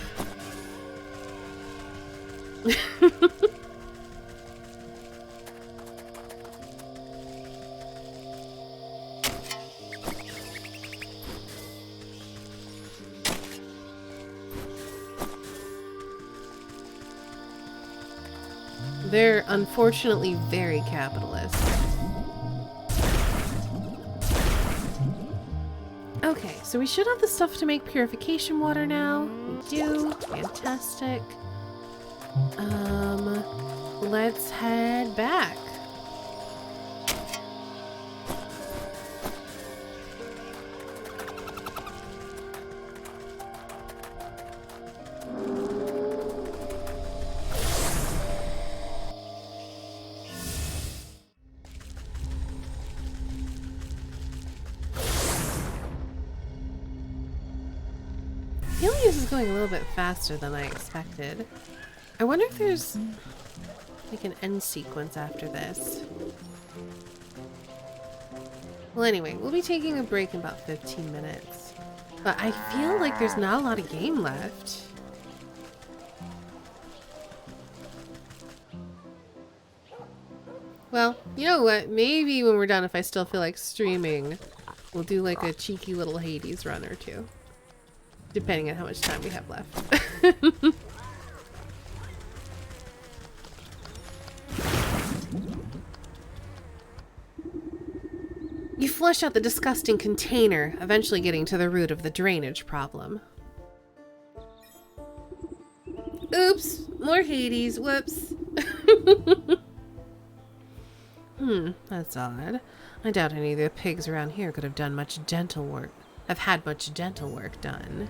They're unfortunately very capitalist. Okay, so we should have the stuff to make purification water now. We do. Fantastic. Let's head back. I feel like this is going a little bit faster than I expected. I wonder if there's like an end sequence after this. Well, anyway, we'll be taking a break in about 15 minutes. But I feel like there's not a lot of game left. Well, you know what? Maybe when we're done, if I still feel like streaming, we'll do like a cheeky little Hades run or two. Depending on how much time we have left. You flush out the disgusting container, eventually getting to the root of the drainage problem. Oops, more Hades, whoops. That's odd. I doubt any of the pigs around here could have done much dental work. Have had much dental work done.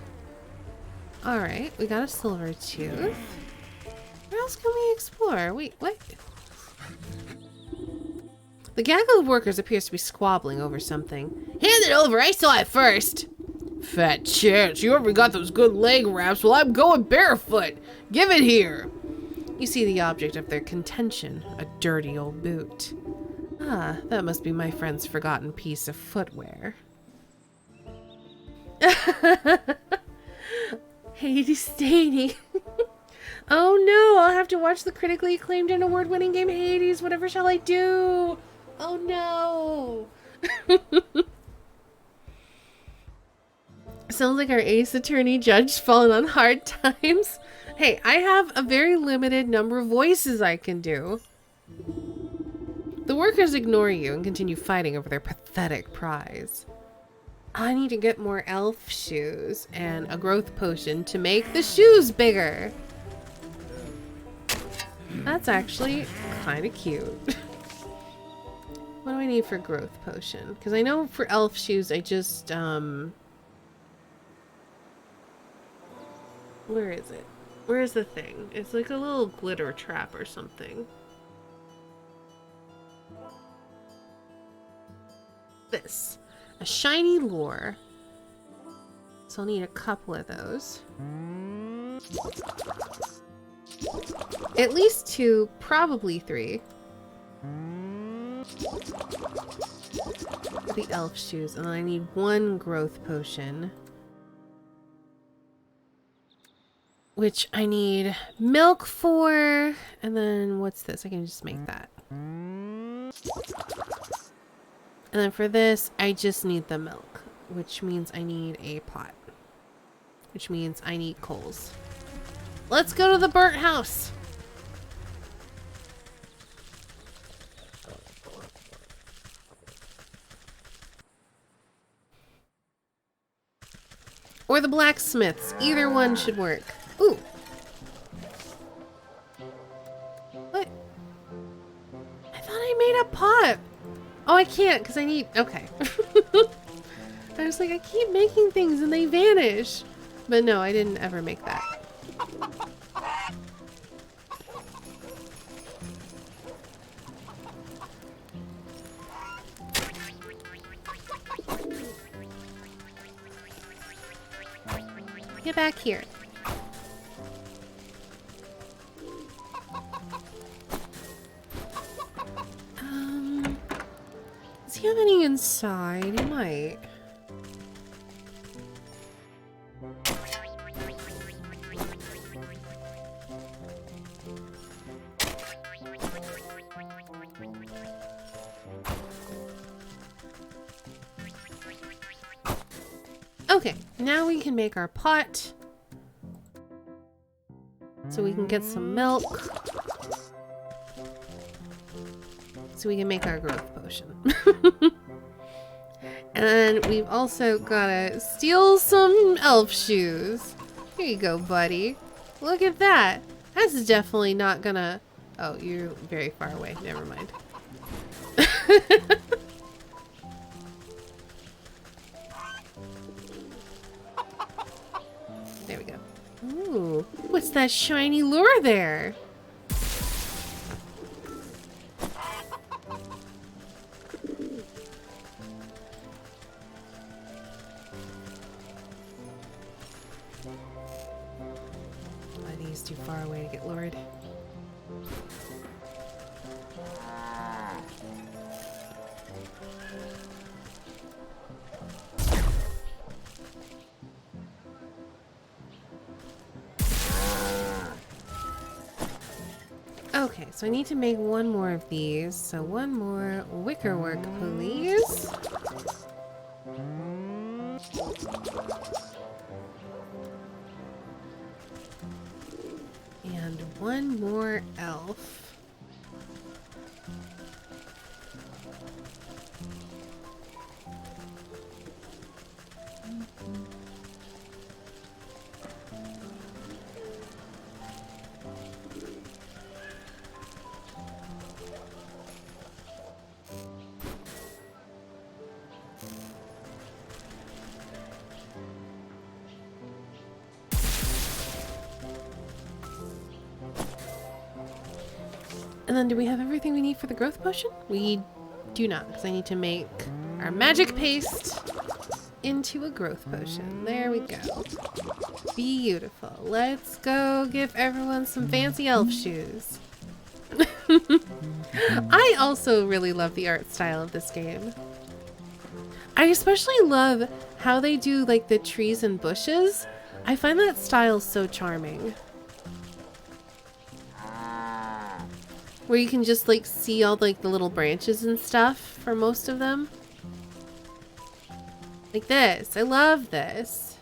Alright, we got a silver tooth. Where else can we explore? Wait, what? The gaggle of workers appears to be squabbling over something. Hand it over, I saw it first! Fat chance, you ever got those good leg wraps? Well, I'm going barefoot! Give it here! You see the object of their contention, a dirty old boot. Ah, that must be my friend's forgotten piece of footwear. Hades Staney. Oh no, I'll have to watch the critically acclaimed and award-winning game Hades. Whatever shall I do? Oh no. Sounds like our ace attorney judge falling on hard times. Hey, I have a very limited number of voices I can do. The workers ignore you and continue fighting over their pathetic prize. I need to get more elf shoes and a growth potion to make the shoes bigger. That's actually kind of cute. What do I need for growth potion? Because I know for elf shoes, I just, where is it? Where is the thing? It's like a little glitter trap or something. This. A shiny lure. So I'll need a couple of those. At least 2, probably 3. For the elf shoes. And then I need 1 growth potion. Which I need milk for. And then what's this? I can just make that. And then for this, I just need the milk, which means I need a pot, which means I need coals. Let's go to the burnt house. Or the blacksmiths. Either one should work. Ooh. What? I thought I made a pot. Oh, I can't because I need... Okay. I was like, I keep making things and they vanish. But no, I didn't ever make that. Get back here. Does he have any inside? He might. Okay, now we can make our pot. So we can get some milk. So we can make our growth potion. And we've also gotta steal some elf shoes. Here you go, buddy. Look at that. That's definitely not gonna... Oh, you're very far away. Never mind. There we go. Ooh, what's that shiny lure there? Buddy's too far away to get lured. Okay, so I need to make one more of these. So one more wicker work, please. And one more elf. And then do we have everything we need for the growth potion? We do not, because I need to make our magic paste into a growth potion. There we go. Beautiful. Let's go give everyone some fancy elf shoes. I also really love the art style of this game. I especially love how they do like the trees and bushes. I find that style so charming. Where you can just like see all like the little branches and stuff for most of them. Like this. I love this.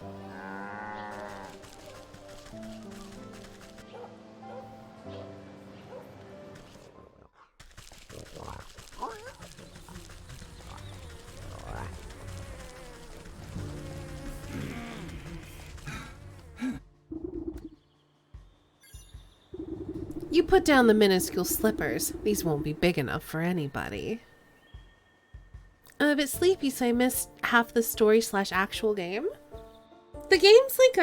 You put down the minuscule slippers. These won't be big enough for anybody. I'm a bit sleepy, so I missed half the story/actual game. The game's like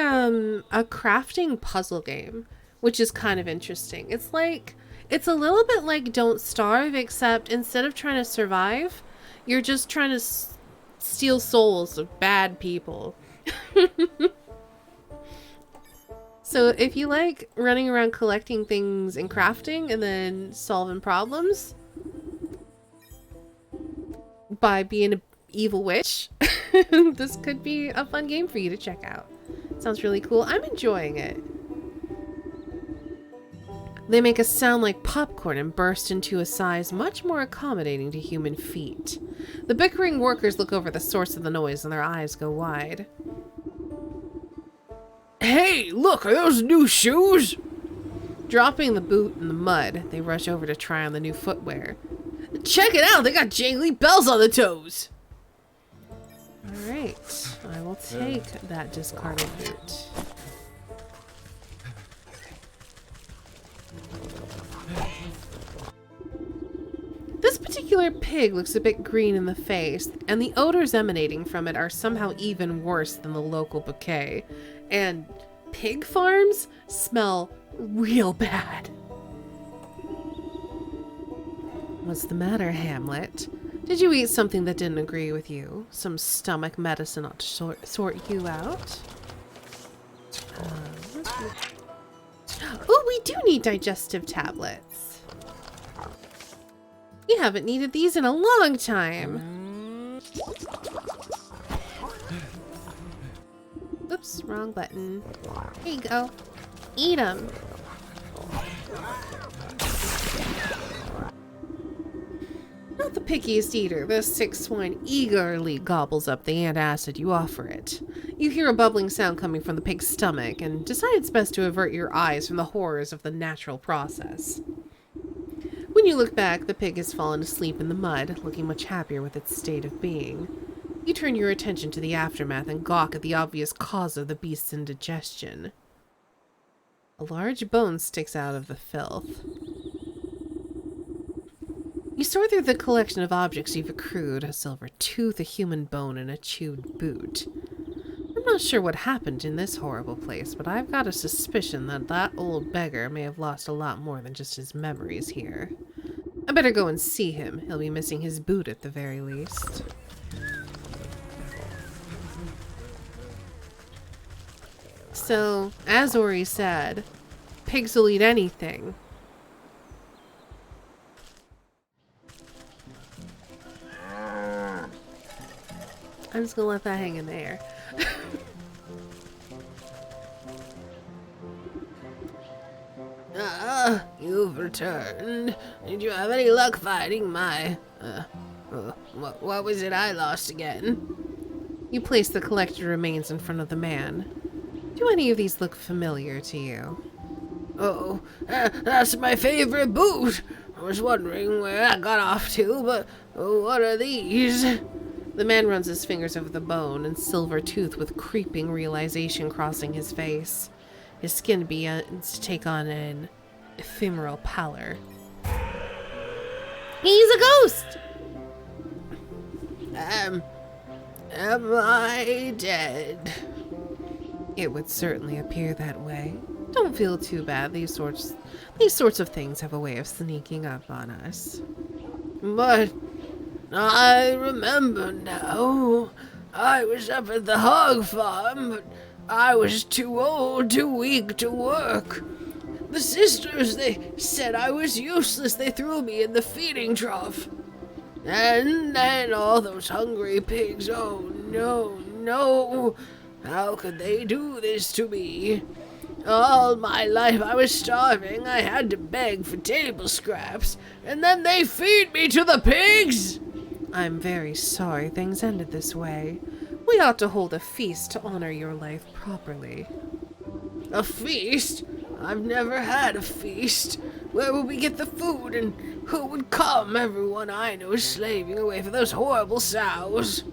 a crafting puzzle game, which is kind of interesting. It's a little bit like Don't Starve, except instead of trying to survive, you're just trying to steal souls of bad people. So if you like running around collecting things and crafting and then solving problems by being an evil witch, this could be a fun game for you to check out. Sounds really cool. I'm enjoying it. They make a sound like popcorn and burst into a size much more accommodating to human feet. The bickering workers look over the source of the noise and their eyes go wide. Hey, look, are those new shoes? Dropping the boot in the mud, they rush over to try on the new footwear. Check it out, they got jangly bells on the toes. Alright, I will take that discarded boot. This particular pig looks a bit green in the face, and the odors emanating from it are somehow even worse than the local bouquet. And pig farms smell real bad. What's the matter, Hamlet? Did you eat something that didn't agree with you? Some stomach medicine ought to sort you out? Oh, we do need digestive tablets. We haven't needed these in a long time. Oops, wrong button. Here you go. Eat them. Not the pickiest eater, this sick swine eagerly gobbles up the antacid you offer it. You hear a bubbling sound coming from the pig's stomach and decide it's best to avert your eyes from the horrors of the natural process. When you look back, the pig has fallen asleep in the mud, looking much happier with its state of being. You turn your attention to the aftermath and gawk at the obvious cause of the beast's indigestion. A large bone sticks out of the filth. You sort through the collection of objects you've accrued: a silver tooth, a human bone, and a chewed boot. I'm not sure what happened in this horrible place, but I've got a suspicion that that old beggar may have lost a lot more than just his memories here. I better go and see him. He'll be missing his boot at the very least. So, as Ori said, pigs will eat anything. I'm just gonna let that hang in the air. You've returned. Did you have any luck finding my... what was it I lost again? You place the collected remains in front of the man. Do any of these look familiar to you? Oh, that's my favorite boot. I was wondering where I got off to, but what are these? The man runs his fingers over the bone and silver tooth with creeping realization crossing his face. His skin begins to take on an ephemeral pallor. He's a ghost! Am I dead? It would certainly appear that way. Don't feel too bad. These sorts of things have a way of sneaking up on us. But I remember now. I was up at the hog farm, but I was too old, too weak to work. The sisters, they said I was useless. They threw me in the feeding trough. And then all those hungry pigs, oh no, no. How could they do this to me? All my life I was starving. I had to beg for table scraps. And then they feed me to the pigs! I'm very sorry things ended this way. We ought to hold a feast to honor your life properly. A feast? I've never had a feast. Where will we get the food, and who would come? Everyone I know is slaving away for those horrible sows.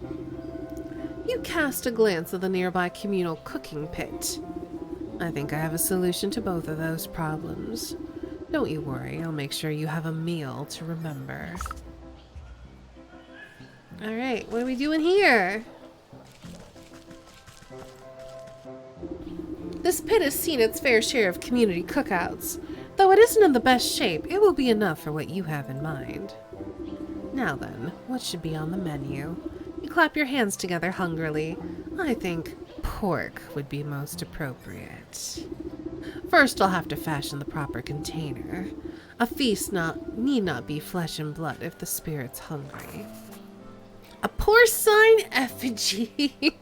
You cast a glance at the nearby communal cooking pit. I think I have a solution to both of those problems. Don't you worry, I'll make sure you have a meal to remember. Alright, what are we doing here? This pit has seen its fair share of community cookouts. Though it isn't in the best shape, it will be enough for what you have in mind. Now then, what should be on the menu? You clap your hands together hungrily. I think pork would be most appropriate. First, I'll have to fashion the proper container. A feast need not be flesh and blood if the spirit's hungry. A porcine effigy.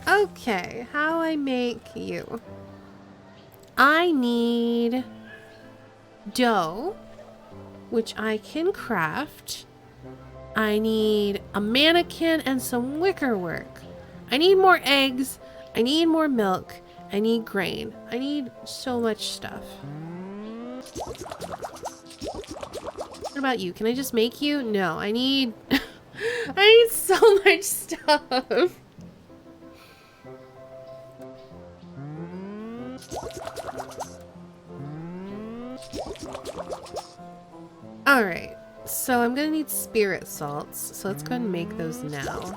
Okay, how I make you? I need dough, which I can craft. I need a mannequin and some wicker work. I need more eggs. I need more milk. I need grain. I need so much stuff. What about you? Can I just make you? No, I need I need so much stuff. Alright, so I'm gonna need spirit salts, so let's go ahead and make those now.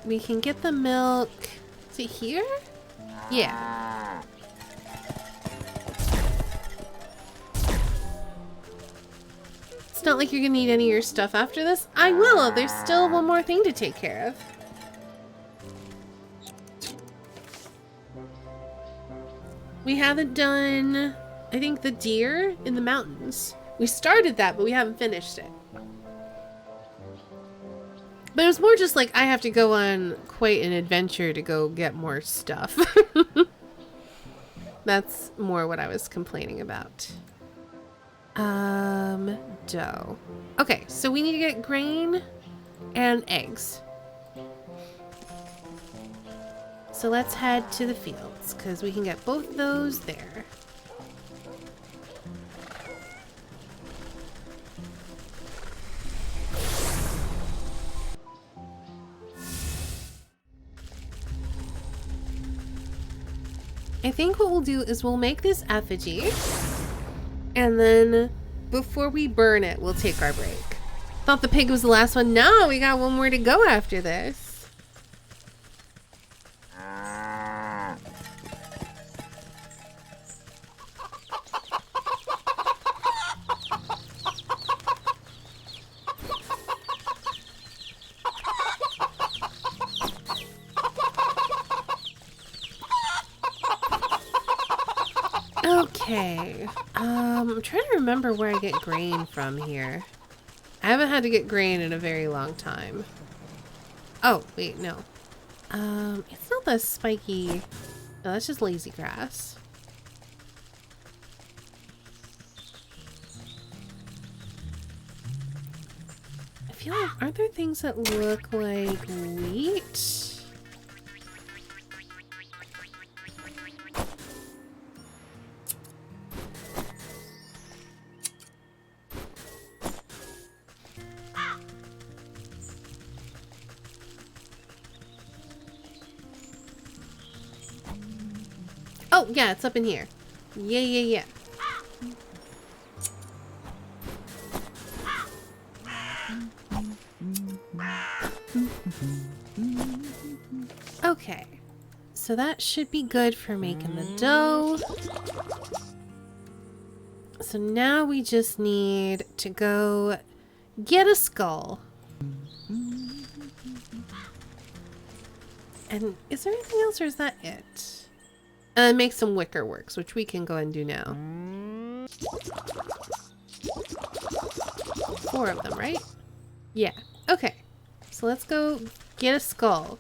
We can get the milk. Is it here? Yeah. It's not like you're gonna need any of your stuff after this. I will. There's still one more thing to take care of. We haven't done, I think, the deer in the mountains. We started that, but we haven't finished it. But it was more just like I have to go on quite an adventure to go get more stuff. That's more what I was complaining about. Dough. Okay, so we need to get grain and eggs. So let's head to the fields, because we can get both those there. I think what we'll do is we'll make this effigy, and then before we burn it, we'll take our break. Thought the pig was the last one. No, we got one more to go after this. Okay, I'm trying to remember where I get grain from here. I haven't had to get grain in a very long time. Oh, wait, no. It's not the spiky... No, that's just lazy grass. I feel like, aren't there things that look like wheat? Oh, yeah, it's up in here. Yeah. Okay. So that should be good for making the dough. So now we just need to go get a skull. And is there anything else, or is that it? And make some wicker works, which we can go and do now. 4 of them, right? Yeah. Okay. So let's go get a skull.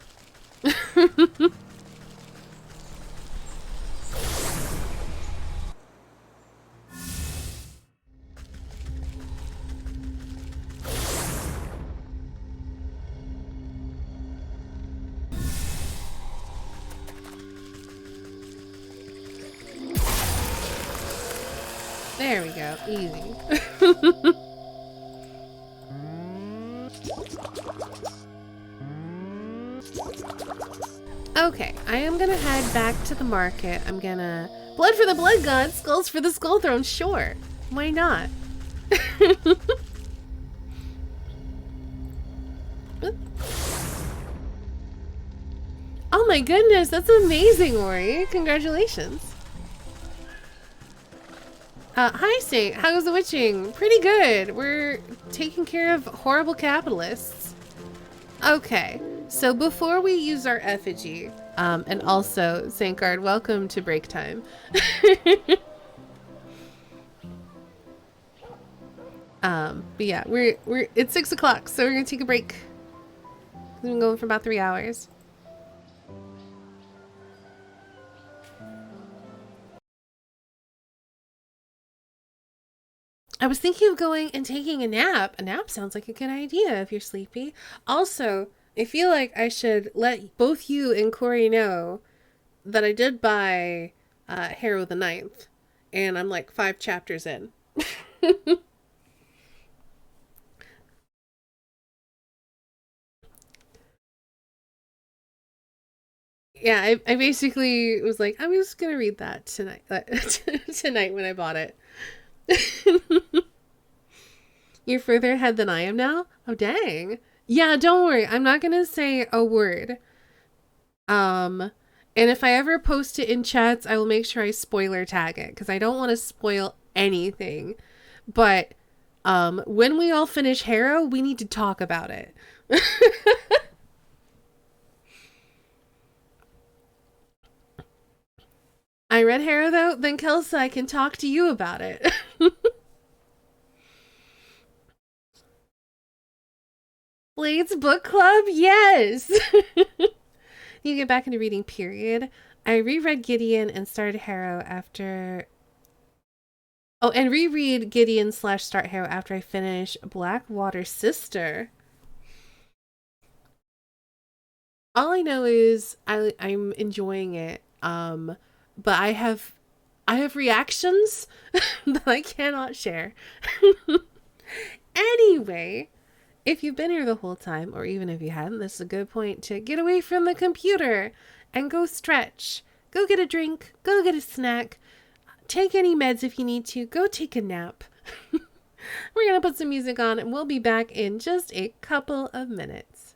There we go. Easy. I am gonna head back to the market. I'm gonna blood for the blood god, skulls for the skull throne. Sure, why not? Oh my goodness, that's amazing, Ori. Congratulations. Hi, Saint. How's the witching? Pretty good. We're taking care of horrible capitalists. Okay, so before we use our effigy, and also, Saint Guard, welcome to break time. But yeah, we're it's 6 o'clock, so we're gonna take a break. We've been going for about 3 hours. I was thinking of going and taking a nap. A nap sounds like a good idea if you're sleepy. Also, I feel like I should let both you and Corey know that I did buy Harrow the Ninth, and I'm like 5 chapters in. Yeah, I basically was like, I'm just gonna read that tonight, tonight when I bought it. You're further ahead than I am now? Oh, dang. Yeah, don't worry. I'm not gonna say a word. And if I ever post it in chats, I will make sure I spoiler tag it because I don't want to spoil anything. But when we all finish Harrow, we need to talk about it. I read Harrow though, then Kelsa, I can talk to you about it. Blades Book Club? Yes! You get back into reading, period. I reread Gideon and started Harrow after... Oh, and reread Gideon / start Harrow after I finish Blackwater Sister. All I know is I'm enjoying it. But I have reactions that I cannot share. Anyway, if you've been here the whole time, or even if you hadn't, this is a good point to get away from the computer and go stretch. Go get a drink, go get a snack, take any meds if you need to, go take a nap. We're gonna put some music on and we'll be back in just a couple of minutes.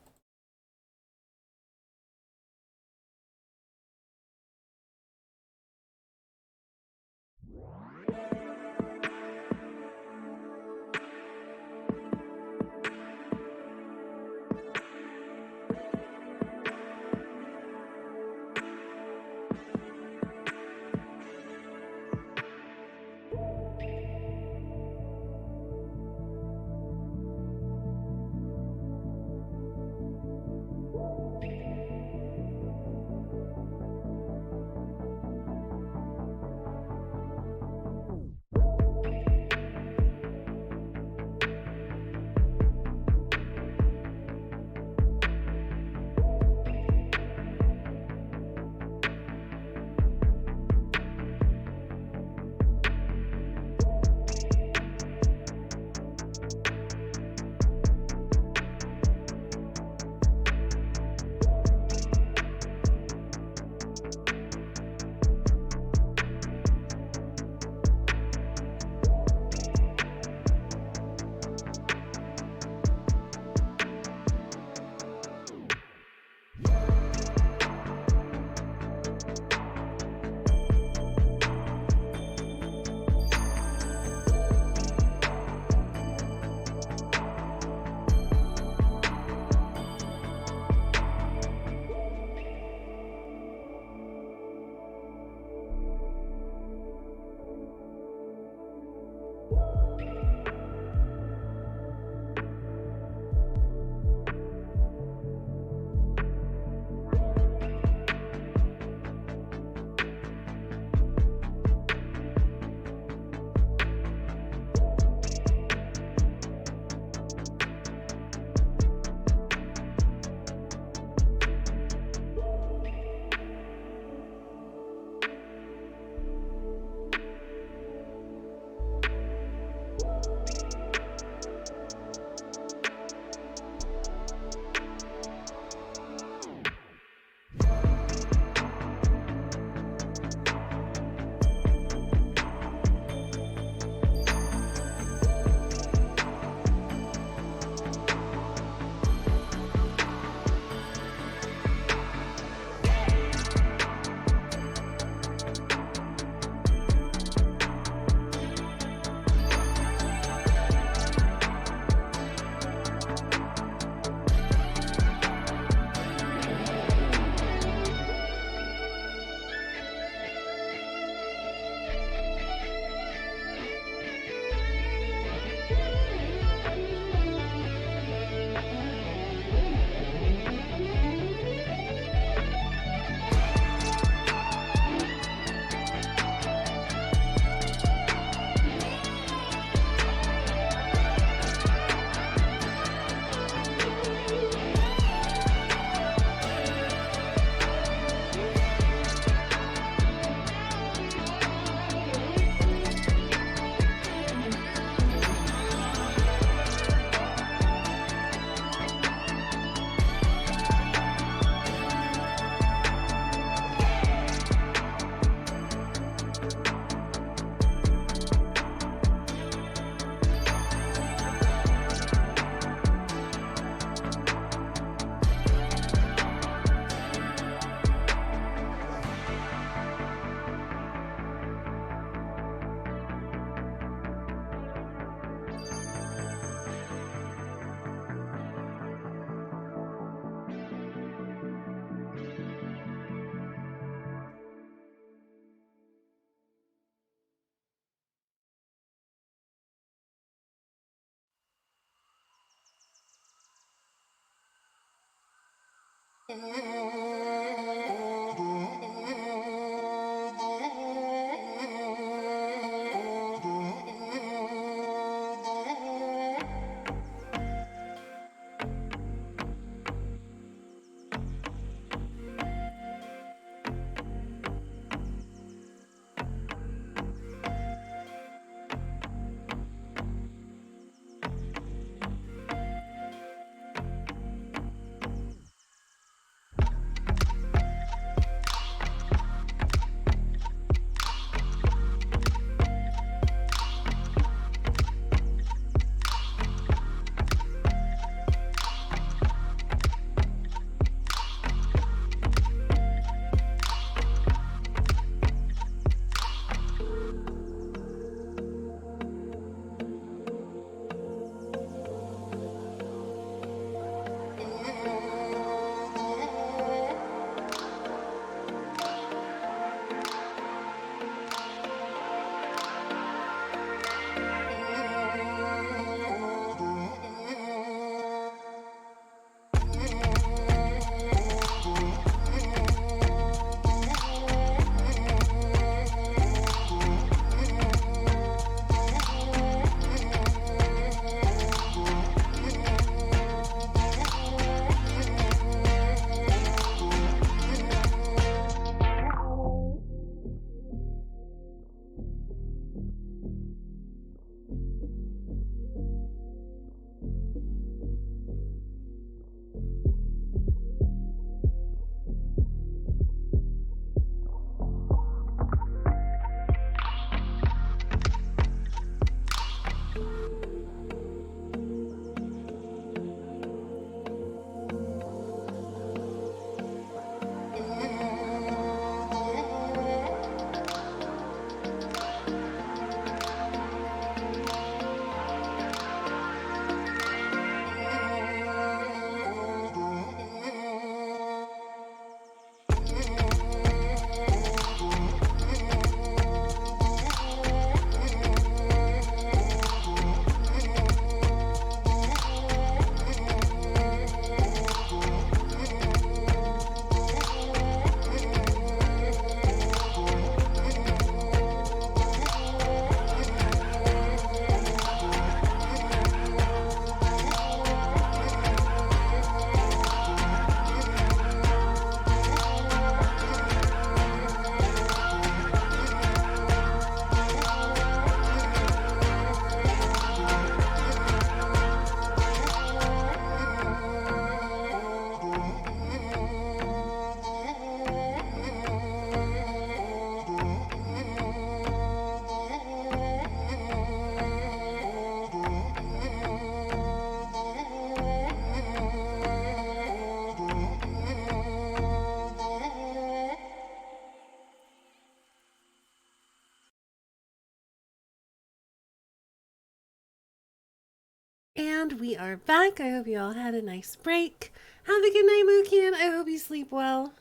And we are back. I hope you all had a nice break. Have a good night, Mookin. I hope you sleep well.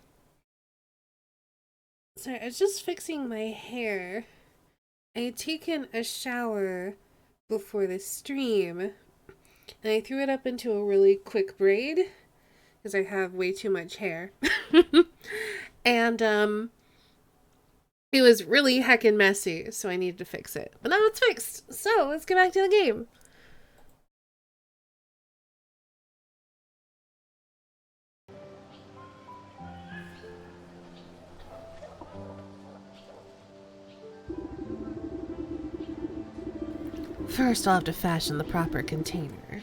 Sorry, I was just fixing my hair. I had taken a shower before the stream, and I threw it up into a really quick braid because I have way too much hair. And it was really heckin' messy, so I needed to fix it. But now it's fixed, so let's get back to the game. First, I'll have to fashion the proper container.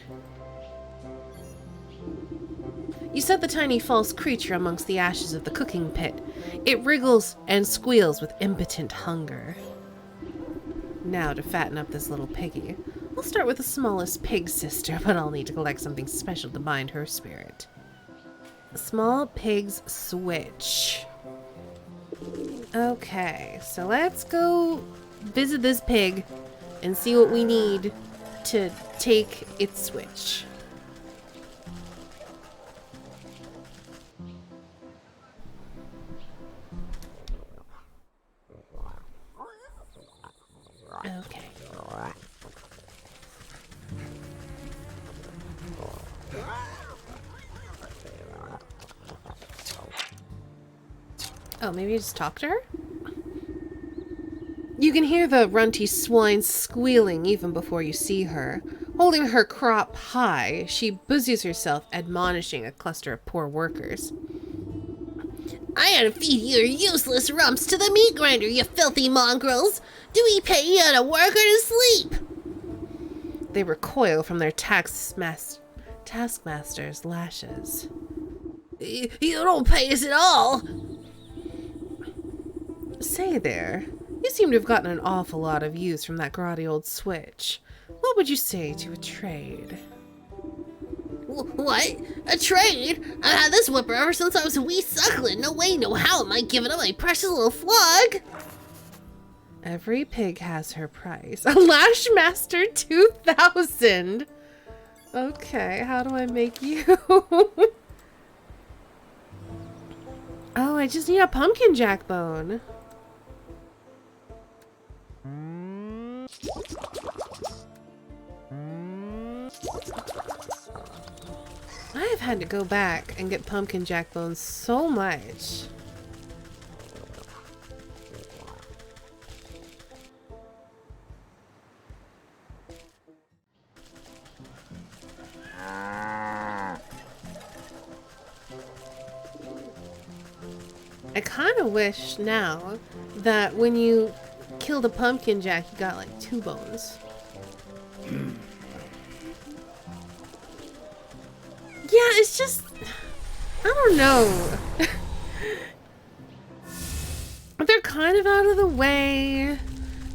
You set the tiny false creature amongst the ashes of the cooking pit. It wriggles and squeals with impotent hunger. Now to fatten up this little piggy. I'll start with the smallest pig sister, but I'll need to collect something special to bind her spirit. A small pig's switch. Okay, so let's go visit this pig and see what we need to take its switch. Okay. Oh, maybe just talk to her? You can hear the runty swine squealing even before you see her. Holding her crop high, she busies herself admonishing a cluster of poor workers. I ought to feed your useless rumps to the meat grinder, you filthy mongrels! Do we pay you to work or to sleep? They recoil from their taskmaster's lashes. You don't pay us at all! Say there, you seem to have gotten an awful lot of use from that grotty old switch. What would you say to a trade? What? A trade? I've had this whipper ever since I was a wee suckling. No way, no how am I giving up my precious little flog? Every pig has her price. A Lashmaster 2000! Okay, how do I make you? Oh, I just need a pumpkin jack bone. I've had to go back and get pumpkin jack bones so much. I kind of wish now that when you killed a pumpkin jack, you got like 2 bones. Yeah, it's just, I don't know. They're kind of out of the way,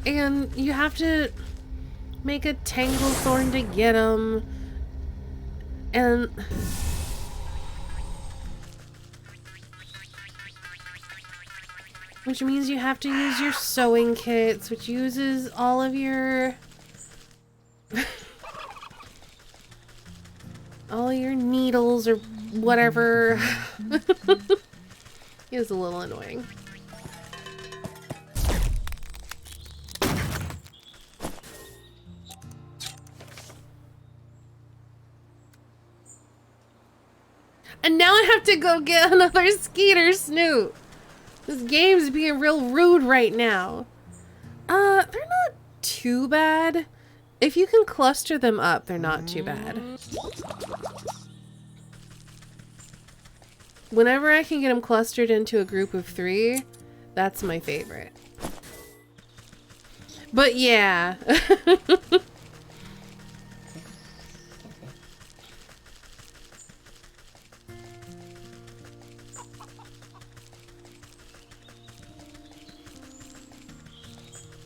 and you have to make a tangle thorn to get them, and which means you have to use your sewing kits, which uses all of your all your needles or whatever. It was a little annoying. And now I have to go get another Skeeter Snoot. This game's being real rude right now. They're not too bad. If you can cluster them up, they're not too bad. Whenever I can get them clustered into a group of 3, that's my favorite. But yeah.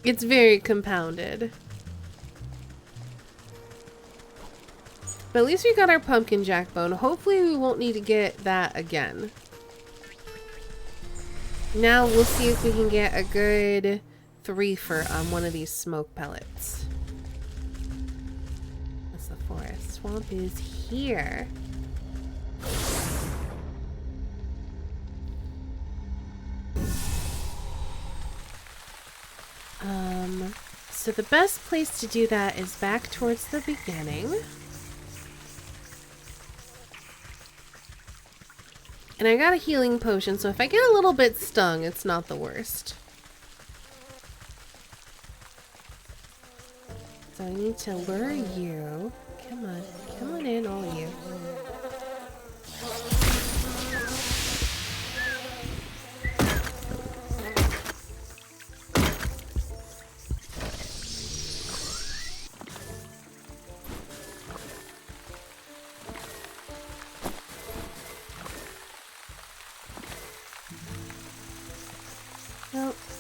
It's very compounded. But at least we got our pumpkin jack bone. Hopefully we won't need to get that again. Now we'll see if we can get a good 3 for one of these smoke pellets. That's the forest. Swamp is here. So the best place to do that is back towards the beginning. And I got a healing potion, so if I get a little bit stung, it's not the worst. So I need to lure you. Come on in, all of you.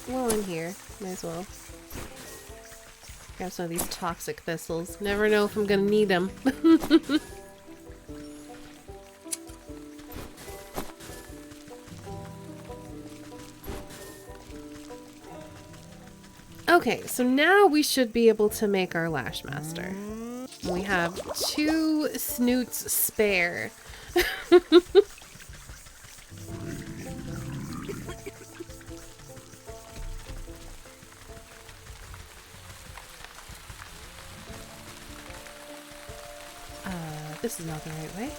Well, in here. Might as well. Grab some of these toxic thistles. Never know if I'm gonna need them. Okay, so now we should be able to make our Lashmaster. We have 2 snoots spare. This is not the right way.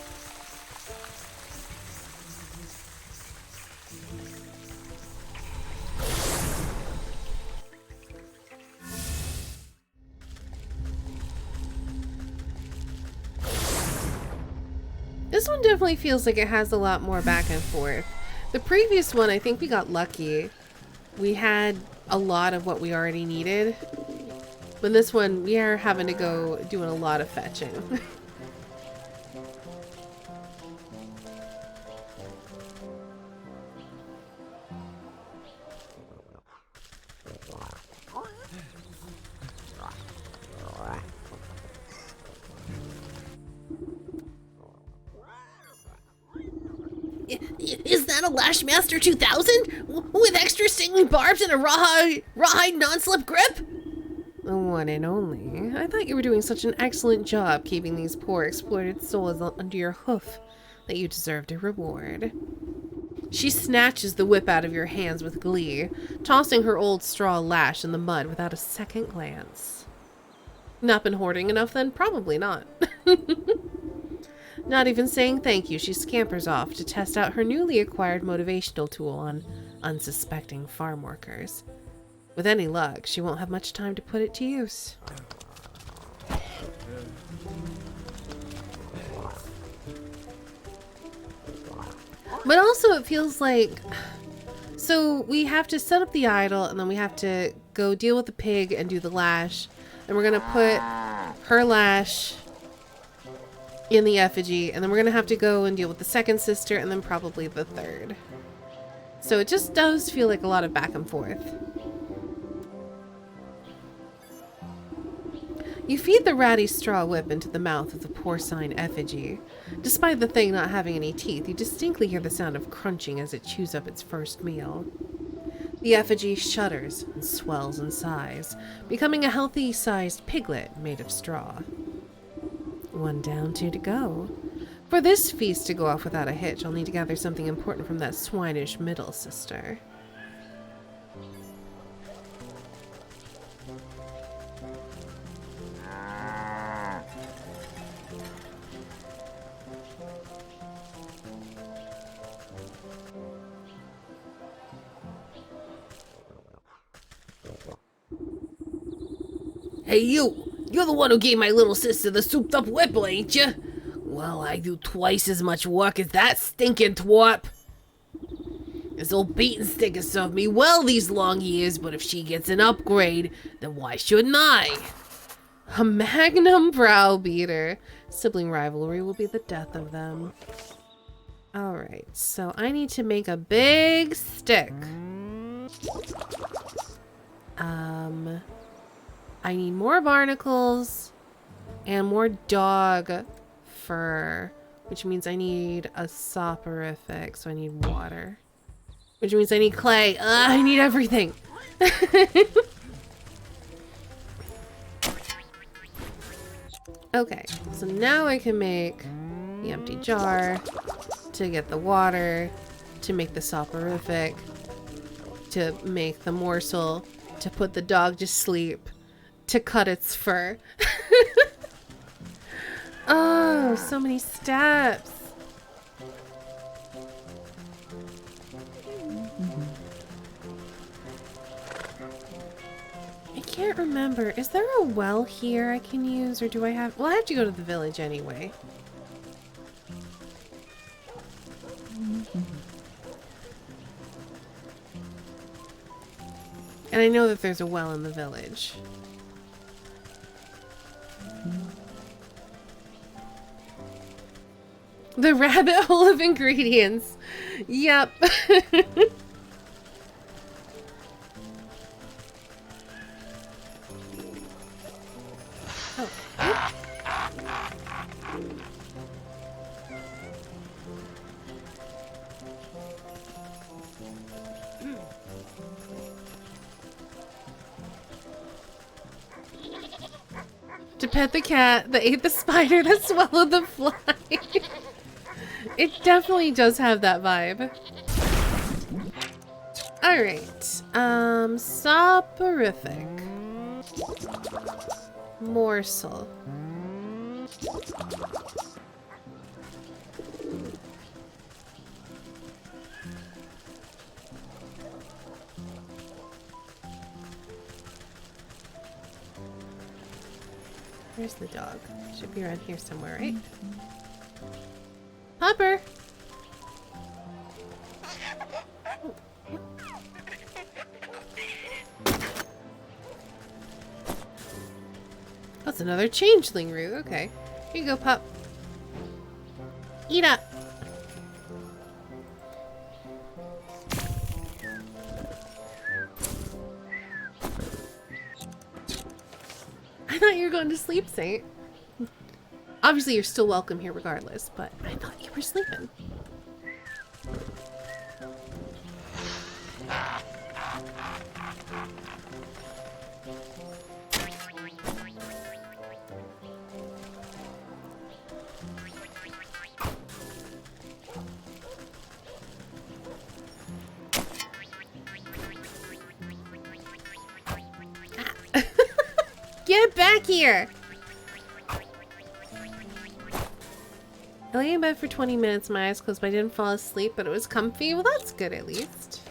This one definitely feels like it has a lot more back and forth. The previous one, I think we got lucky. We had a lot of what we already needed. But this one, we are having to go doing a lot of fetching. Is that a Lashmaster 2000 with extra stinging barbs and a rawhide non-slip grip? The one and only. I thought you were doing such an excellent job keeping these poor exploited souls under your hoof that you deserved a reward. She snatches the whip out of your hands with glee, tossing her old straw lash in the mud without a second glance. Not been hoarding enough then? Probably not. Not even saying thank you, she scampers off to test out her newly acquired motivational tool on unsuspecting farm workers. With any luck, she won't have much time to put it to use. But also it feels like... So we have to set up the idol, and then we have to go deal with the pig and do the lash. And we're going to put her lash in the effigy, and then we're going to have to go and deal with the second sister, and then probably the third. So it just does feel like a lot of back and forth. You feed the ratty straw whip into the mouth of the porcine effigy. Despite the thing not having any teeth, you distinctly hear the sound of crunching as it chews up its first meal. The effigy shudders and swells in size, becoming a healthy-sized piglet made of straw. One down, two to go. For this feast to go off without a hitch, I'll need to gather something important from that swinish middle sister. Hey, you! You're the one who gave my little sister the souped-up whipple, ain't you? Well, I do twice as much work as that stinking twarp. This old beaten stick has served me well these long years, but if she gets an upgrade, then why shouldn't I? A magnum browbeater. Sibling rivalry will be the death of them. Alright, so I need to make a big stick. I need more barnacles and more dog fur, which means I need a soporific, so I need water. Which means I need clay. I need everything. Okay, so now I can make the empty jar to get the water, to make the soporific, to make the morsel, to put the dog to sleep, to cut its fur. Oh, so many steps. I can't remember. Is there a well here I can use, or do I have... Well, I have to go to the village anyway. And I know that there's a well in the village. The rabbit hole of ingredients. Yep. To pet the cat that ate the spider that swallowed the fly. It definitely does have that vibe. Alright. Soporific. Morsel. Where's the dog? Should be around here somewhere, right? Hopper. That's another changeling root. Okay. Here you go, pup. Eat up. I thought you were going to sleep, Saint. Obviously, you're still welcome here regardless, but I thought you were sleeping. Get back here! I lay in bed for 20 minutes, my eyes closed, but I didn't fall asleep, but it was comfy. Well, that's good at least.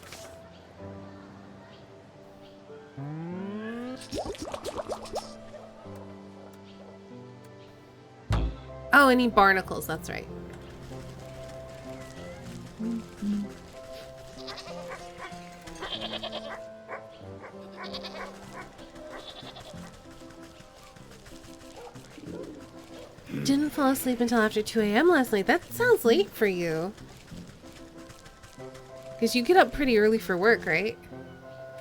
Oh, I need barnacles, that's right. Didn't fall asleep until after 2 a.m. last night. That sounds late for you. Because you get up pretty early for work, right?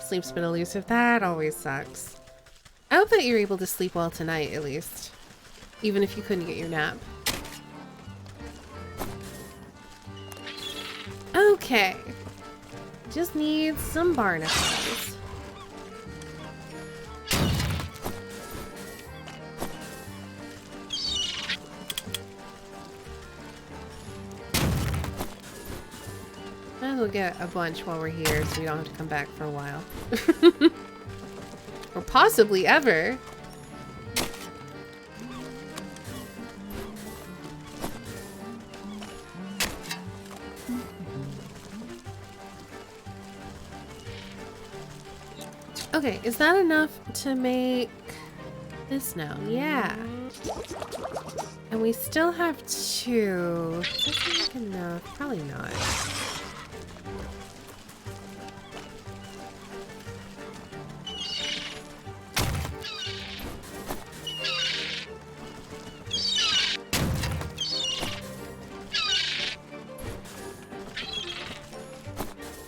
Sleep's been elusive. That always sucks. I hope that you're able to sleep well tonight, at least. Even if you couldn't get your nap. Okay. Just need some barnacles. Might as well get a bunch while we're here so we don't have to come back for a while. Or possibly ever. Okay, is that enough to make this now? Yeah. And we still have 2. Is that enough? Probably not.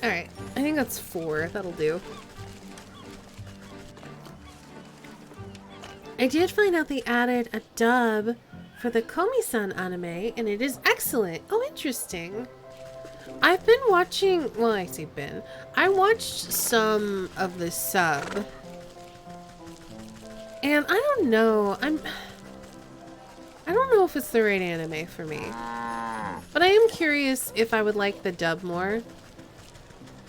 Alright, I think that's 4. That'll do. I did find out they added a dub for the Komi-san anime, and it is excellent. Oh, interesting. I've been watching, well, I say been. I watched some of the sub. And I don't know, I don't know if it's the right anime for me. But I am curious if I would like the dub more.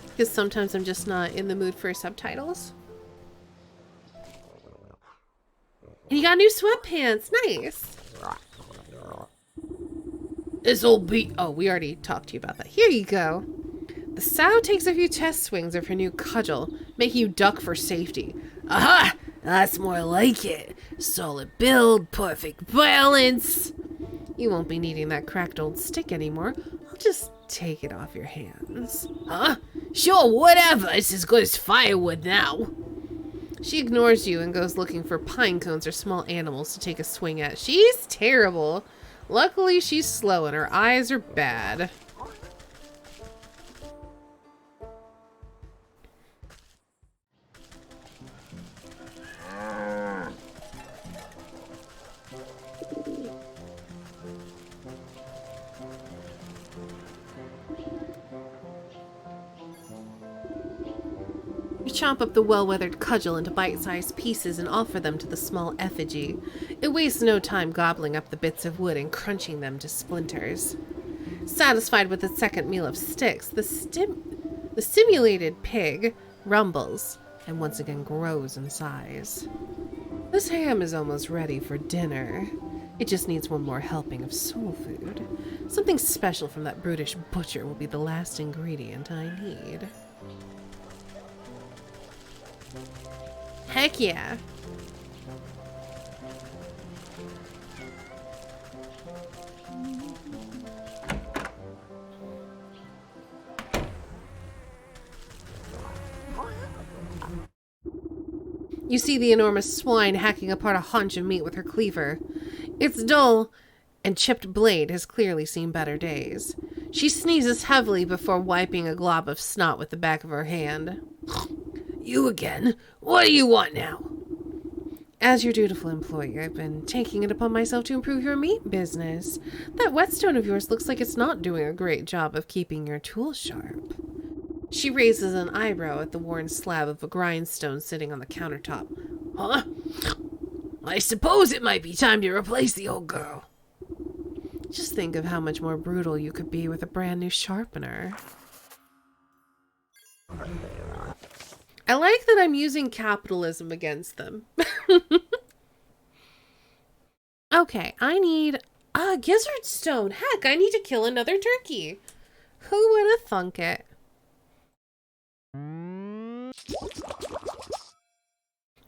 Because sometimes I'm just not in the mood for subtitles. And you got new sweatpants. Nice. This'll be... Oh, we already talked to you about that. Here you go. The sow takes a few test swings of her new cudgel, making you duck for safety. Aha! That's more like it. Solid build, perfect balance. You won't be needing that cracked old stick anymore. I'll just take it off your hands. Huh? Sure, whatever. It's as good as firewood now. She ignores you and goes looking for pine cones or small animals to take a swing at. She's terrible. Luckily, she's slow and her eyes are bad. You chop up the well-weathered cudgel into bite-sized pieces and offer them to the small effigy. It wastes no time gobbling up the bits of wood and crunching them to splinters. Satisfied with its second meal of sticks, the simulated pig rumbles and once again grows in size. This ham is almost ready for dinner. It just needs one more helping of soul food. Something special from that brutish butcher will be the last ingredient I need. Heck yeah. You see the enormous swine hacking apart a haunch of meat with her cleaver. Its dull and chipped blade has clearly seen better days. She sneezes heavily before wiping a glob of snot with the back of her hand. You again? What do you want now? As your dutiful employee, I've been taking it upon myself to improve your meat business. That whetstone of yours looks like it's not doing a great job of keeping your tools sharp. She raises an eyebrow at the worn slab of a grindstone sitting on the countertop. Huh? I suppose it might be time to replace the old girl. Just think of how much more brutal you could be with a brand new sharpener. I like that I'm using capitalism against them. Okay, I need a gizzard stone. Heck, I need to kill another turkey. Who would have thunk it?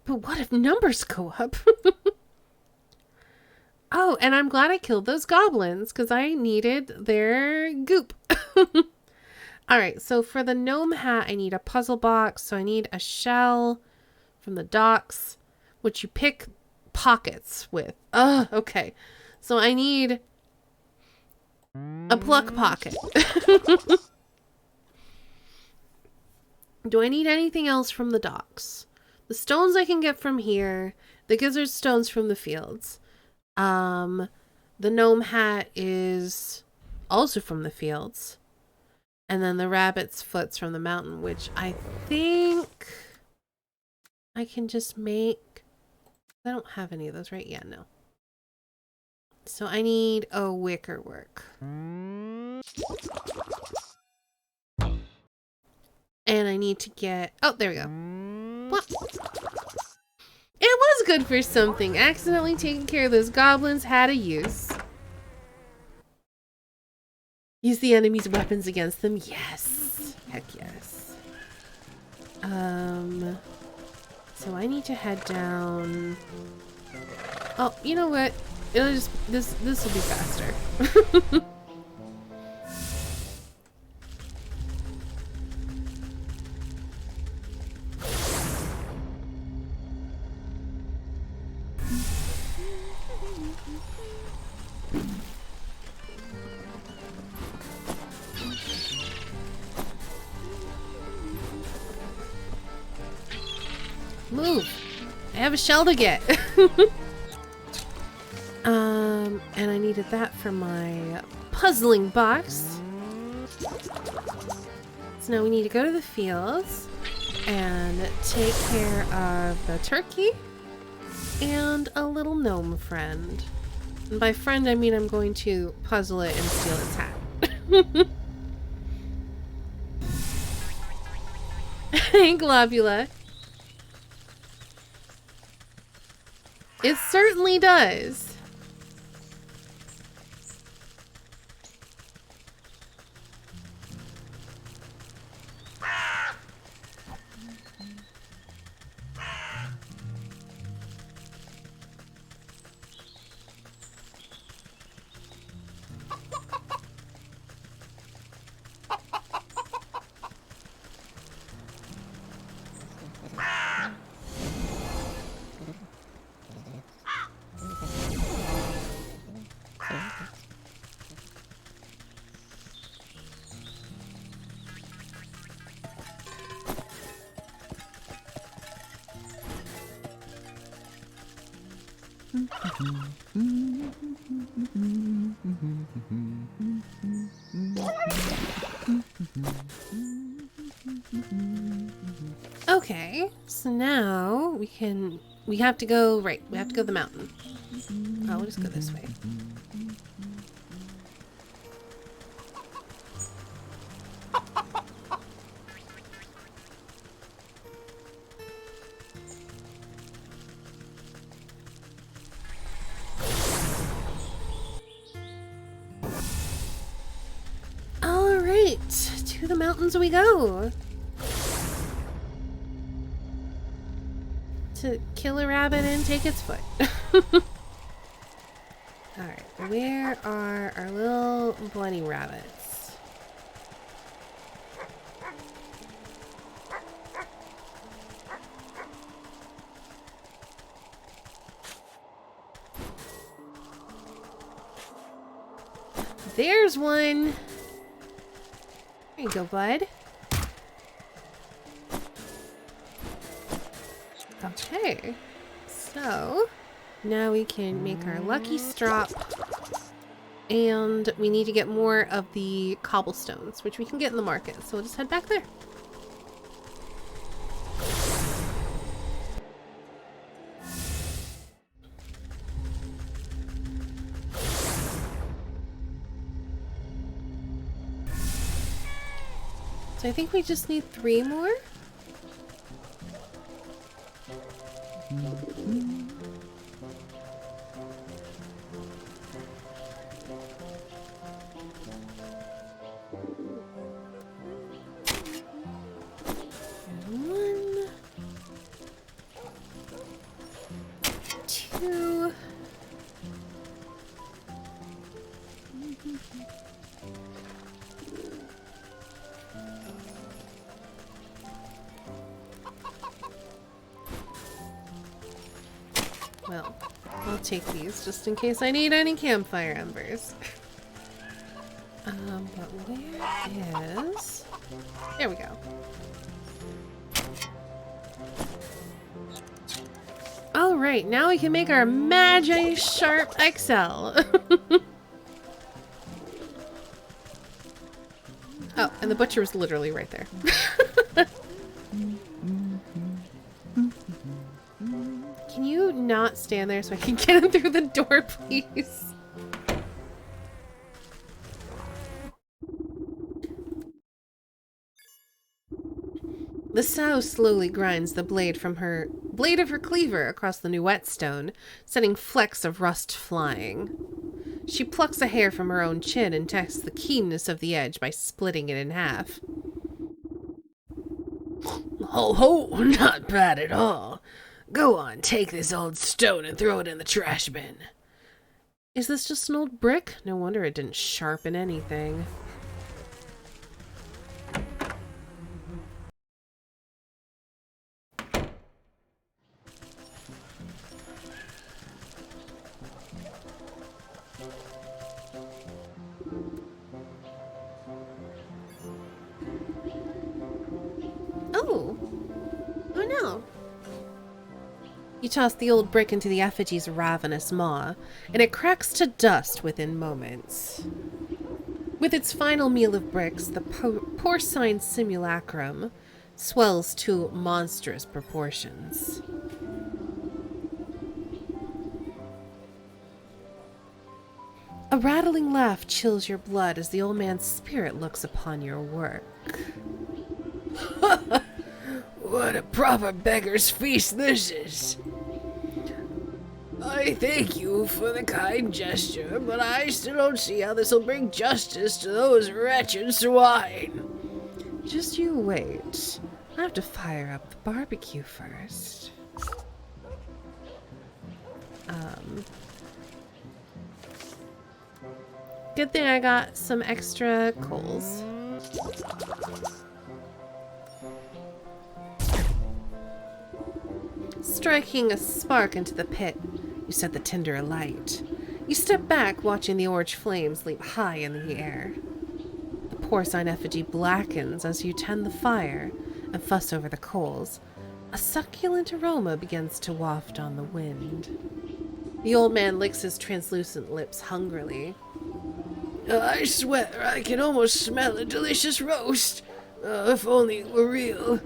But what if numbers go up? Oh, and I'm glad I killed those goblins because I needed their goop. All right, so for the gnome hat, I need a puzzle box. So I need a shell from the docks, which you pick pockets with. Oh, okay. So I need a pluck pocket. Do I need anything else from the docks? The stones I can get from here. The gizzard stones from the fields. The gnome hat is also from the fields. And then the rabbit's foot's from the mountain, which I think I can just make. I don't have any of those, right? Yeah, no. So I need a wicker work. And I need to get... Oh, there we go. What? It was good for something. Accidentally taking care of those goblins had a use. Use the enemy's weapons against them. Yes. Heck yes. So I need to head down. Oh, you know what? It'll just this will be faster. Move. I have a shell to get. And I needed that for my puzzling box. So now we need to go to the fields and take care of the turkey and a little gnome friend. And by friend, I mean I'm going to puzzle it and steal its hat. Hey, Globula. It certainly does. Okay, so now we have to go, right, we have to go to the mountain. Oh, we'll just go this way. All right, to the mountains we go. To kill a rabbit and take its foot. Alright, where are our little bloody rabbits? There's one. There you go, bud. Okay. So, now we can make our lucky strop. And we need to get more of the cobblestones, which we can get in the market. So we'll just head back there. So I think we just need 3 more. One, 2. Well, I'll take these just in case I need any campfire embers. But where is... There we go. Alright, now we can make our Magi Sharp XL. Oh, and the butcher was literally right there. Can you not stand there so I can get him through the door, please? The sow slowly grinds the blade of her cleaver across the new whetstone, sending flecks of rust flying. She plucks a hair from her own chin and tests the keenness of the edge by splitting it in half. Ho ho, not bad at all. Go on, take this old stone and throw it in the trash bin. Is this just an old brick? No wonder it didn't sharpen anything. Oh no. You toss the old brick into the effigy's ravenous maw, and it cracks to dust within moments. With its final meal of bricks, the porcine simulacrum swells to monstrous proportions. A rattling laugh chills your blood as the old man's spirit looks upon your work. What a proper beggar's feast this is. I thank you for the kind gesture, but I still don't see how this will bring justice to those wretched swine. Just you wait. I have to fire up the barbecue first. Good thing I got some extra coals. Striking a spark into the pit, you set the tinder alight. You step back, watching the orange flames leap high in the air. The porcine effigy blackens as you tend the fire and fuss over the coals. A succulent aroma begins to waft on the wind. The old man licks his translucent lips hungrily. I swear I can almost smell a delicious roast. If only it were real.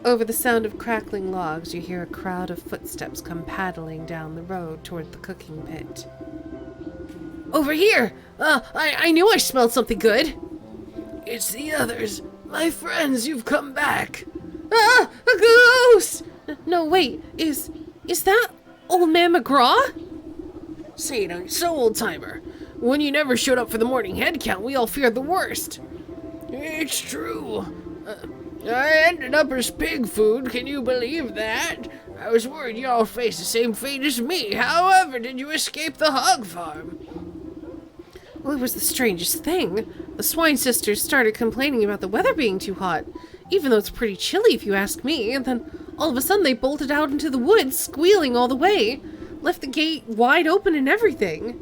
Over the sound of crackling logs, you hear a crowd of footsteps come paddling down the road toward the cooking pit. Over here! I knew I smelled something good. It's the others. My friends, you've come back. Ah! A ghost! No, wait. Is that old man McGraw? Say it ain't so, old-timer. When you never showed up for the morning head count, we all feared the worst. It's true. I ended up as pig food, can you believe that? I was worried y'all faced the same fate as me. However, did you escape the hog farm? Well, it was the strangest thing. The swine sisters started complaining about the weather being too hot, even though it's pretty chilly if you ask me, and then all of a sudden they bolted out into the woods, squealing all the way, left the gate wide open and everything.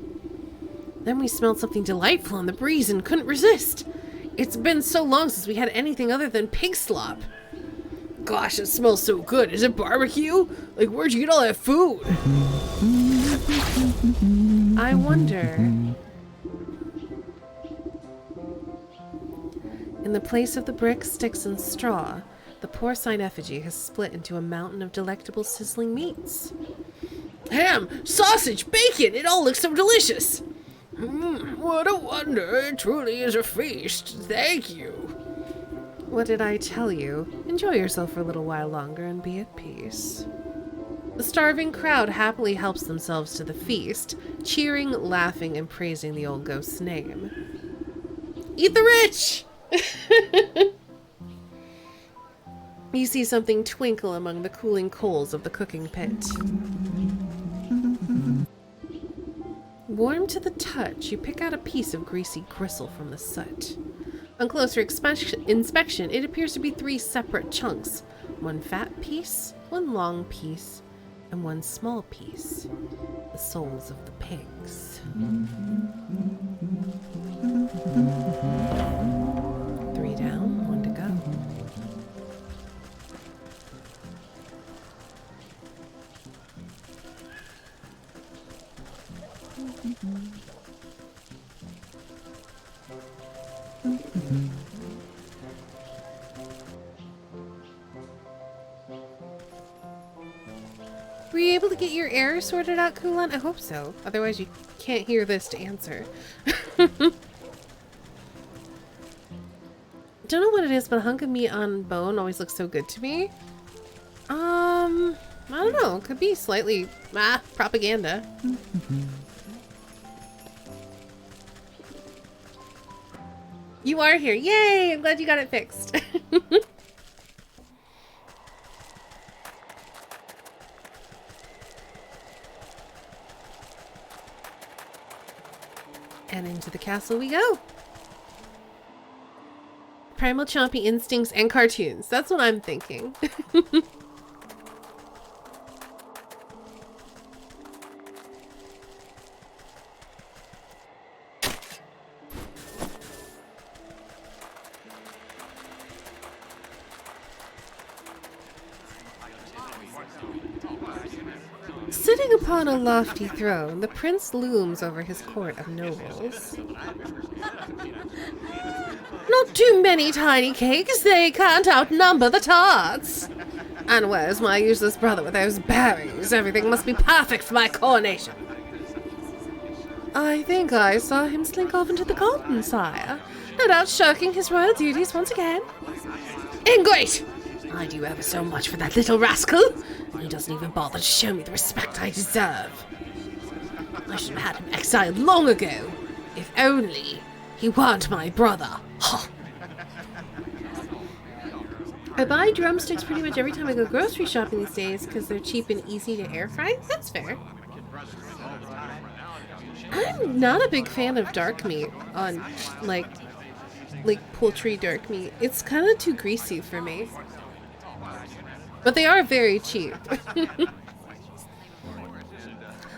Then we smelled something delightful on the breeze and couldn't resist. It's been so long since we had anything other than pig slop. Gosh, it smells so good. Is it barbecue? Like, where'd you get all that food? I wonder. In the place of the bricks, sticks, and straw, the porcine effigy has split into a mountain of delectable sizzling meats. Ham, sausage, bacon, it all looks so delicious. What a wonder. It truly is a feast. Thank you. What did I tell you? Enjoy yourself for a little while longer and be at peace. The starving crowd happily helps themselves to the feast, cheering, laughing, and praising the old ghost's name. Eat the rich! You see something twinkle among the cooling coals of the cooking pit. Warm to the touch, you pick out a piece of greasy gristle from the soot. On closer inspection, it appears to be 3 separate chunks. One fat piece, one long piece, and one small piece. The souls of the pigs. 3 down, 1 to go. Were you able to get your error sorted out, Kulan? I hope so. Otherwise, you can't hear this to answer. Don't know what it is, but a hunk of meat on bone always looks so good to me. I don't know. Could be slightly propaganda. You are here. Yay! I'm glad you got it fixed. And into the castle we go. Primal chompy instincts and cartoons. That's what I'm thinking. Sitting upon a lofty throne, the prince looms over his court of nobles. Not too many tiny cakes, they can't outnumber the tarts. And where's my useless brother with those berries? Everything must be perfect for my coronation. I think I saw him slink off into the garden, sire. No doubt shirking his royal duties once again. Ingrate! I do ever so much for that little rascal. He doesn't even bother to show me the respect I deserve. I should have had him exiled long ago. If only he weren't my brother. Ha! I buy drumsticks pretty much every time I go grocery shopping these days because they're cheap and easy to air fry. That's fair. I'm not a big fan of dark meat on, like poultry dark meat. It's kind of too greasy for me. But they are very cheap.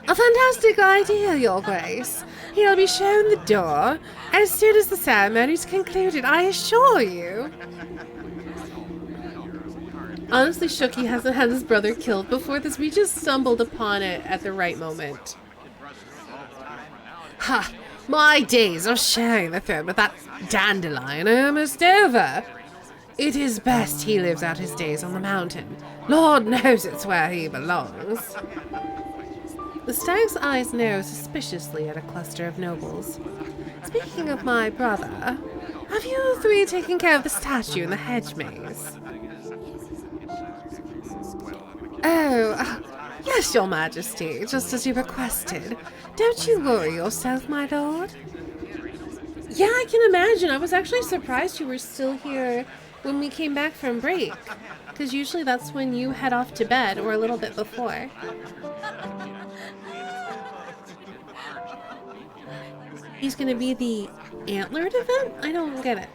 A fantastic idea, Your Grace. He'll be shown the door as soon as the ceremony's concluded, I assure you. Honestly, Shooky hasn't had his brother killed before this. We just stumbled upon it at the right moment. Ha! My days of sharing the throne with that dandelion are almost over. It is best he lives out his days on the mountain. Lord knows it's where he belongs. The stag's eyes narrow suspiciously at a cluster of nobles. Speaking of my brother, have you 3 taken care of the statue in the hedge maze? Oh, yes, Your Majesty, just as you requested. Don't you worry yourself, my lord. Yeah, I can imagine. I was actually surprised you were still here when we came back from break, because usually that's when you head off to bed, or a little bit before. He's gonna be the antlered event? I don't get it.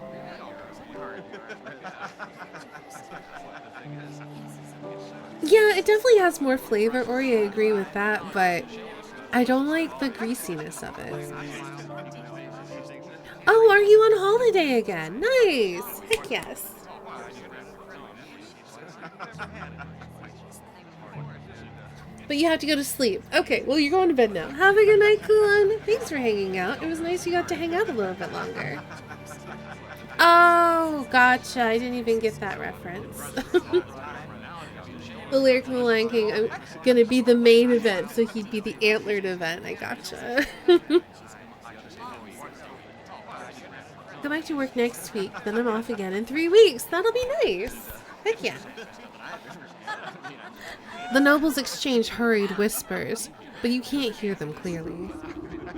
Yeah, it definitely has more flavor, Ori, I agree with that, but I don't like the greasiness of it. Oh, are you on holiday again? Nice. Heck yes. But you have to go to sleep. Okay, well, you're going to bed now. Have a good night, Kulan. Thanks for hanging out. It was nice you got to hang out a little bit longer. Oh, gotcha. I didn't even get that reference. The lyric from The Lion King, I'm gonna be the main event, so he'd be the antlered event. I gotcha. Go back to work next week, then I'm off again in 3 weeks. That'll be nice. Heck yeah. The nobles exchange hurried whispers, but you can't hear them clearly.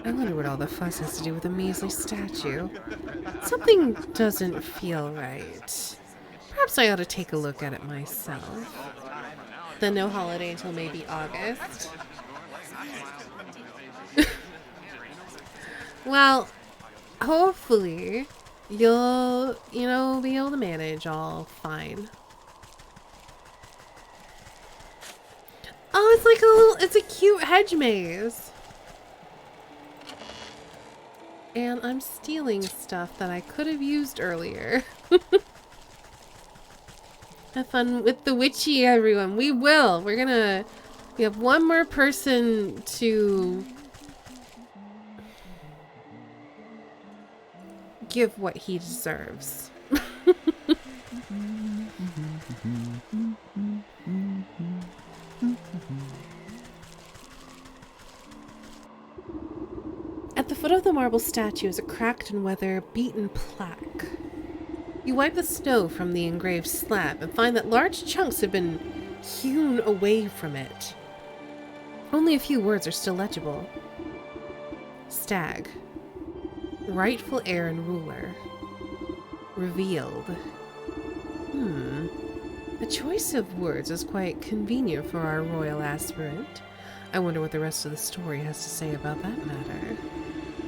I wonder what all the fuss has to do with a measly statue. Something doesn't feel right. Perhaps I ought to take a look at it myself. Then no holiday until maybe August. Well, hopefully you'll, be able to manage all fine. Oh, it's like it's a cute hedge maze. And I'm stealing stuff that I could have used earlier. Have fun with the witchy, everyone. We will. We have one more person to give what he deserves. At the foot of the marble statue is a cracked and weather-beaten plaque. You wipe the snow from the engraved slab and find that large chunks have been hewn away from it. Only a few words are still legible. Stag. Rightful heir and ruler. Revealed. The choice of words is quite convenient for our royal aspirant. I wonder what the rest of the story has to say about that matter.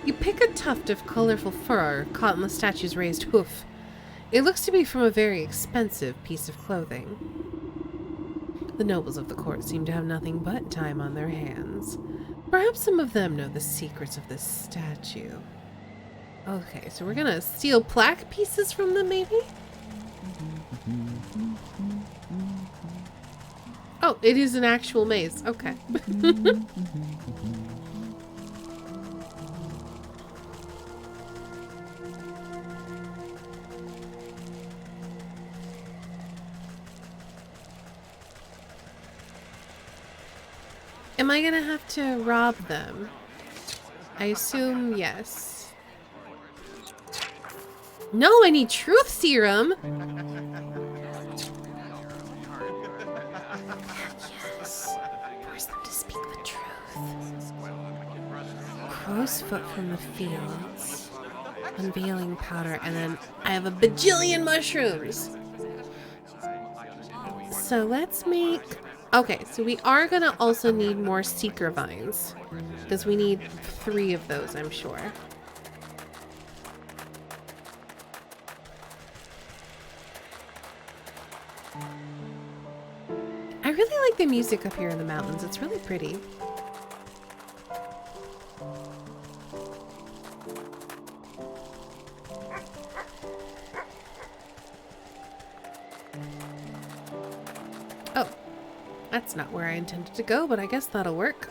You pick a tuft of colorful fur caught in the statue's raised hoof. It looks to be from a very expensive piece of clothing. The nobles of the court seem to have nothing but time on their hands. Perhaps some of them know the secrets of this statue. Okay, so we're gonna steal plaque pieces from them, maybe? Oh, it is an actual maze. Okay. Am I gonna have to rob them? I assume yes. No, I need truth serum! Yes. Force them to speak the truth. Crow's foot from the fields. Unveiling powder, and then I have a bajillion mushrooms! So let's make... Okay, so we are gonna also need more seeker vines. Because we need 3 of those, I'm sure. I really like the music up here in the mountains. It's really pretty. Oh, that's not where I intended to go, but I guess that'll work.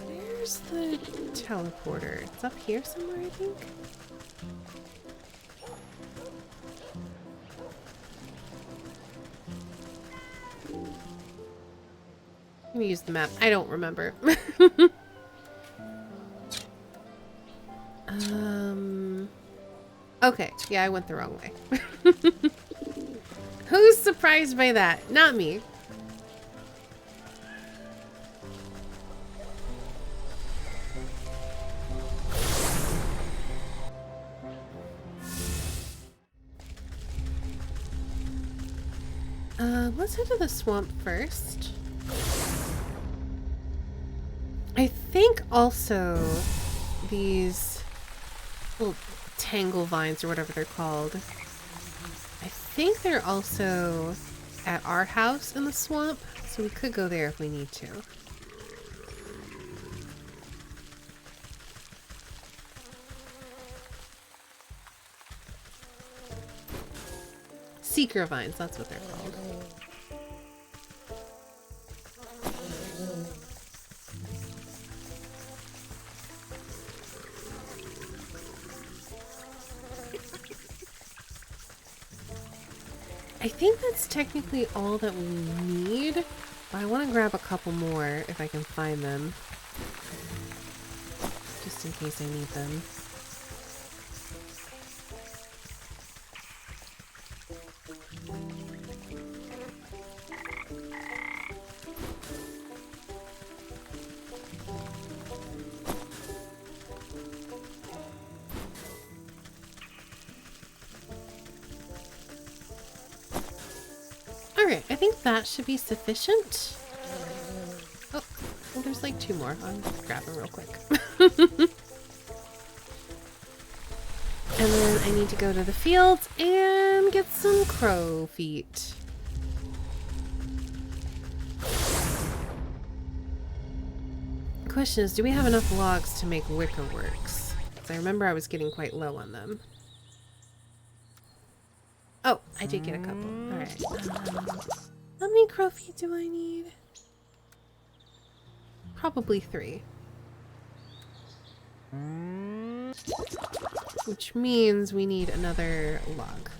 Where's the teleporter? It's up here somewhere, I think. I'm gonna use the map. I don't remember. Okay, yeah, I went the wrong way. Who's surprised by that? Not me. Let's head to the swamp first. I think also these little tangle vines or whatever they're called, I think they're also at our house in the swamp, so we could go there if we need to. Seeker vines, that's what they're called. I think that's technically all that we need, but I want to grab a couple more if I can find them, just in case I need them. Alright, I think that should be sufficient. Oh, well, there's like 2 more. I'll grab them real quick. And then I need to go to the fields and get some crow feet. The question is, do we have enough logs to make wicker works? Because I remember I was getting quite low on them. Oh, I did get a couple. Alright. How many crow feet do I need? Probably 3. Which means we need another log.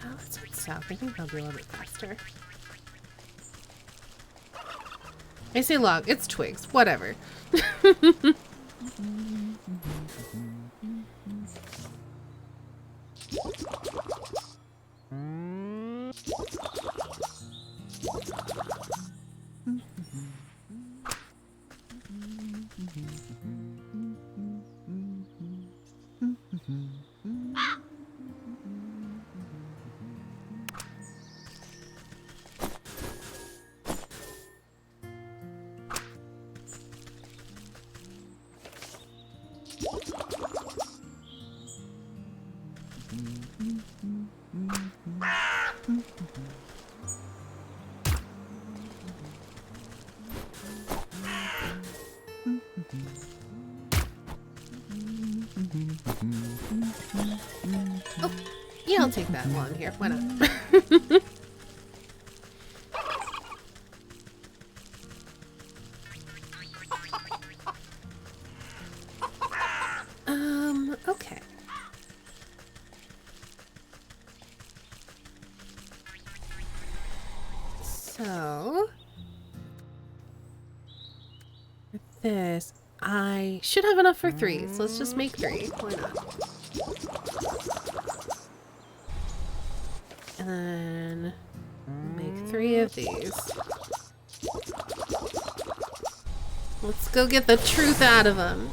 Oh, let's head south. I think that'll be a little bit faster. I say log, it's twigs. Whatever. Oh, yeah, I'll take that while I'm here. Why not? Okay. So, with this, I should have enough for 3, so let's just make 3. Why not? And then make 3 of these. Let's go get the truth out of them.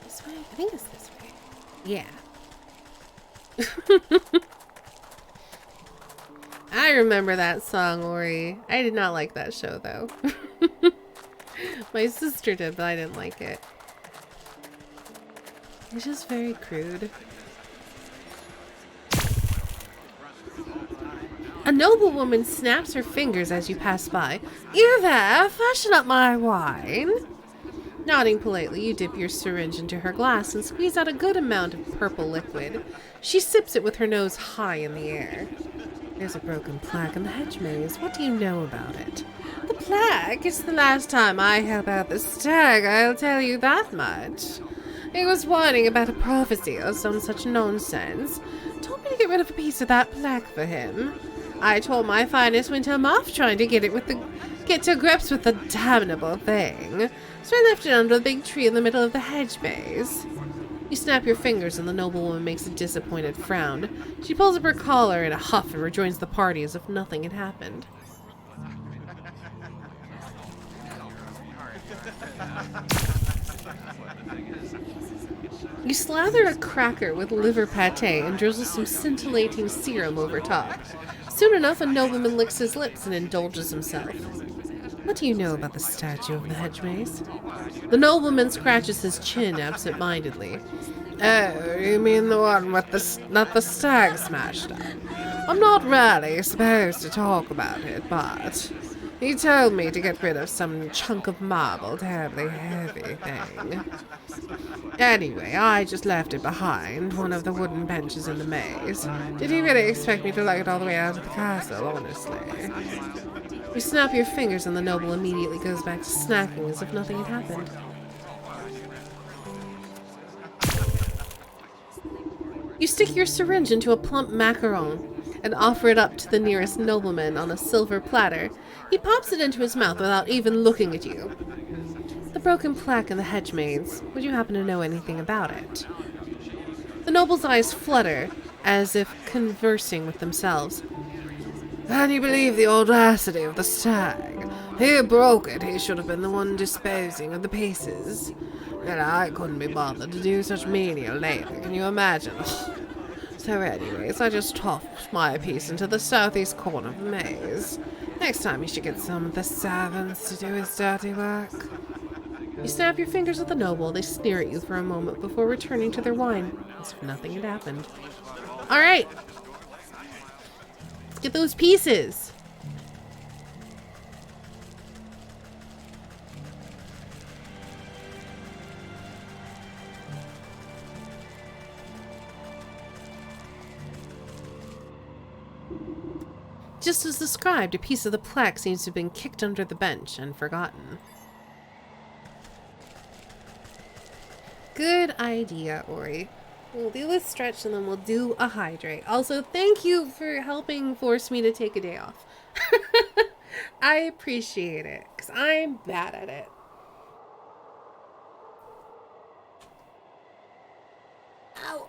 This way? I think it's this way. Yeah. I remember that song, Ori. I did not like that show, though. My sister did, but I didn't like it. It's just very crude. A noblewoman snaps her fingers as you pass by. You there, fashion up my wine. Nodding politely, you dip your syringe into her glass and squeeze out a good amount of purple liquid. She sips it with her nose high in the air. There's a broken plaque in the hedge maze. What do you know about it? The plaque? It's the last time I help out the stag, I'll tell you that much. It was whining about a prophecy or some such nonsense. Told me to get rid of a piece of that plaque for him. I told my finest winter moth trying to get it with the get to grips with the damnable thing. So I left it under the big tree in the middle of the hedge maze. You snap your fingers and the noblewoman makes a disappointed frown. She pulls up her collar in a huff and rejoins the party as if nothing had happened. You slather a cracker with liver pate and drizzle some scintillating serum over top. Soon enough, a nobleman licks his lips and indulges himself. What do you know about the statue of the hedge maze? The nobleman scratches his chin absent-mindedly. Oh, you mean the one with the stag smashed up? I'm not really supposed to talk about it, but he told me to get rid of some chunk of marble, terribly heavy thing. Anyway, I just left it behind, one of the wooden benches in the maze. Did he really expect me to lug it all the way out of the castle, honestly? You snap your fingers and the noble immediately goes back to snacking as if nothing had happened. You stick your syringe into a plump macaron and offer it up to the nearest nobleman on a silver platter. He pops it into his mouth without even looking at you. The broken plaque in the hedge maze. Would you happen to know anything about it? The noble's eyes flutter, as if conversing with themselves. Can you believe the audacity of the stag? He broke it. He should have been the one disposing of the pieces. And I couldn't be bothered to do such menial labor. Can you imagine? So anyways, I just tossed my piece into the southeast corner of the maze. Next time you should get some of the servants to do his dirty work. You snap your fingers at the noble. They sneer at you for a moment before returning to their wine, as if nothing had happened. All right. Let's get those pieces. Just as described, a piece of the plaque seems to have been kicked under the bench and forgotten. Good idea, Ori. We'll do a stretch and then we'll do a hydrate. Also, thank you for helping force me to take a day off. I appreciate it, because I'm bad at it. Ow.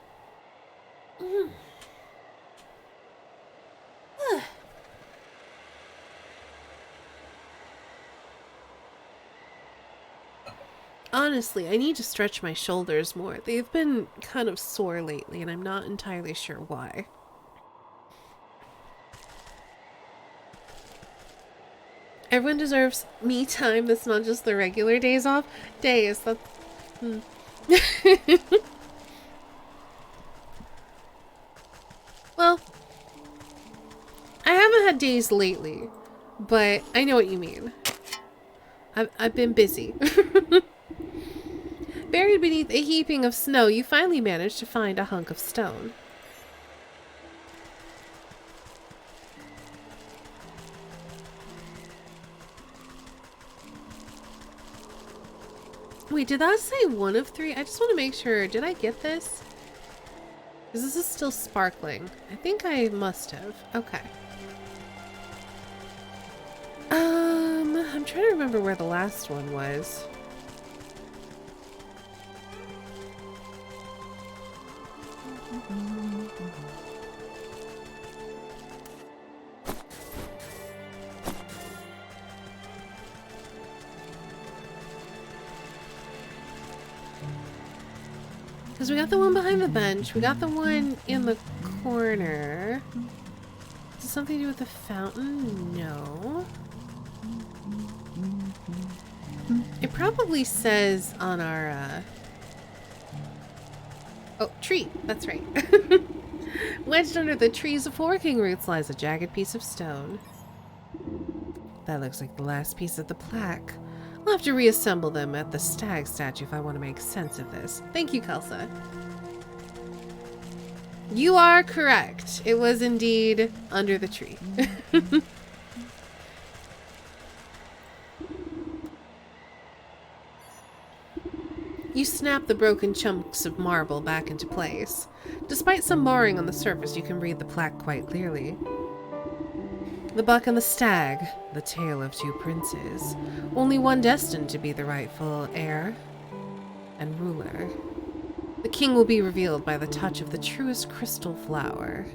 Honestly, I need to stretch my shoulders more. They've been kind of sore lately, and I'm not entirely sure why. Everyone deserves me time that's not just the regular days off. Days, that's... Well, I haven't had days lately, but I know what you mean. I've been busy. Buried beneath a heaping of snow, you finally manage to find a hunk of stone. Wait, did that say 1 of 3? I just want to make sure. Did I get this? Because this is still sparkling. I think I must have. Okay. I'm trying to remember where the last one was. Because we got the one behind the bench. We got the one in the corner. Does it something to do with the fountain? No. It probably says on our, oh, tree. That's right. Wedged under the trees of forking roots lies a jagged piece of stone. That looks like the last piece of the plaque. I'll have to reassemble them at the stag statue if I want to make sense of this. Thank you, Kelsa. You are correct. It was indeed under the tree. You snap the broken chunks of marble back into place. Despite some marring on the surface, you can read the plaque quite clearly. The Buck and the Stag, the tale of two princes, only one destined to be the rightful heir and ruler. The king will be revealed by the touch of the truest crystal flower.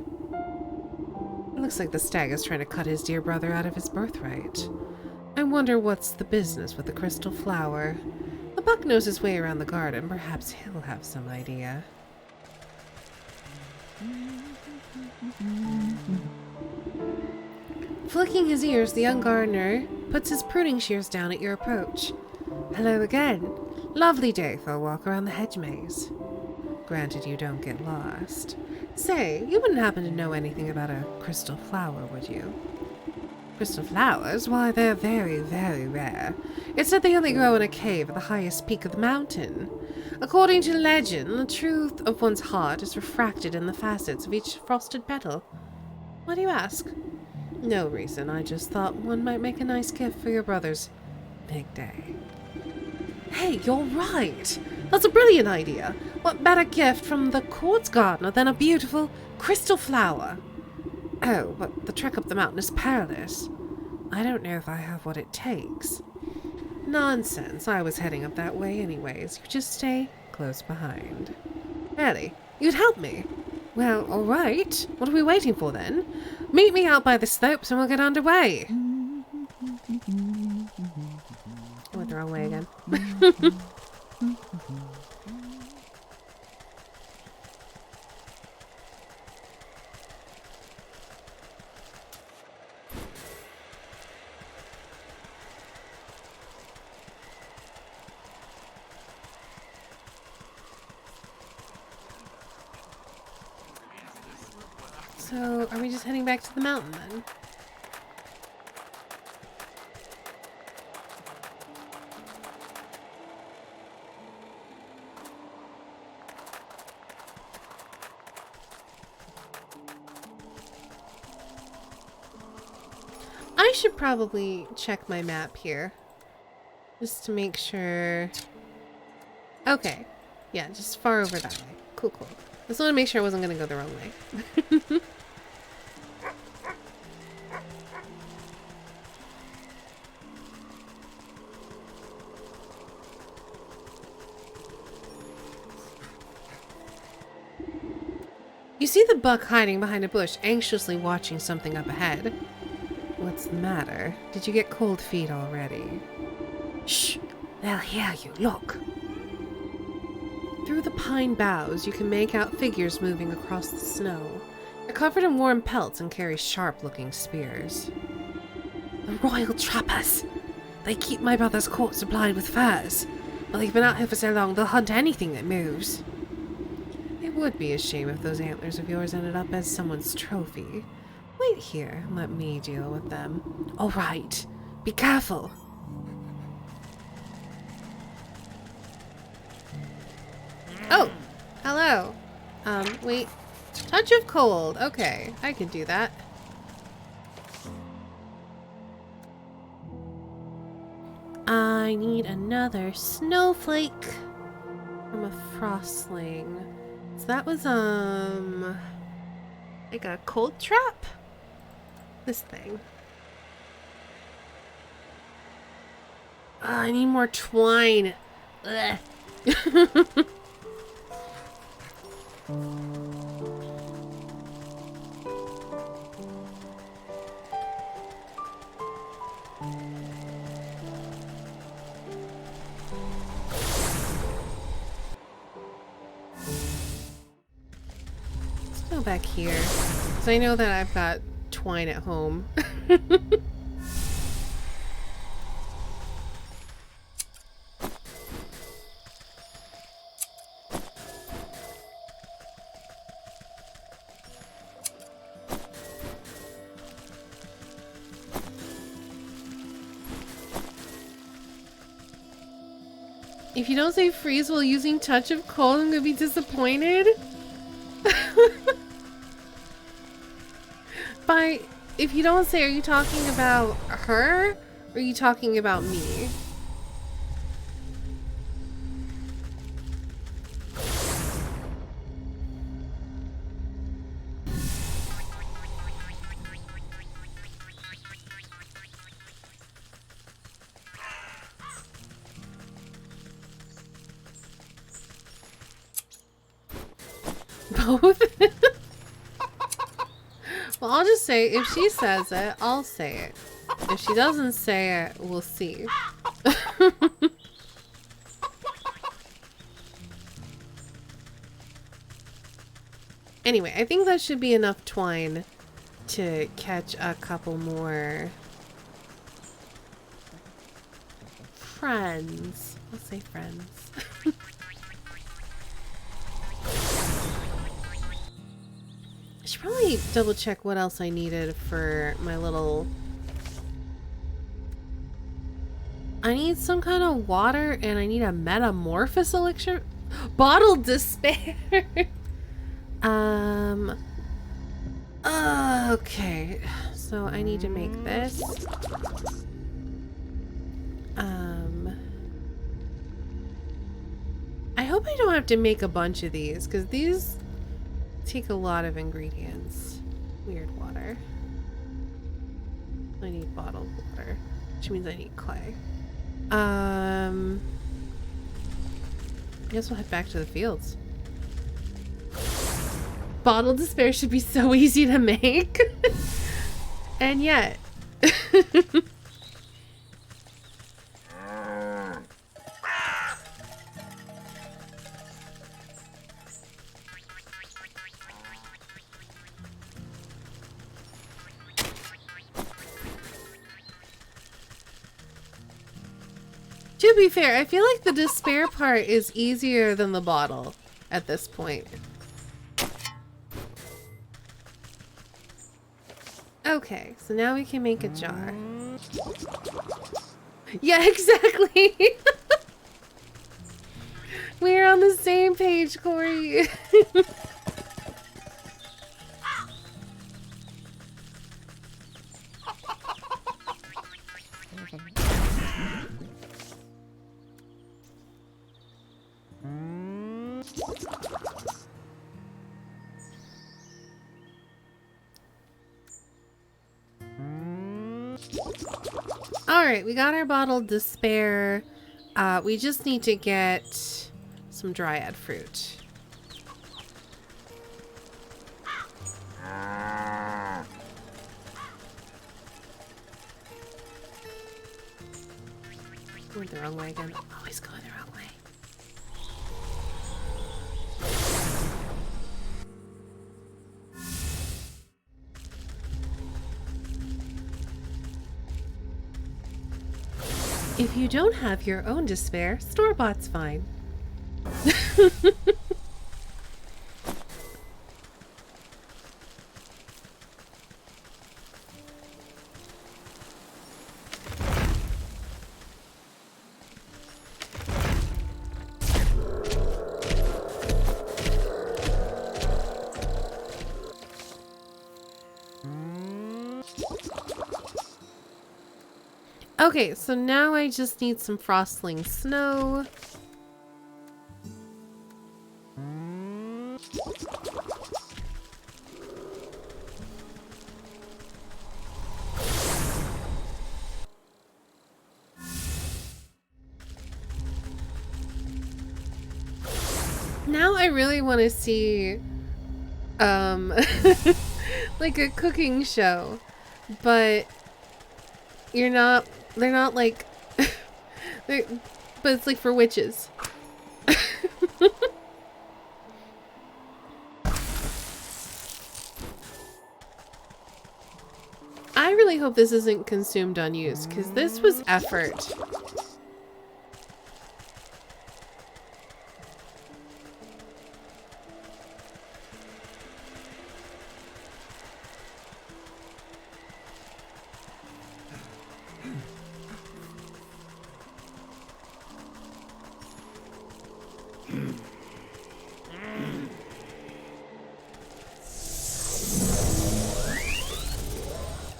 It looks like the stag is trying to cut his dear brother out of his birthright. I wonder what's the business with the crystal flower. The Buck knows his way around the garden. Perhaps he'll have some idea. Flicking his ears, the young gardener puts his pruning shears down at your approach. Hello again. Lovely day for a walk around the hedge maze. Granted you don't get lost. Say, you wouldn't happen to know anything about a crystal flower, would you? Crystal flowers? Why, they're very, very rare. It's said they only grow in a cave at the highest peak of the mountain. According to legend, the truth of one's heart is refracted in the facets of each frosted petal. Why do you ask? No reason, I just thought one might make a nice gift for your brother's big day. Hey, you're right! That's a brilliant idea! What better gift from the quartz gardener than a beautiful crystal flower? Oh, but the trek up the mountain is perilous. I don't know if I have what it takes. Nonsense, I was heading up that way anyways. You just stay close behind. Really? You'd help me? Well, alright. What are we waiting for then? Meet me out by the slopes and we'll get underway. I went the wrong way again. So, are we just heading back to the mountain then? I should probably check my map here. Just to make sure. Okay. Yeah, just far over that way. Cool, cool. Just want to make sure I wasn't going to go the wrong way. You see the buck hiding behind a bush, anxiously watching something up ahead. What's the matter? Did you get cold feet already? Shh! They'll hear you. Look! Through the pine boughs, you can make out figures moving across the snow. They're covered in warm pelts and carry sharp-looking spears. The royal trappers! They keep my brother's court supplied with furs. But they've been out here for so long, they'll hunt anything that moves. It would be a shame if those antlers of yours ended up as someone's trophy. Wait here and let me deal with them. All right. Be careful. Oh, hello. Wait. Touch of cold. Okay, I can do that. I need another snowflake from a frostling. So that was, like a cold trap? This thing. I need more twine. Ugh. Let's go back here. Because I know that I've got twine at home. If you don't say freeze while using touch of cold, I'm gonna be disappointed. If you don't say, are you talking about her? Or are you talking about me? both. Well, I'll just say, if she says it, I'll say it. If she doesn't say it, we'll see. Anyway, I think that should be enough twine to catch a couple more friends. I'll say friends. I should probably double check what else I needed for my little... I need some kind of water and I need a metamorphosis elixir. Bottled despair. Okay. So I need to make this. I hope I don't have to make a bunch of these, because these take a lot of ingredients. Weird water. I need bottled water, which means I need clay. I guess we'll head back to the fields. Bottled despair should be so easy to make. And yet. To be fair, I feel like the despair part is easier than the bottle at this point. Okay, so now we can make a jar. Yeah, exactly. We're on the same page, Corey. Alright, we got our bottled despair. We just need to get some dryad fruit. Going the wrong way again. Always going the wrong way. If you don't have your own despair, store-bought's fine. Okay, so now I just need some frostling snow. Now I really want to see like a cooking show, but they're not like but it's like for witches. I really hope this isn't consumed unused, because this was effort.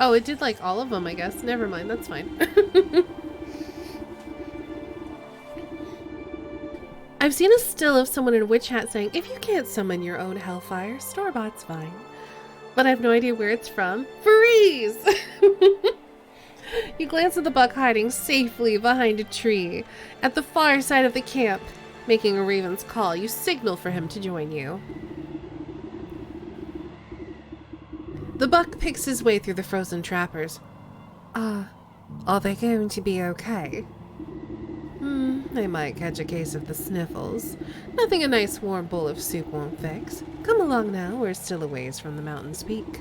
Oh, it did like all of them, I guess. Never mind, that's fine. I've seen a still of someone in a witch hat saying, if you can't summon your own hellfire, store-bought's fine. But I have no idea where it's from. Freeze! You glance at the buck hiding safely behind a tree at the far side of the camp. Making a raven's call, you signal for him to join you. The buck picks his way through the frozen trappers. Are they going to be okay? They might catch a case of the sniffles. Nothing a nice warm bowl of soup won't fix. Come along now, we're still a ways from the mountain's peak.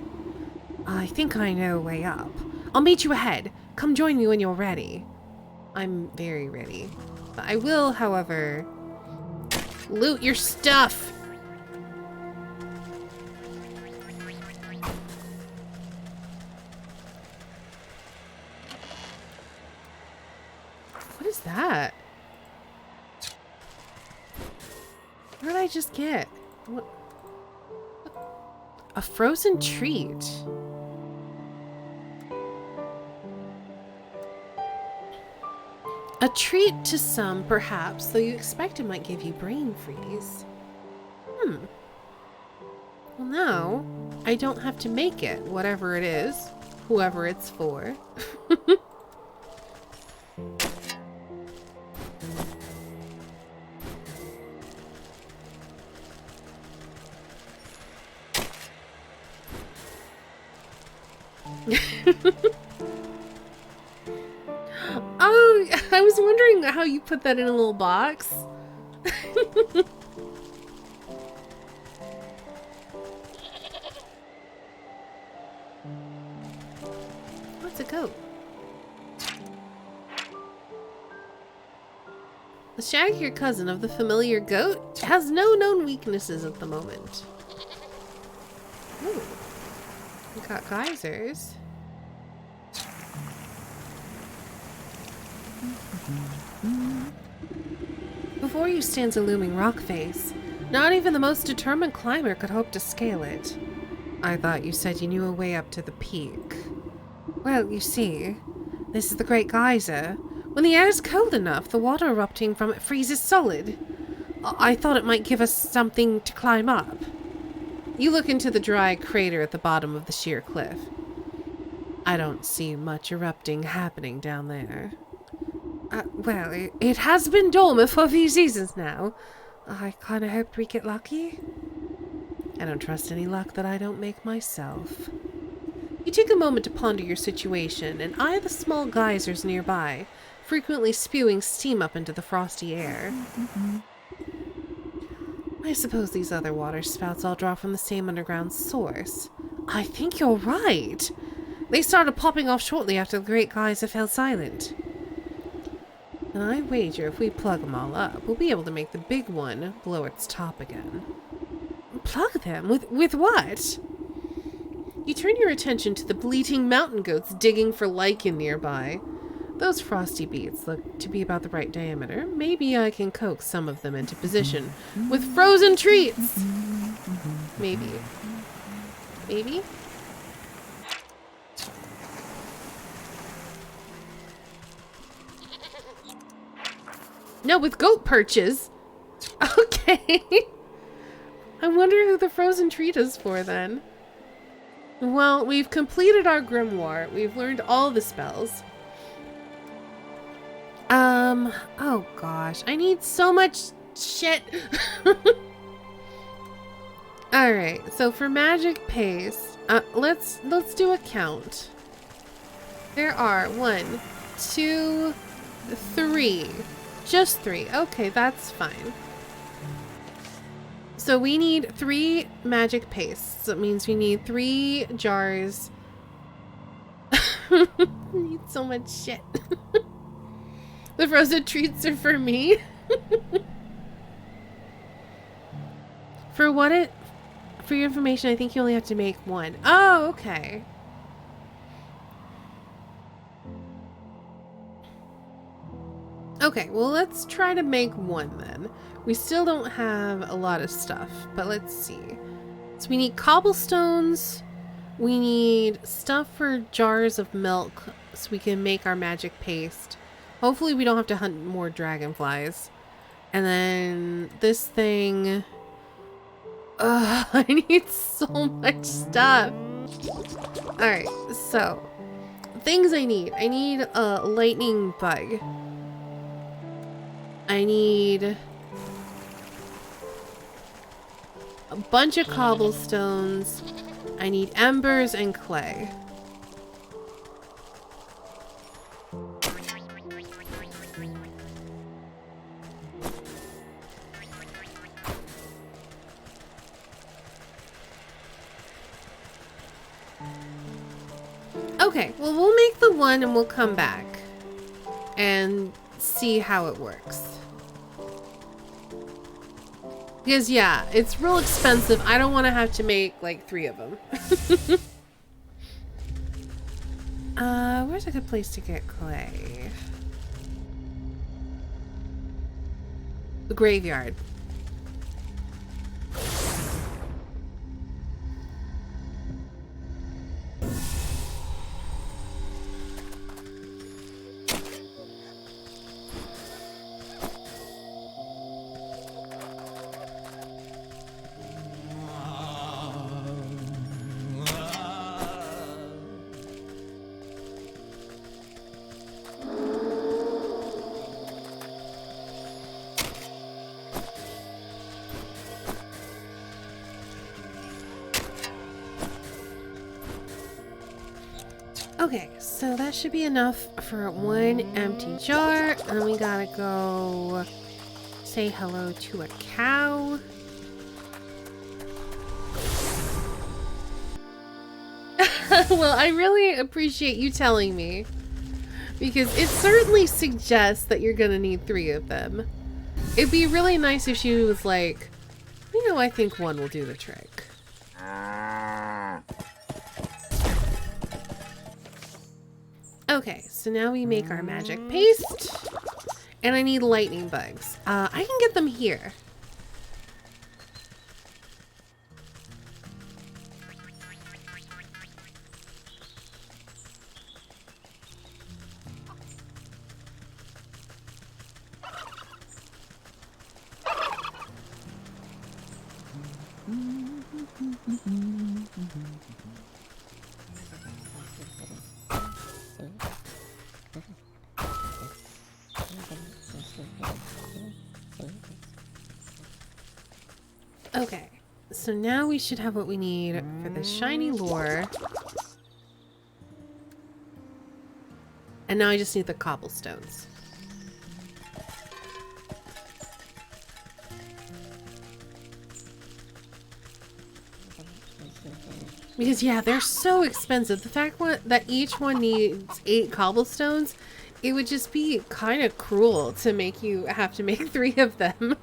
I think I know a way up. I'll meet you ahead. Come join me when you're ready. I'm very ready. But I will, however, loot your stuff. What is that? What did I just get? What? A frozen treat. A treat to some, perhaps, though you expect it might give you brain freeze. Well, now, I don't have to make it, whatever it is, whoever it's for. Oh, I was wondering how you put that in a little box. What's a goat? The shaggier cousin of the familiar goat has no known weaknesses at the moment. Ooh. We got geysers. Before you stands a looming rock face. Not even the most determined climber could hope to scale it. I thought you said you knew a way up to the peak. Well, you see, this is the Great Geyser. When the air is cold enough, the water erupting from it freezes solid. I thought it might give us something to climb up. You look into the dry crater at the bottom of the sheer cliff. I don't see much erupting happening down there. Well, it has been dormant for a few seasons now. I kind of hoped we'd get lucky. I don't trust any luck that I don't make myself. You take a moment to ponder your situation and eye the small geysers nearby, frequently spewing steam up into the frosty air. I suppose these other water spouts all draw from the same underground source. I think you're right. They started popping off shortly after the Great Geyser fell silent. And I wager if we plug them all up, we'll be able to make the big one blow its top again. Plug them? With what? You turn your attention to the bleating mountain goats digging for lichen nearby. Those frosty beets look to be about the right diameter. Maybe I can coax some of them into position with frozen treats. Maybe. Maybe? No, with goat perches. Okay. I wonder who the frozen treat is for then. Well, we've completed our grimoire. We've learned all the spells. Oh gosh, I need so much shit. Alright, so for magic paste, let's do a count. There are 1, 2, 3. Just 3. Okay, that's fine. So we need 3 magic pastes. That means we need 3 jars. I need so much shit. The frozen treats are for me. For your information, I think you only have to make 1. Oh, okay. Okay, well, let's try to make 1 then. We still don't have a lot of stuff, but let's see. So we need cobblestones. We need stuff for jars of milk so we can make our magic paste. Hopefully we don't have to hunt more dragonflies. And then this thing... Ugh, I need so much stuff. Alright, so... Things I need. I need a lightning bug. I need... a bunch of cobblestones. I need embers and clay. Okay, well, we'll make the one and we'll come back and see how it works. Because, yeah, it's real expensive. I don't want to have to make, like, 3 of them. Where's a good place to get clay? The graveyard. Okay, so that should be enough for 1 empty jar. And we gotta go say hello to a cow. Well, I really appreciate you telling me, because it certainly suggests that you're gonna need 3 of them. It'd be really nice if she was like, you know, I think 1 will do the trick. Okay, so now we make our magic paste. And I need lightning bugs. I can get them here. Okay, so now we should have what we need for the shiny lure. And now I just need the cobblestones. Because, yeah, they're so expensive. The fact that each one needs 8 cobblestones, it would just be kind of cruel to make you have to make 3 of them.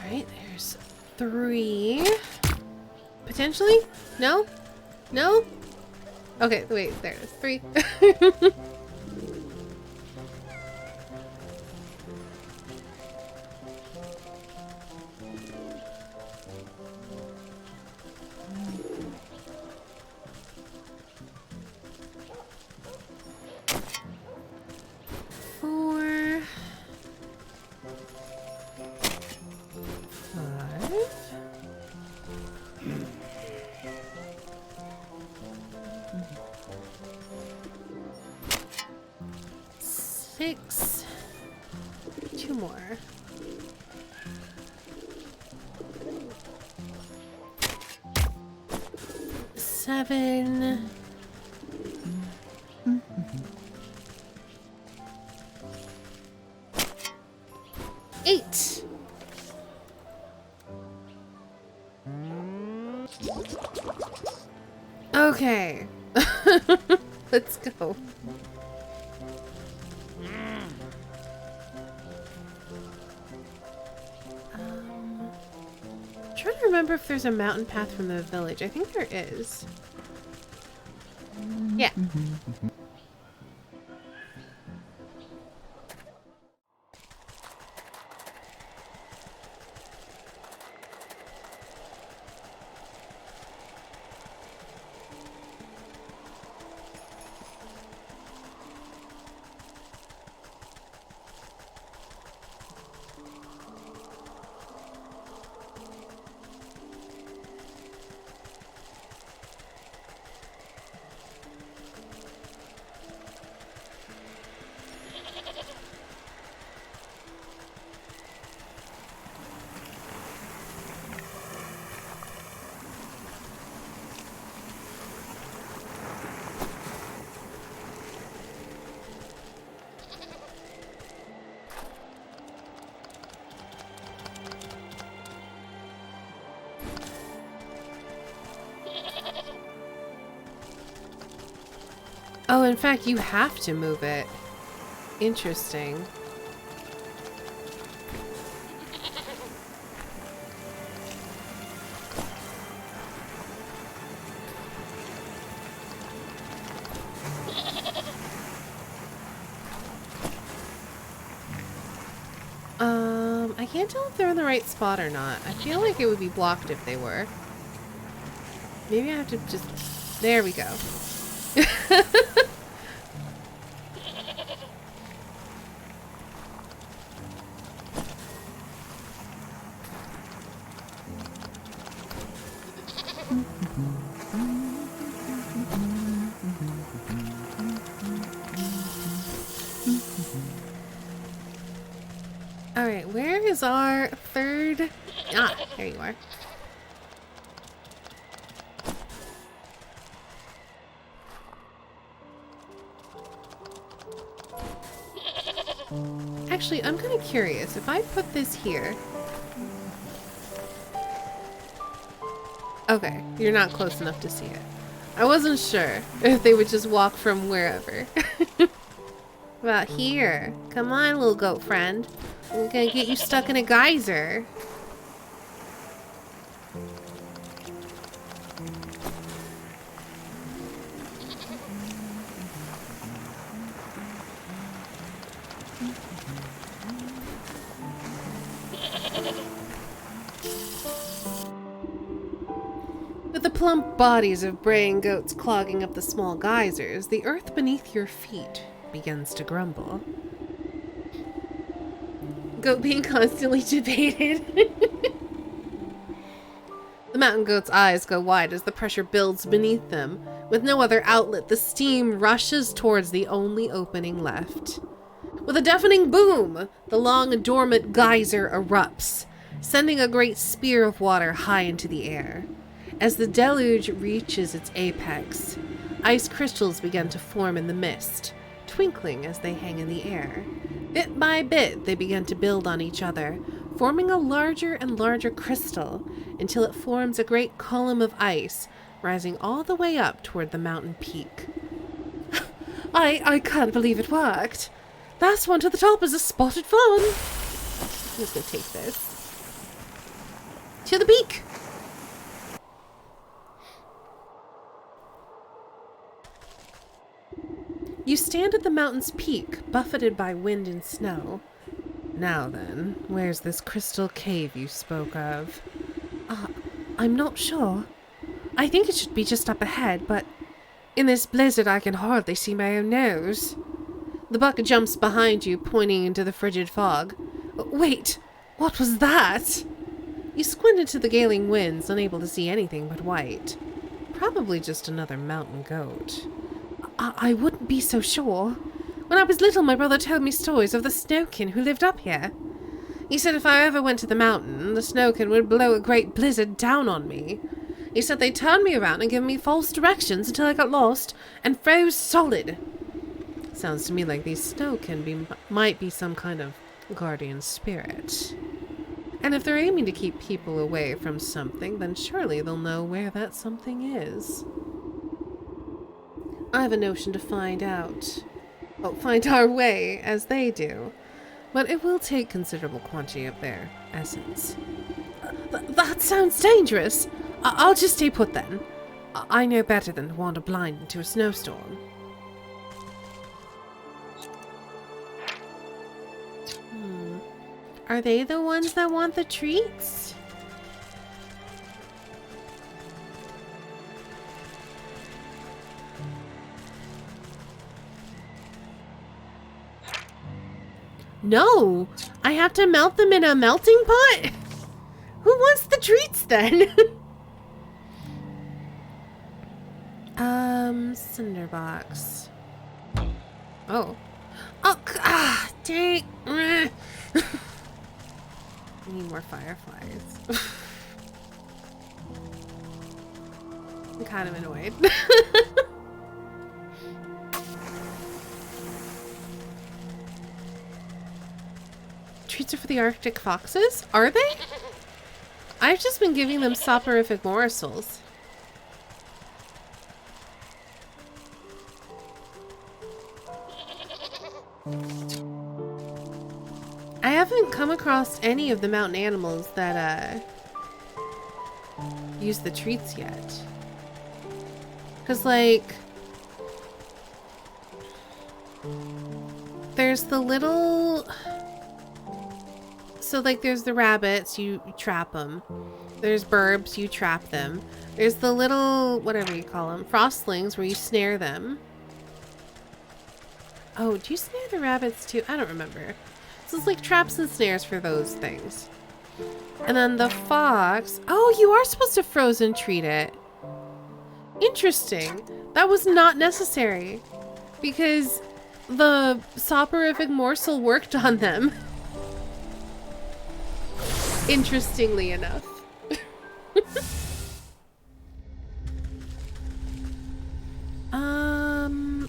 Alright, there's 3. Potentially? No? No? Okay, wait, there's 3. Six. 2 more. Seven. Eight. Okay. Let's go. Trying to remember if there's a mountain path from the village. I think there is. Yeah. in fact, you have to move it. Interesting. I can't tell if they're in the right spot or not. I feel like it would be blocked if they were. Maybe I have to just... There we go. Alright, where is our third... Ah, there you are. Actually, I'm kind of curious. If I put this here... Okay, you're not close enough to see it. I wasn't sure if they would just walk from wherever. About here. Come on, little goat friend. I'm gonna get you stuck in a geyser. With the plump bodies of braying goats clogging up the small geysers, the earth beneath your feet begins to grumble. Goat being constantly debated. The mountain goat's eyes go wide as the pressure builds beneath them. With no other outlet, the steam rushes towards the only opening left. With a deafening boom, the long dormant geyser erupts, sending a great spear of water high into the air. As the deluge reaches its apex, ice crystals begin to form in the mist, twinkling as they hang in the air. Bit by bit, they begin to build on each other, forming a larger and larger crystal until it forms a great column of ice, rising all the way up toward the mountain peak. I can't believe it worked. Last one to the top is a spotted fawn. I'm just gonna take this. To the peak! You stand at the mountain's peak, buffeted by wind and snow. Now then, where's this crystal cave you spoke of? I'm not sure. I think it should be just up ahead, but in this blizzard I can hardly see my own nose. The buck jumps behind you, pointing into the frigid fog. Wait, what was that? You squint into the galing winds, unable to see anything but white. Probably just another mountain goat. I wouldn't be so sure. When I was little, my brother told me stories of the snowkin who lived up here. He said if I ever went to the mountain, the snowkin would blow a great blizzard down on me. He said they'd turn me around and give me false directions until I got lost and froze solid. Sounds to me like these snowkin might be some kind of guardian spirit. And if they're aiming to keep people away from something, then surely they'll know where that something is. I have a notion to find out. Well, find our way, as they do. But it will take considerable quantity of their essence. That sounds dangerous. I'll just stay put then. I know better than to wander blind into a snowstorm. Are they the ones that want the treats? No! I have to melt them in a melting pot? Who wants the treats then? Cinderbox. Oh. Oh, dang. I need more fireflies. I'm kind of annoyed. Treats are for the Arctic foxes? Are they? I've just been giving them soporific morsels. I haven't come across any of the mountain animals that use the treats yet. Cause like there's the little, so like there's the rabbits, you trap them. There's burbs, you trap them. There's the little, whatever you call them, frostlings where you snare them. Oh, do you snare the rabbits too? I don't remember. So it's like traps and snares for those things. And then the fox, oh, you are supposed to frozen treat it. Interesting. That was not necessary because the soporific morsel worked on them. Interestingly enough.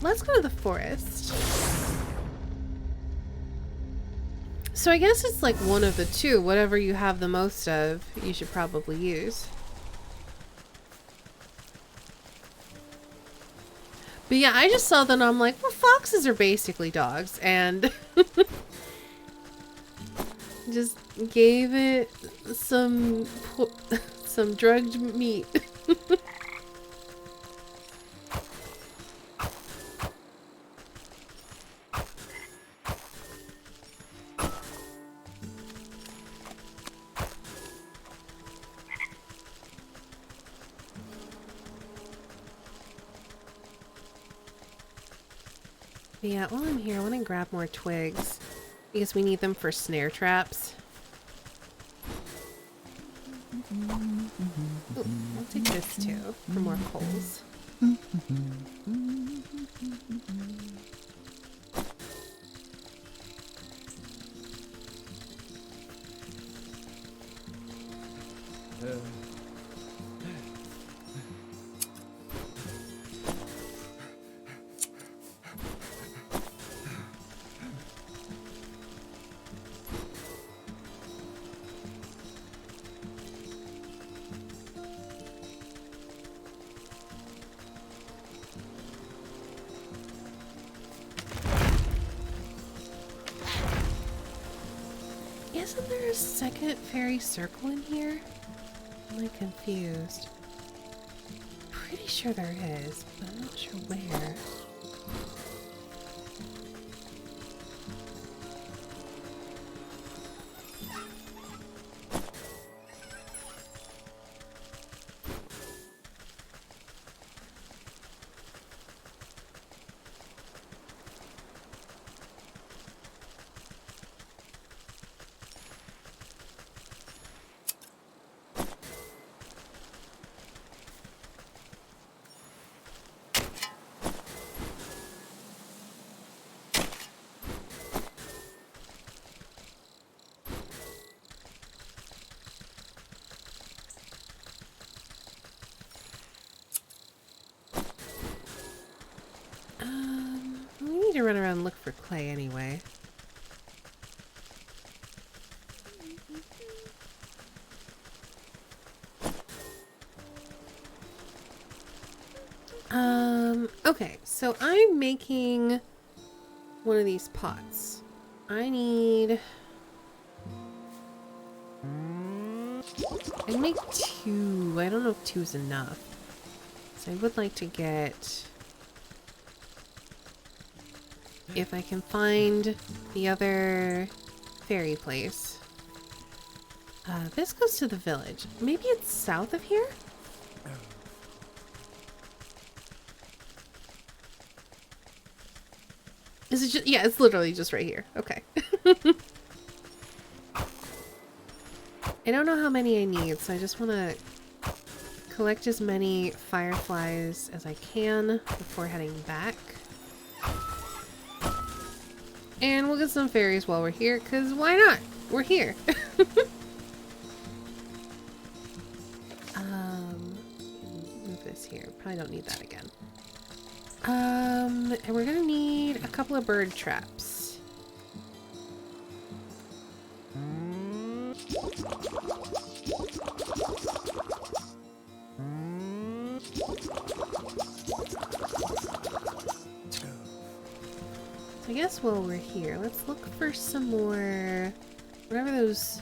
Let's go to the forest. So I guess it's like one of the two. Whatever you have the most of, you should probably use. But yeah, I just saw that and I'm like, well, foxes are basically dogs. And just gave it some drugged meat. Yeah, while I'm here, I want to grab more twigs because we need them for snare traps. Ooh, I'll take this too for more coals. Isn't there a second fairy circle in here? Am I confused? Pretty sure there is, but I'm not sure where. We need to run around and look for clay anyway. Okay, so I'm making one of these pots. I make two. I don't know if two is enough. So I would like to get, if I can find the other fairy place. This goes to the village. Maybe it's south of here? Is it just, yeah, it's literally just right here. Okay. I don't know how many I need, so I just want to collect as many fireflies as I can before heading back. And we'll get some fairies while we're here, because why not? We're here. Move this here. Probably don't need that again. And we're gonna need a couple of bird traps. So I guess while we're here, let's look for some more, whatever those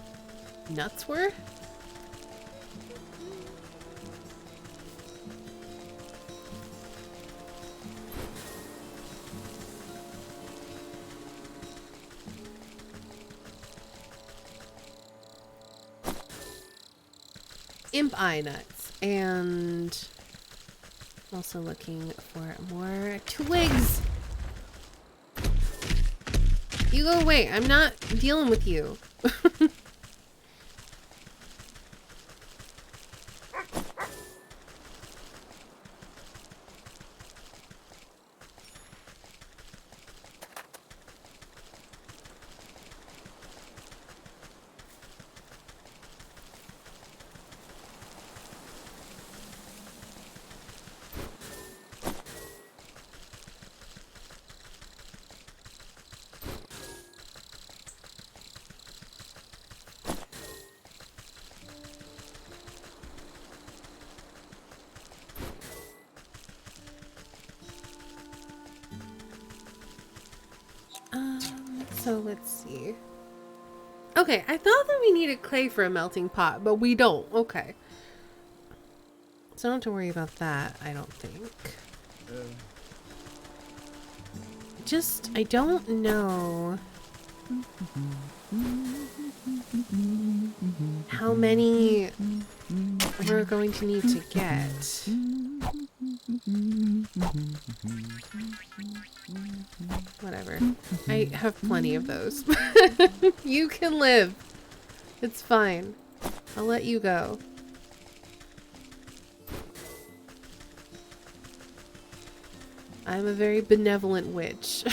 nuts were. Imp eye nuts, and I'm also looking for more twigs. You go away. I'm not dealing with you. So let's see. Okay, I thought that we needed clay for a melting pot, but we don't. Okay. So I don't have to worry about that, I don't think. Just, I don't know how many we're going to need to get. Whatever. I have plenty of those. You can live. It's fine. I'll let you go. I'm a very benevolent witch.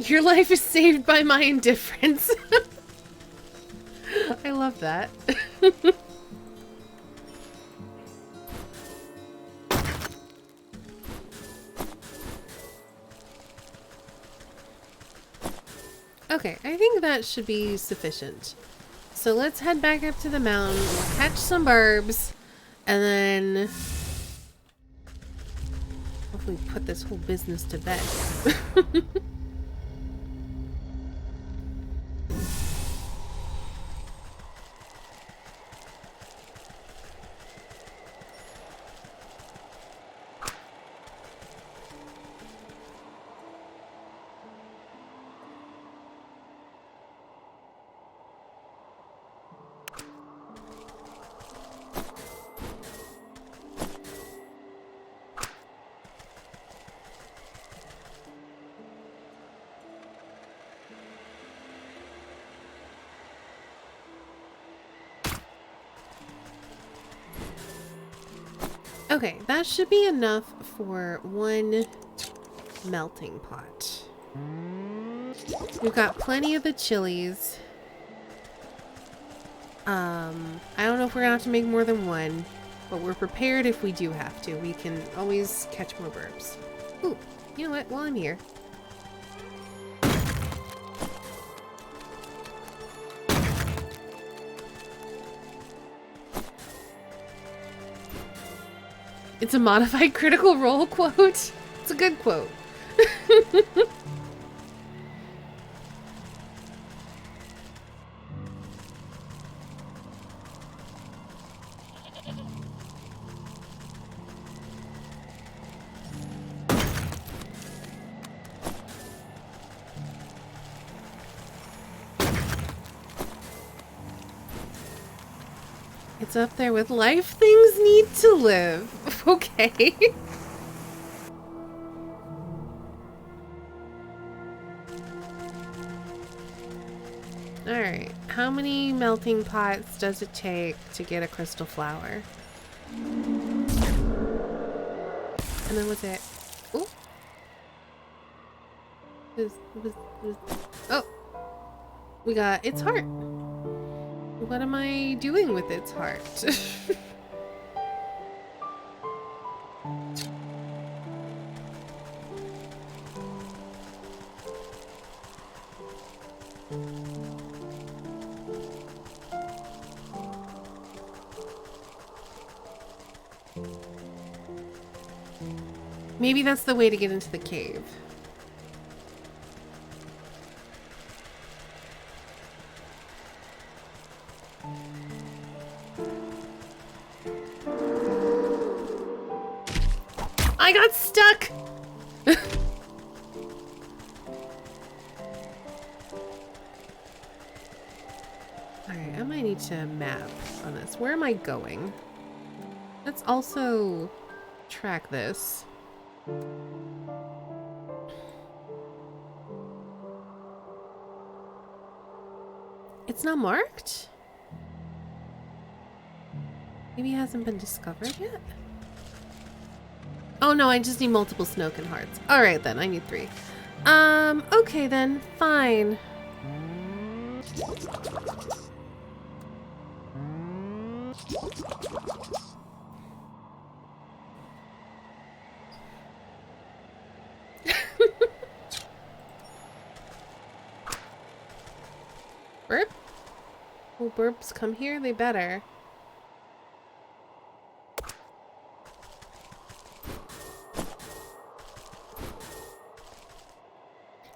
Your life is saved by my indifference. I love that. Okay, I think that should be sufficient. So let's head back up to the mountain, we'll catch some burbs, and then hopefully put this whole business to bed. Okay, that should be enough for one melting pot. We've got plenty of the chilies. I don't know if we're gonna have to make more than one, but we're prepared if we do have to. We can always catch more burbs. Ooh, you know what? While I'm here. It's a modified Critical Role quote. It's a good quote. It's up there with life things need to live. Okay. Alright, how many melting pots does it take to get a crystal flower? And then what's it? Oh, we got its heart. What am I doing with its heart? Maybe that's the way to get into the cave. I got stuck! Alright, I might need to map on this. Where am I going? Let's also track this. It's not marked? Maybe it hasn't been discovered yet? Oh no, I just need multiple Snoken hearts. Alright then, I need 3. Okay then, fine. Burp? Will burps come here? They better.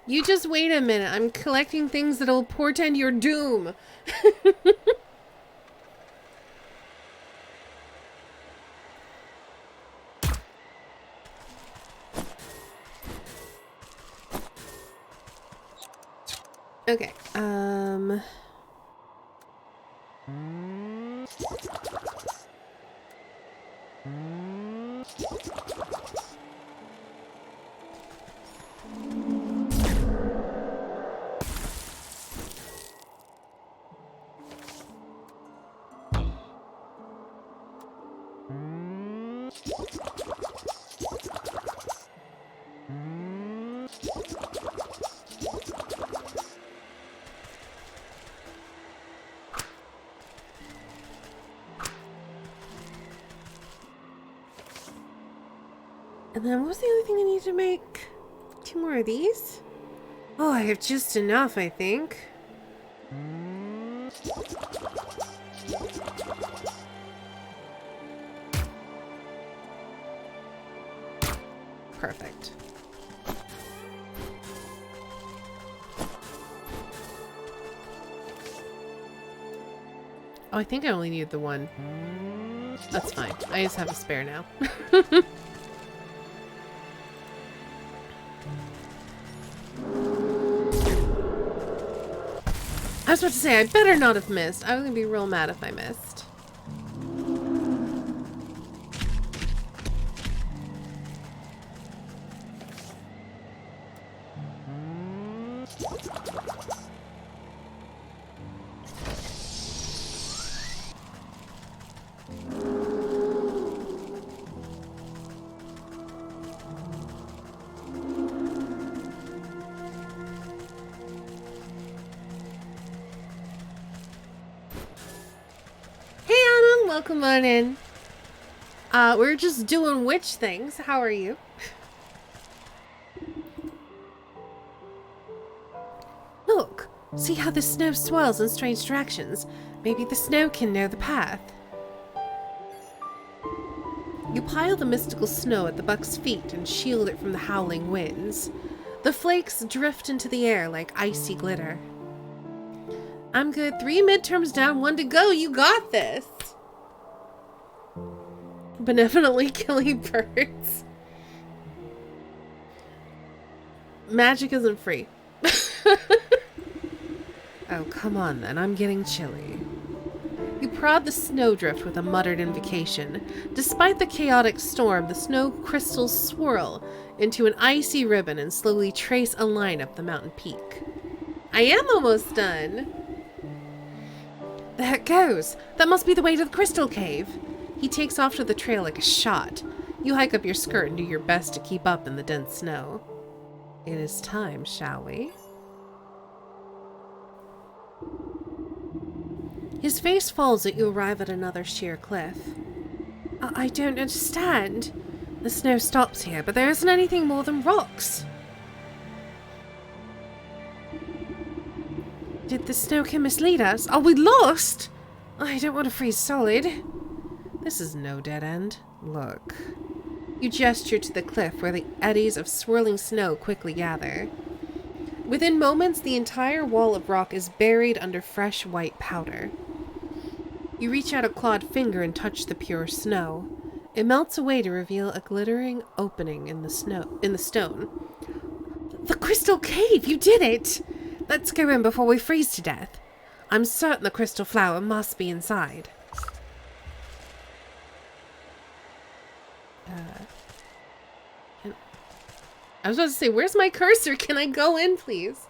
You just wait a minute. I'm collecting things that'll portend your doom. Okay. And then what was the other thing I need to make? 2 more of these? Oh, I have just enough, I think. Perfect. Oh, I think I only need the one. That's fine. I just have a spare now. I was about to say, I better not have missed. I was gonna be real mad if I missed. Welcome on in. We're just doing witch things. How are you? Look, see how the snow swirls in strange directions. Maybe the snow can know the path. You pile the mystical snow at the buck's feet and shield it from the howling winds. The flakes drift into the air like icy glitter. I'm good. 3 midterms down, 1 to go. You got this. Benevolently killing birds. Magic isn't free. Oh, come on then. I'm getting chilly. You prod the snowdrift with a muttered invocation. Despite the chaotic storm, the snow crystals swirl into an icy ribbon and slowly trace a line up the mountain peak. I am almost done. There it goes. That must be the way to the crystal cave. He takes off to the trail like a shot. You hike up your skirt and do your best to keep up in the dense snow. It is time, shall we? His face falls as you arrive at another sheer cliff. I don't understand. The snow stops here, but there isn't anything more than rocks. Did the snow king mislead us? Are we lost? I don't want to freeze solid. This is no dead end. Look. You gesture to the cliff where the eddies of swirling snow quickly gather. Within moments, the entire wall of rock is buried under fresh white powder. You reach out a clawed finger and touch the pure snow. It melts away to reveal a glittering opening in the stone. The crystal cave! You did it! Let's go in before we freeze to death. I'm certain the crystal flower must be inside. I was about to say, where's my cursor? Can I go in, please?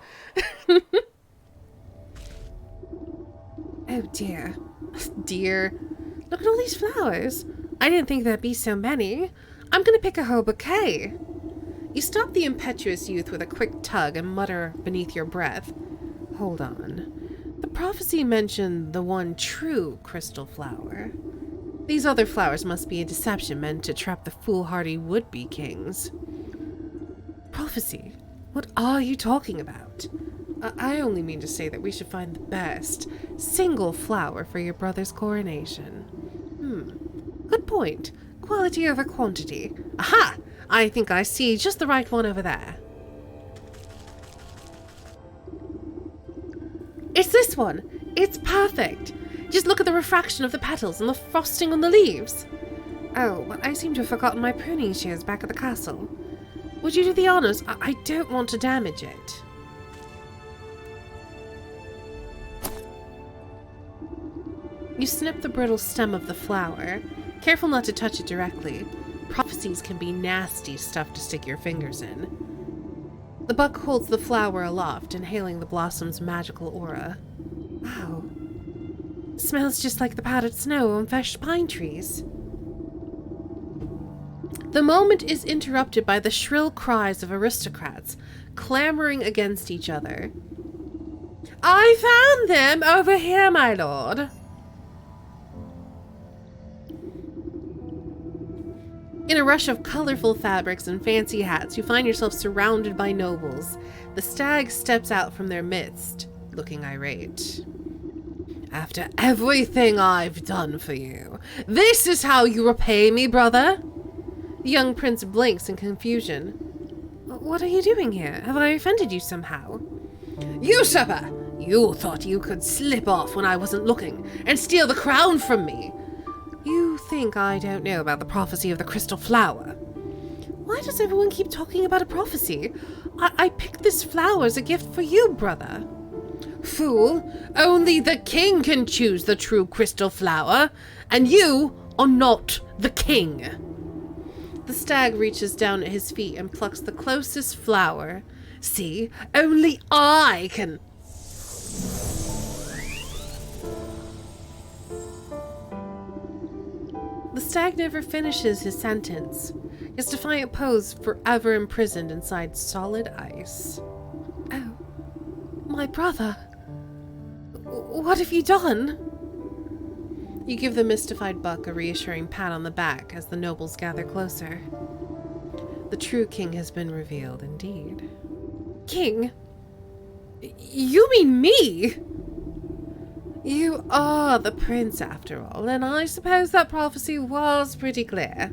Oh dear. Dear. Look at all these flowers. I didn't think there'd be so many. I'm gonna pick a whole bouquet. You stop the impetuous youth with a quick tug and mutter beneath your breath. Hold on. The prophecy mentioned the one true crystal flower. These other flowers must be a deception meant to trap the foolhardy would-be kings. Prophecy? What are you talking about? I only mean to say that we should find the best single flower for your brother's coronation. Good point. Quality over quantity. Aha! I think I see just the right one over there. It's this one. It's perfect. Just look at the refraction of the petals and the frosting on the leaves. Oh, but I seem to have forgotten my pruning shears back at the castle. Would you do the honors? I don't want to damage it. You snip the brittle stem of the flower, careful not to touch it directly. Prophecies can be nasty stuff to stick your fingers in. The buck holds the flower aloft, inhaling the blossom's magical aura. Wow. Smells just like the powdered snow on fresh pine trees. The moment is interrupted by the shrill cries of aristocrats, clamoring against each other. I found them over here, my lord. In a rush of colorful fabrics and fancy hats, you find yourself surrounded by nobles. The stag steps out from their midst, looking irate. After everything I've done for you, this is how you repay me, brother? The young prince blinks in confusion. What are you doing here? Have I offended you somehow? Usurper! You thought you could slip off when I wasn't looking and steal the crown from me. You think I don't know about the prophecy of the crystal flower? Why does everyone keep talking about a prophecy? I picked this flower as a gift for you, brother. Fool, only the king can choose the true crystal flower, and you are not the king. The stag reaches down at his feet and plucks the closest flower. See, only I can... The stag never finishes his sentence. His defiant pose forever imprisoned inside solid ice. Oh, my brother. What have you done? You give the mystified buck a reassuring pat on the back as the nobles gather closer. The true king has been revealed, indeed. King? You mean me? You are the prince, after all, and I suppose that prophecy was pretty clear.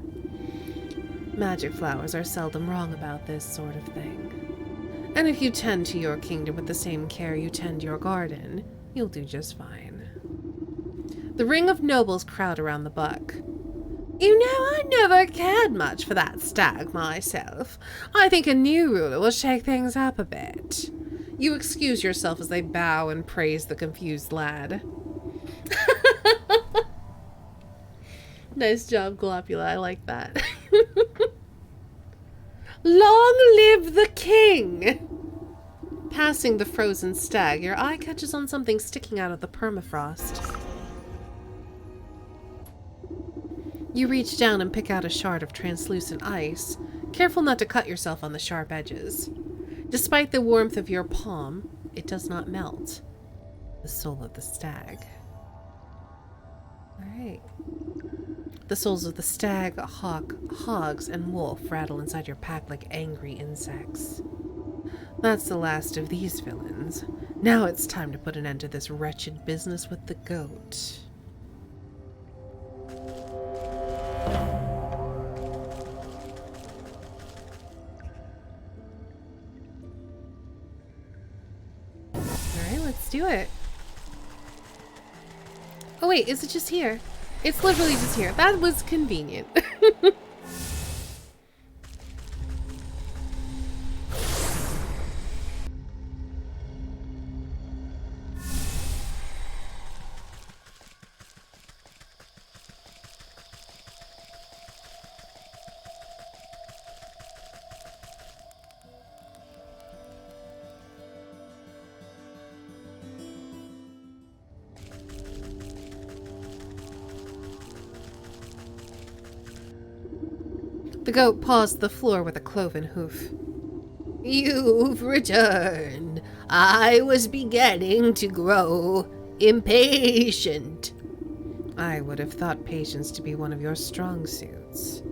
Magic flowers are seldom wrong about this sort of thing. And if you tend to your kingdom with the same care you tend your garden, you'll do just fine. The ring of nobles crowd around the buck. You know, I never cared much for that stag myself. I think a new ruler will shake things up a bit. You excuse yourself as they bow and praise the confused lad. Nice job, Glopula. I like that. Long live the king! Passing the frozen stag, your eye catches on something sticking out of the permafrost. You reach down and pick out a shard of translucent ice, careful not to cut yourself on the sharp edges. Despite the warmth of your palm, it does not melt. The soul of the stag. Alright. The souls of the stag, hawk, hogs, and wolf rattle inside your pack like angry insects. That's the last of these villains. Now it's time to put an end to this wretched business with the goat. Alright, let's do it. Oh wait, is it just here? It's literally just here. That was convenient. The goat paws the floor with a cloven hoof. You've returned. I was beginning to grow impatient. I would have thought patience to be one of your strong suits.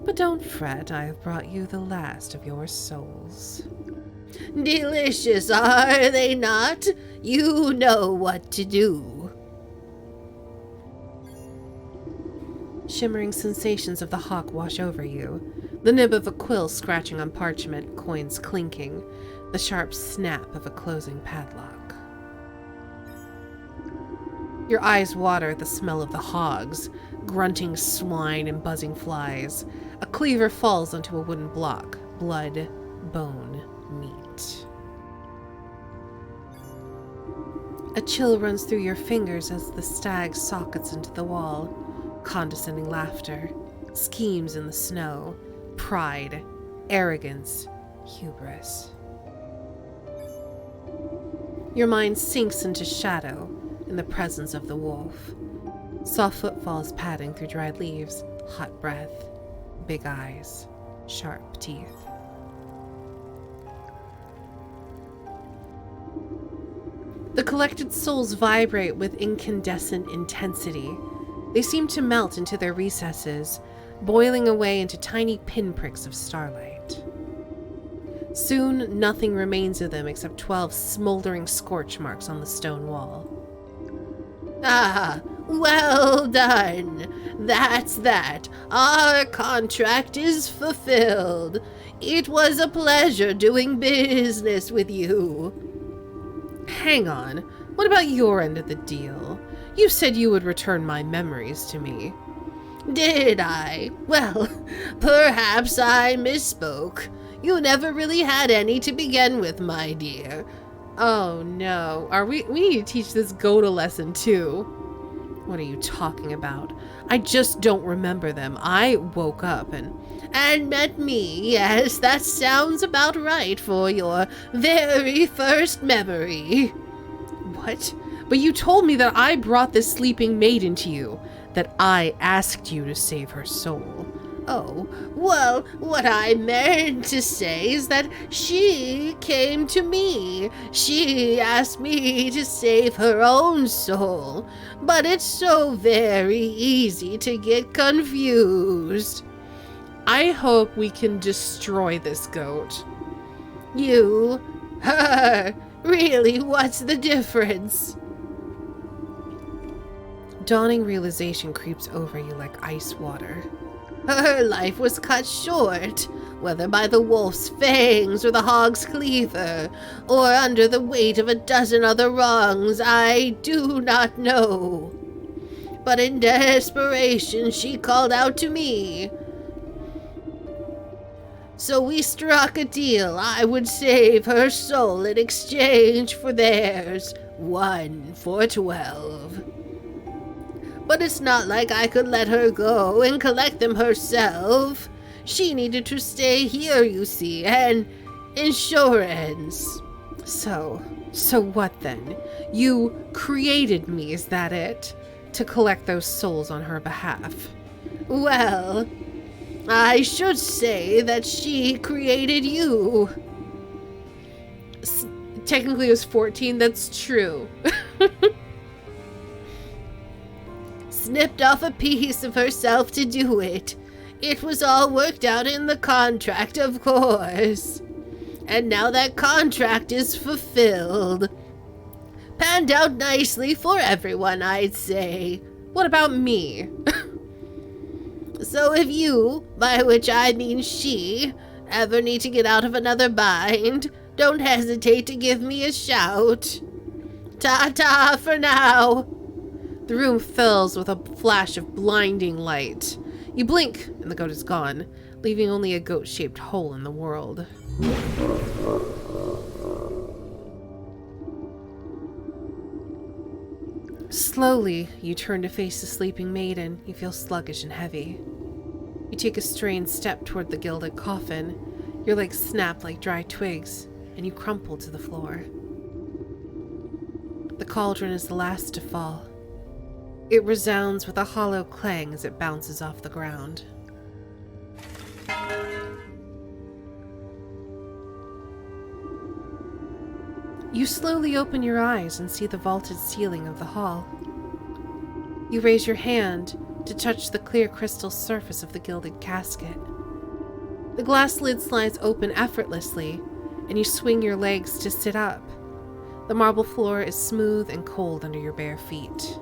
But don't fret, I have brought you the last of your souls. Delicious, are they not? You know what to do. Shimmering sensations of the hawk wash over you. The nib of a quill scratching on parchment, coins clinking, the sharp snap of a closing padlock. Your eyes water at the smell of the hogs, grunting swine and buzzing flies. A cleaver falls onto a wooden block, blood, bone, meat. A chill runs through your fingers as the stag sockets into the wall. Condescending laughter, schemes in the snow, pride, arrogance, hubris. Your mind sinks into shadow in the presence of the wolf. Soft footfalls padding through dried leaves, hot breath, big eyes, sharp teeth. The collected souls vibrate with incandescent intensity. They seem to melt into their recesses, boiling away into tiny pinpricks of starlight. Soon, nothing remains of them except 12 smoldering scorch marks on the stone wall. Ah, well done. That's that. Our contract is fulfilled. It was a pleasure doing business with you. Hang on. What about your end of the deal? You said you would return my memories to me. Did I? Well, perhaps I misspoke. You never really had any to begin with, my dear. Oh no. We need to teach this goat a lesson too. What are you talking about? I just don't remember them. I woke up and met me. Yes, that sounds about right for your very first memory. What? But you told me that I brought this sleeping maiden to you, that I asked you to save her soul. Oh, well, what I meant to say is that she came to me. She asked me to save her own soul, but it's so very easy to get confused. I hope we can destroy this goat. You, her, really, what's the difference? Dawning realization creeps over you like ice water. Her life was cut short, whether by the wolf's fangs or the hog's cleaver, or under the weight of a dozen other wrongs, I do not know. But in desperation, she called out to me. So we struck a deal. I would save her soul in exchange for theirs, 1 for 12. But it's not like I could let her go and collect them herself. She needed to stay here, you see, and insurance. So what then? You created me, is that it? To collect those souls on her behalf. Well, I should say that she created you. Technically it was 14. That's true. Snipped off a piece of herself to do it. It was all worked out in the contract, of course. And now that contract is fulfilled. Panned out nicely for everyone, I'd say. What about me? So if you, by which I mean she, ever need to get out of another bind, don't hesitate to give me a shout. Ta-ta for now. The room fills with a flash of blinding light. You blink, and the goat is gone, leaving only a goat-shaped hole in the world. Slowly, you turn to face the sleeping maiden. You feel sluggish and heavy. You take a strained step toward the gilded coffin. Your legs snap like dry twigs, and you crumple to the floor. The cauldron is the last to fall. It resounds with a hollow clang as it bounces off the ground. You slowly open your eyes and see the vaulted ceiling of the hall. You raise your hand to touch the clear crystal surface of the gilded casket. The glass lid slides open effortlessly, and you swing your legs to sit up. The marble floor is smooth and cold under your bare feet.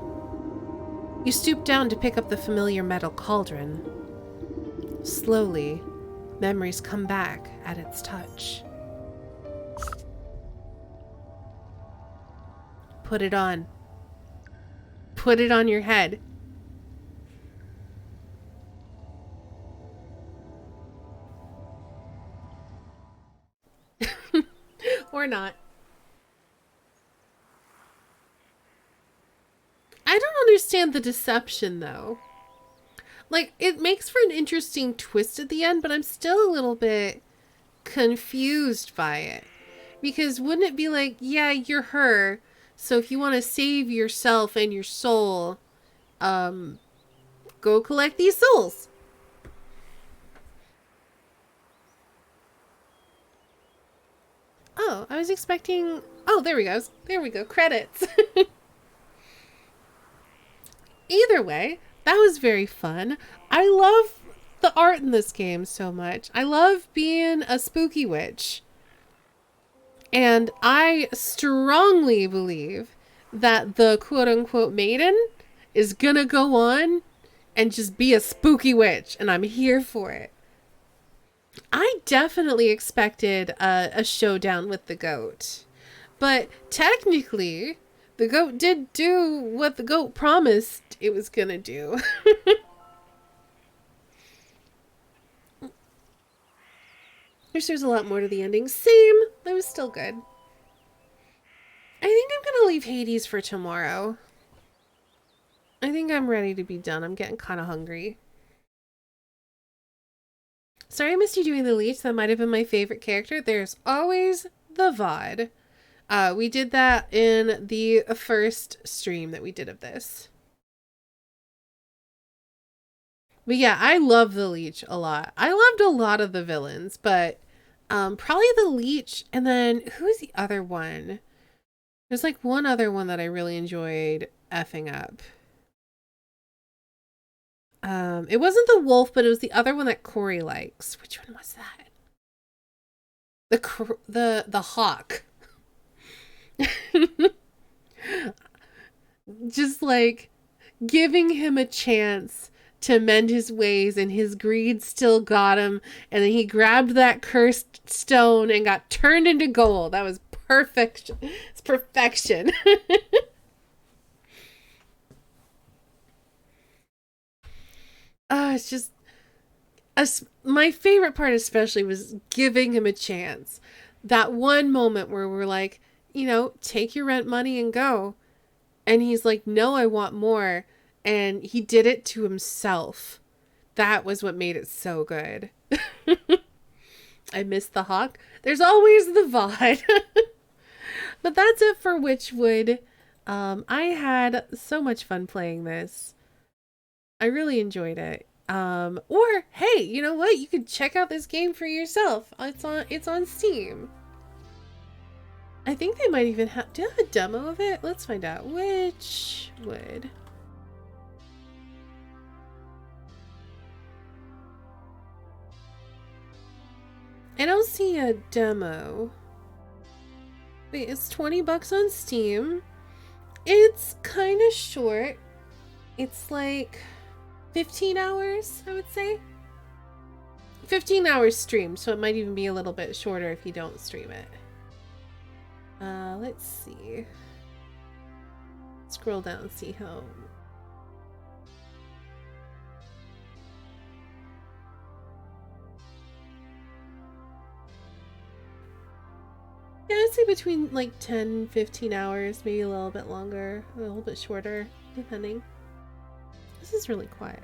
You stoop down to pick up the familiar metal cauldron. Slowly, memories come back at its touch. Put it on. Put it on your head. Or not. I don't understand the deception, though. Like, it makes for an interesting twist at the end, but I'm still a little bit confused by it. Because wouldn't it be like, yeah, you're her, so if you want to save yourself and your soul, go collect these souls. Oh, I was expecting... Oh, there we go. There we go. Credits. Either way, that was very fun. I love the art in this game so much. I love being a spooky witch. And I strongly believe that the quote-unquote maiden is gonna go on and just be a spooky witch, and I'm here for it. I definitely expected a showdown with the goat. But technically, the goat did do what the goat promised it was gonna do. There's a lot more to the ending. Same. That was still good. I think I'm gonna leave Hades for tomorrow. I think I'm ready to be done. I'm getting kind of hungry. Sorry I missed you doing the leech. That might have been my favorite character. There's always the VOD. We did that in the first stream that we did of this. But yeah, I love the leech a lot. I loved a lot of the villains, but probably the leech, and then who's the other one? There's like one other one that I really enjoyed effing up. It wasn't the wolf, but it was the other one that Corey likes. Which one was that? The hawk. Just like giving him a chance to mend his ways, and his greed still got him, and then he grabbed that cursed stone and got turned into gold. That was perfect. It's perfection. It's just my favorite part especially was giving him a chance. That one moment where we're like, you know, take your rent money and go. And he's like, no, I want more. And he did it to himself. That was what made it so good. I missed the hawk. There's always the VOD. But that's it for Wytchwood. I had so much fun playing this. I really enjoyed it. Or hey, you know what? You could check out this game for yourself. It's on Steam. I think they might even have... Do you have a demo of it? Let's find out. Wytchwood. I don't see a demo. Wait, it's 20 bucks on Steam. It's kind of short. It's like 15 hours, I would say. 15 hours streamed, so it might even be a little bit shorter if you don't stream it. Let's see. Scroll down and see how... Yeah, I'd say between like 10, 15 hours, maybe a little bit longer, a little bit shorter, depending. This is really quiet.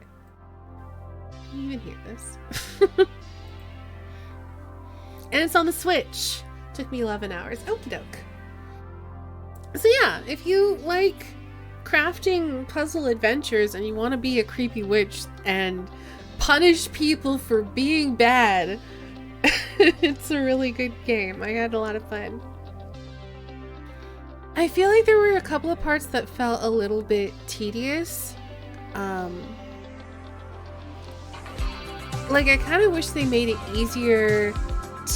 Can you even hear this? And it's on the Switch. Took me 11 hours. Okie doke. So yeah, if you like crafting puzzle adventures and you want to be a creepy witch and punish people for being bad, it's a really good game. I had a lot of fun. I feel like there were a couple of parts that felt a little bit tedious. Like I kind of wish they made it easier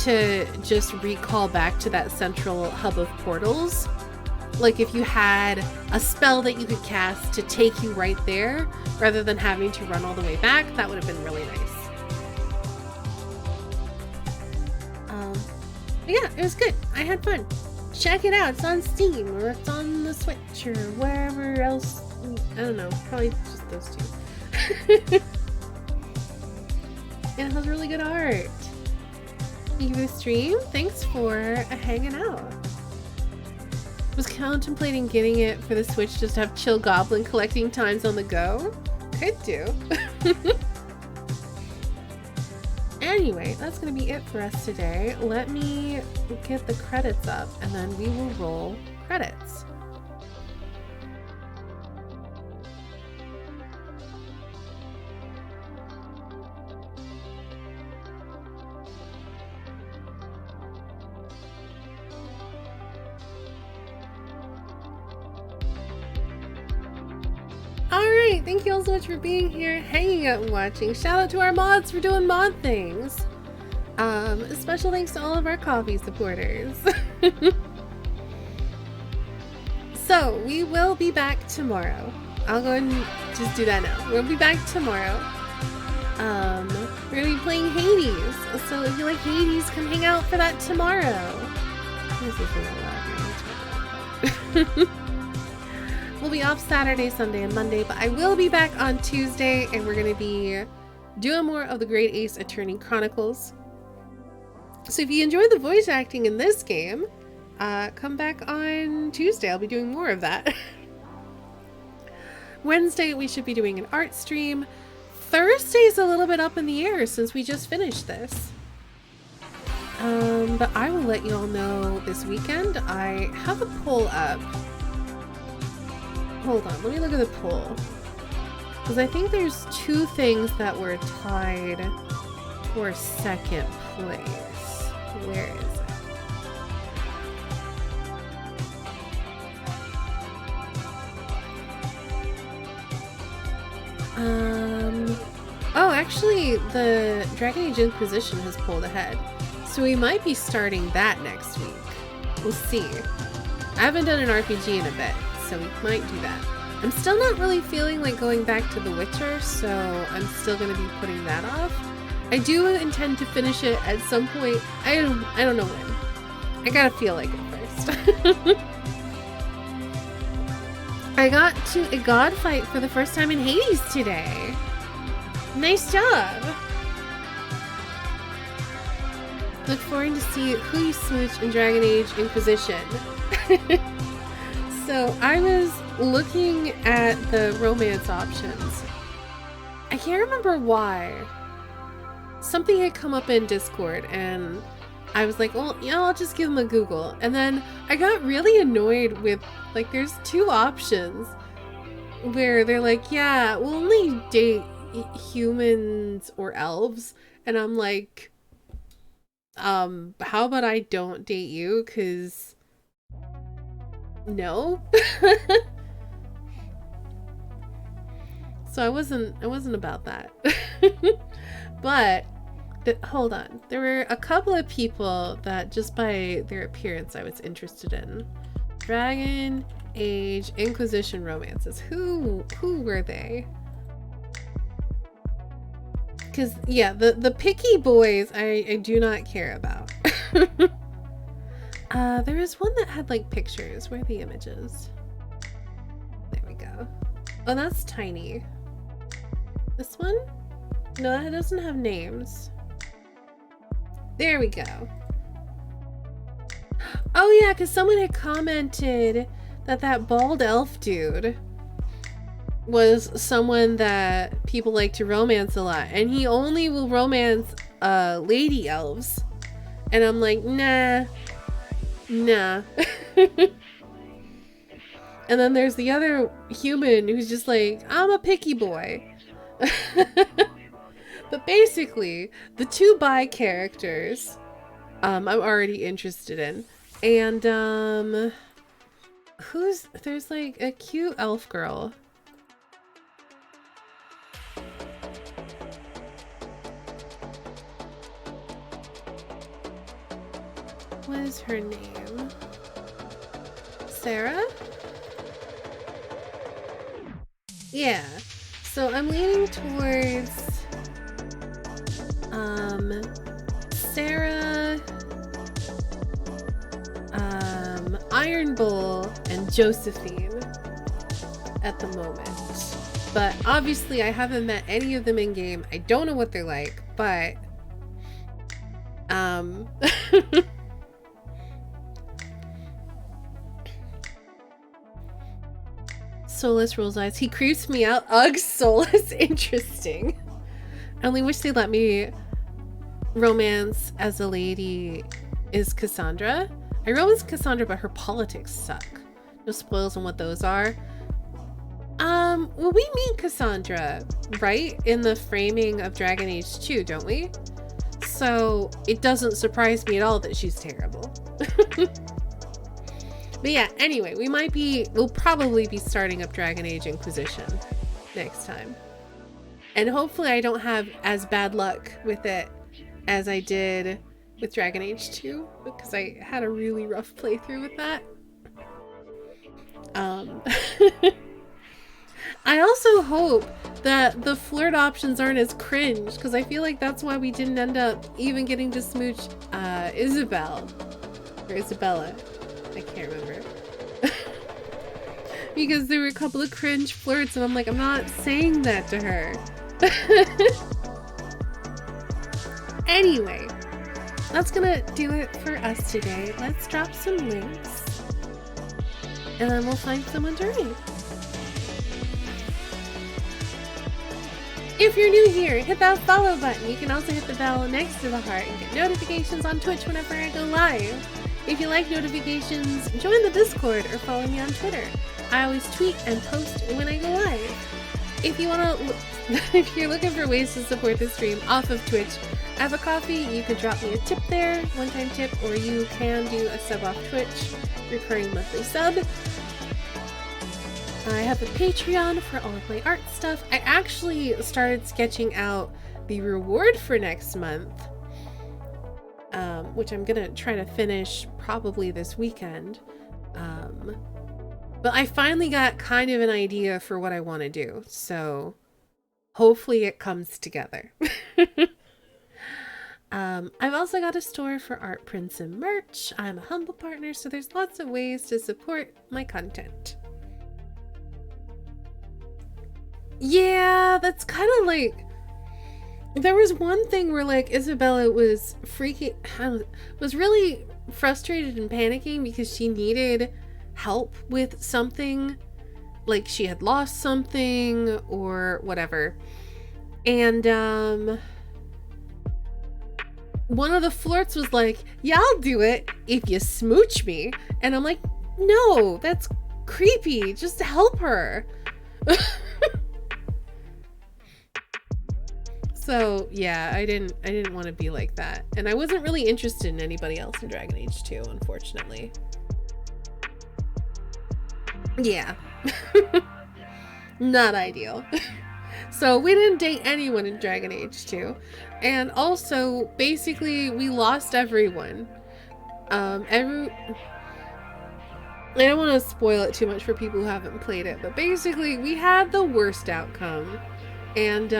to just recall back to that central hub of portals. Like if you had a spell that you could cast to take you right there rather than having to run all the way back, that would have been really nice. But yeah, it was good. I had fun. Check it out. It's on Steam or it's on the Switch or wherever else. I don't know. Probably just those two. And it has really good art. Thank you for the stream. Thanks for hanging out. Was contemplating getting it for the Switch just to have chill goblin collecting times on the go. Could do. Anyway, that's going to be it for us today. Let me get the credits up and then we will roll credits. Alright, thank you all so much for being here, hanging out and watching. Shout out to our mods for doing mod things. Special thanks to all of our coffee supporters. So, we will be back tomorrow. I'll go and just do that now. We'll be back tomorrow. We're gonna be playing Hades. So if you like Hades, come hang out for that tomorrow. This is really loud. We'll be off Saturday, Sunday, and Monday, but I will be back on Tuesday, and we're going to be doing more of the Great Ace Attorney Chronicles. So if you enjoyed the voice acting in this game, come back on Tuesday. I'll be doing more of that. Wednesday, we should be doing an art stream. Thursday's a little bit up in the air since we just finished this. But I will let you all know this weekend. I have a poll up. Hold on, let me look at the poll. Because I think there's two things that were tied for second place. Where is it? Oh, actually, the Dragon Age Inquisition has pulled ahead. So we might be starting that next week. We'll see. I haven't done an RPG in a bit, so we might do that. I'm still not really feeling like going back to The Witcher, so I'm still going to be putting that off. I do intend to finish it at some point. I don't know when. I gotta feel like it first. I got to a god fight for the first time in Hades today. Nice job. Look forward to see who you smooch in Dragon Age Inquisition. So I was looking at the romance options. I can't remember why. Something had come up in Discord and I was like, well, yeah, I'll just give them a Google. And then I got really annoyed with, like, there's two options where they're like, yeah, we'll only date humans or elves. And I'm like, how about I don't date you? Because no. So I wasn't about that. But hold on. There were a couple of people that just by their appearance I was interested in. Dragon Age Inquisition romances. Who were they? Because yeah, the picky boys I do not care about. There was one that had like pictures. Where are the images? There we go. Oh, that's tiny. This one? No, that doesn't have names. There we go. Oh yeah, because someone had commented that bald elf dude was someone that people like to romance a lot, and he only will romance lady elves. And I'm like, nah. And then there's the other human who's just like, I'm a picky boy. But basically, the two bi characters I'm already interested in. And there's like a cute elf girl. What is her name? Sarah? Yeah. So I'm leaning towards Sarah, Iron Bull, and Josephine at the moment. But obviously I haven't met any of them in game. I don't know what they're like, but Solus rolls eyes. He creeps me out. Ugh, Solus. Interesting. I only wish they let me romance as a lady is Cassandra. I romance Cassandra, but her politics suck. No spoils on what those are. Well, we meet Cassandra, right? In the framing of Dragon Age 2, don't we? So it doesn't surprise me at all that she's terrible. But yeah, anyway, we'll probably be starting up Dragon Age Inquisition next time. And hopefully I don't have as bad luck with it as I did with Dragon Age 2, because I had a really rough playthrough with that. I also hope that the flirt options aren't as cringe, because I feel like that's why we didn't end up even getting to smooch Isabel. Or Isabella. I can't remember. Because there were a couple of cringe flirts and I'm like, I'm not saying that to her. Anyway, that's gonna do it for us today. Let's drop some links and then we'll find someone to read. If you're new here, hit that follow button. You can also hit the bell next to the heart and get notifications on Twitch whenever I go live. If you like notifications, join the Discord or follow me on Twitter. I always tweet and post when I go live. If you're looking for ways to support the stream off of Twitch, I have a coffee. You could drop me a tip there, one-time tip, or you can do a sub off Twitch, recurring monthly sub. I have a Patreon for all of my art stuff. I actually started sketching out the reward for next month, which I'm gonna try to finish probably this weekend. But I finally got kind of an idea for what I want to do, so hopefully it comes together. I've also got a store for art prints and merch. I'm a humble partner, so there's lots of ways to support my content. Yeah, that's kind of like, there was one thing where like Isabella was was really frustrated and panicking because she needed help with something, like she had lost something or whatever. And one of the flirts was like, yeah, I'll do it if you smooch me. And I'm like, no, that's creepy, just help her. So yeah, I didn't want to be like that, and I wasn't really interested in anybody else in Dragon Age 2, unfortunately. Yeah. Not ideal. So we didn't date anyone in Dragon Age 2. And also, basically, we lost everyone. I don't want to spoil it too much for people who haven't played it, but basically we had the worst outcome. And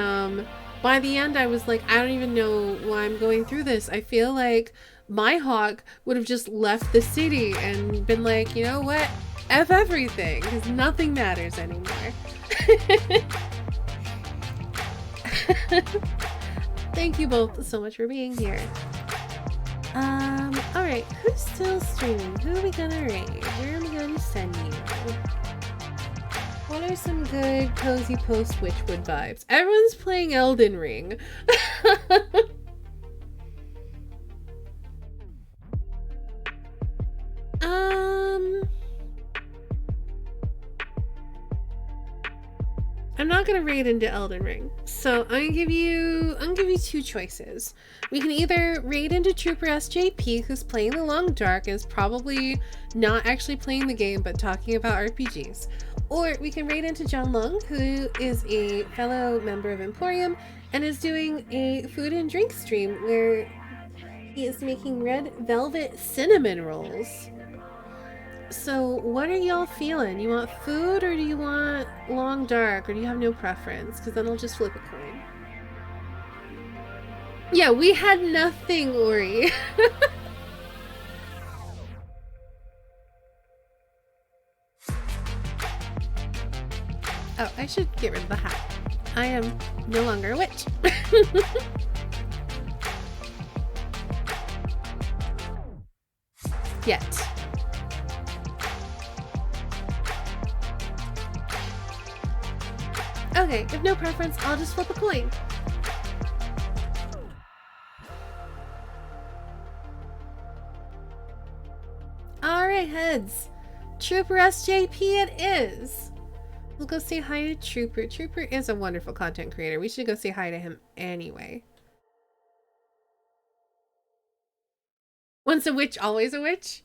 by the end I was like, I don't even know why I'm going through this. I feel like my hawk would have just left the city and been like, you know what? F everything, because nothing matters anymore. Thank you both so much for being here. Alright, who's still streaming? Who are we gonna raid? Where am I gonna send you? What are some good cozy post Wytchwood vibes? Everyone's playing Elden Ring. I'm not gonna raid into Elden Ring, so I'm gonna give you two choices. We can either raid into Trooper SJP, who's playing the Long Dark and is probably not actually playing the game but talking about RPGs, or we can raid into John Lung, who is a fellow member of Emporium and is doing a food and drink stream where he is making red velvet cinnamon rolls. So what are y'all feeling? You want food or do you want Long Dark, or do you have no preference? Because then I'll just flip a coin. Yeah, we had nothing, Ori. Oh, I should get rid of the hat. I am no longer a witch. Yet. Okay, if no preference, I'll just flip a coin. Alright, heads. Trooper SJP it is. We'll go say hi to Trooper. Trooper is a wonderful content creator. We should go say hi to him anyway. Once a witch, always a witch.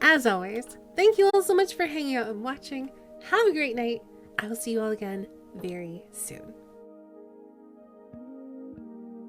As always, thank you all so much for hanging out and watching. Have a great night. I will see you all again very soon.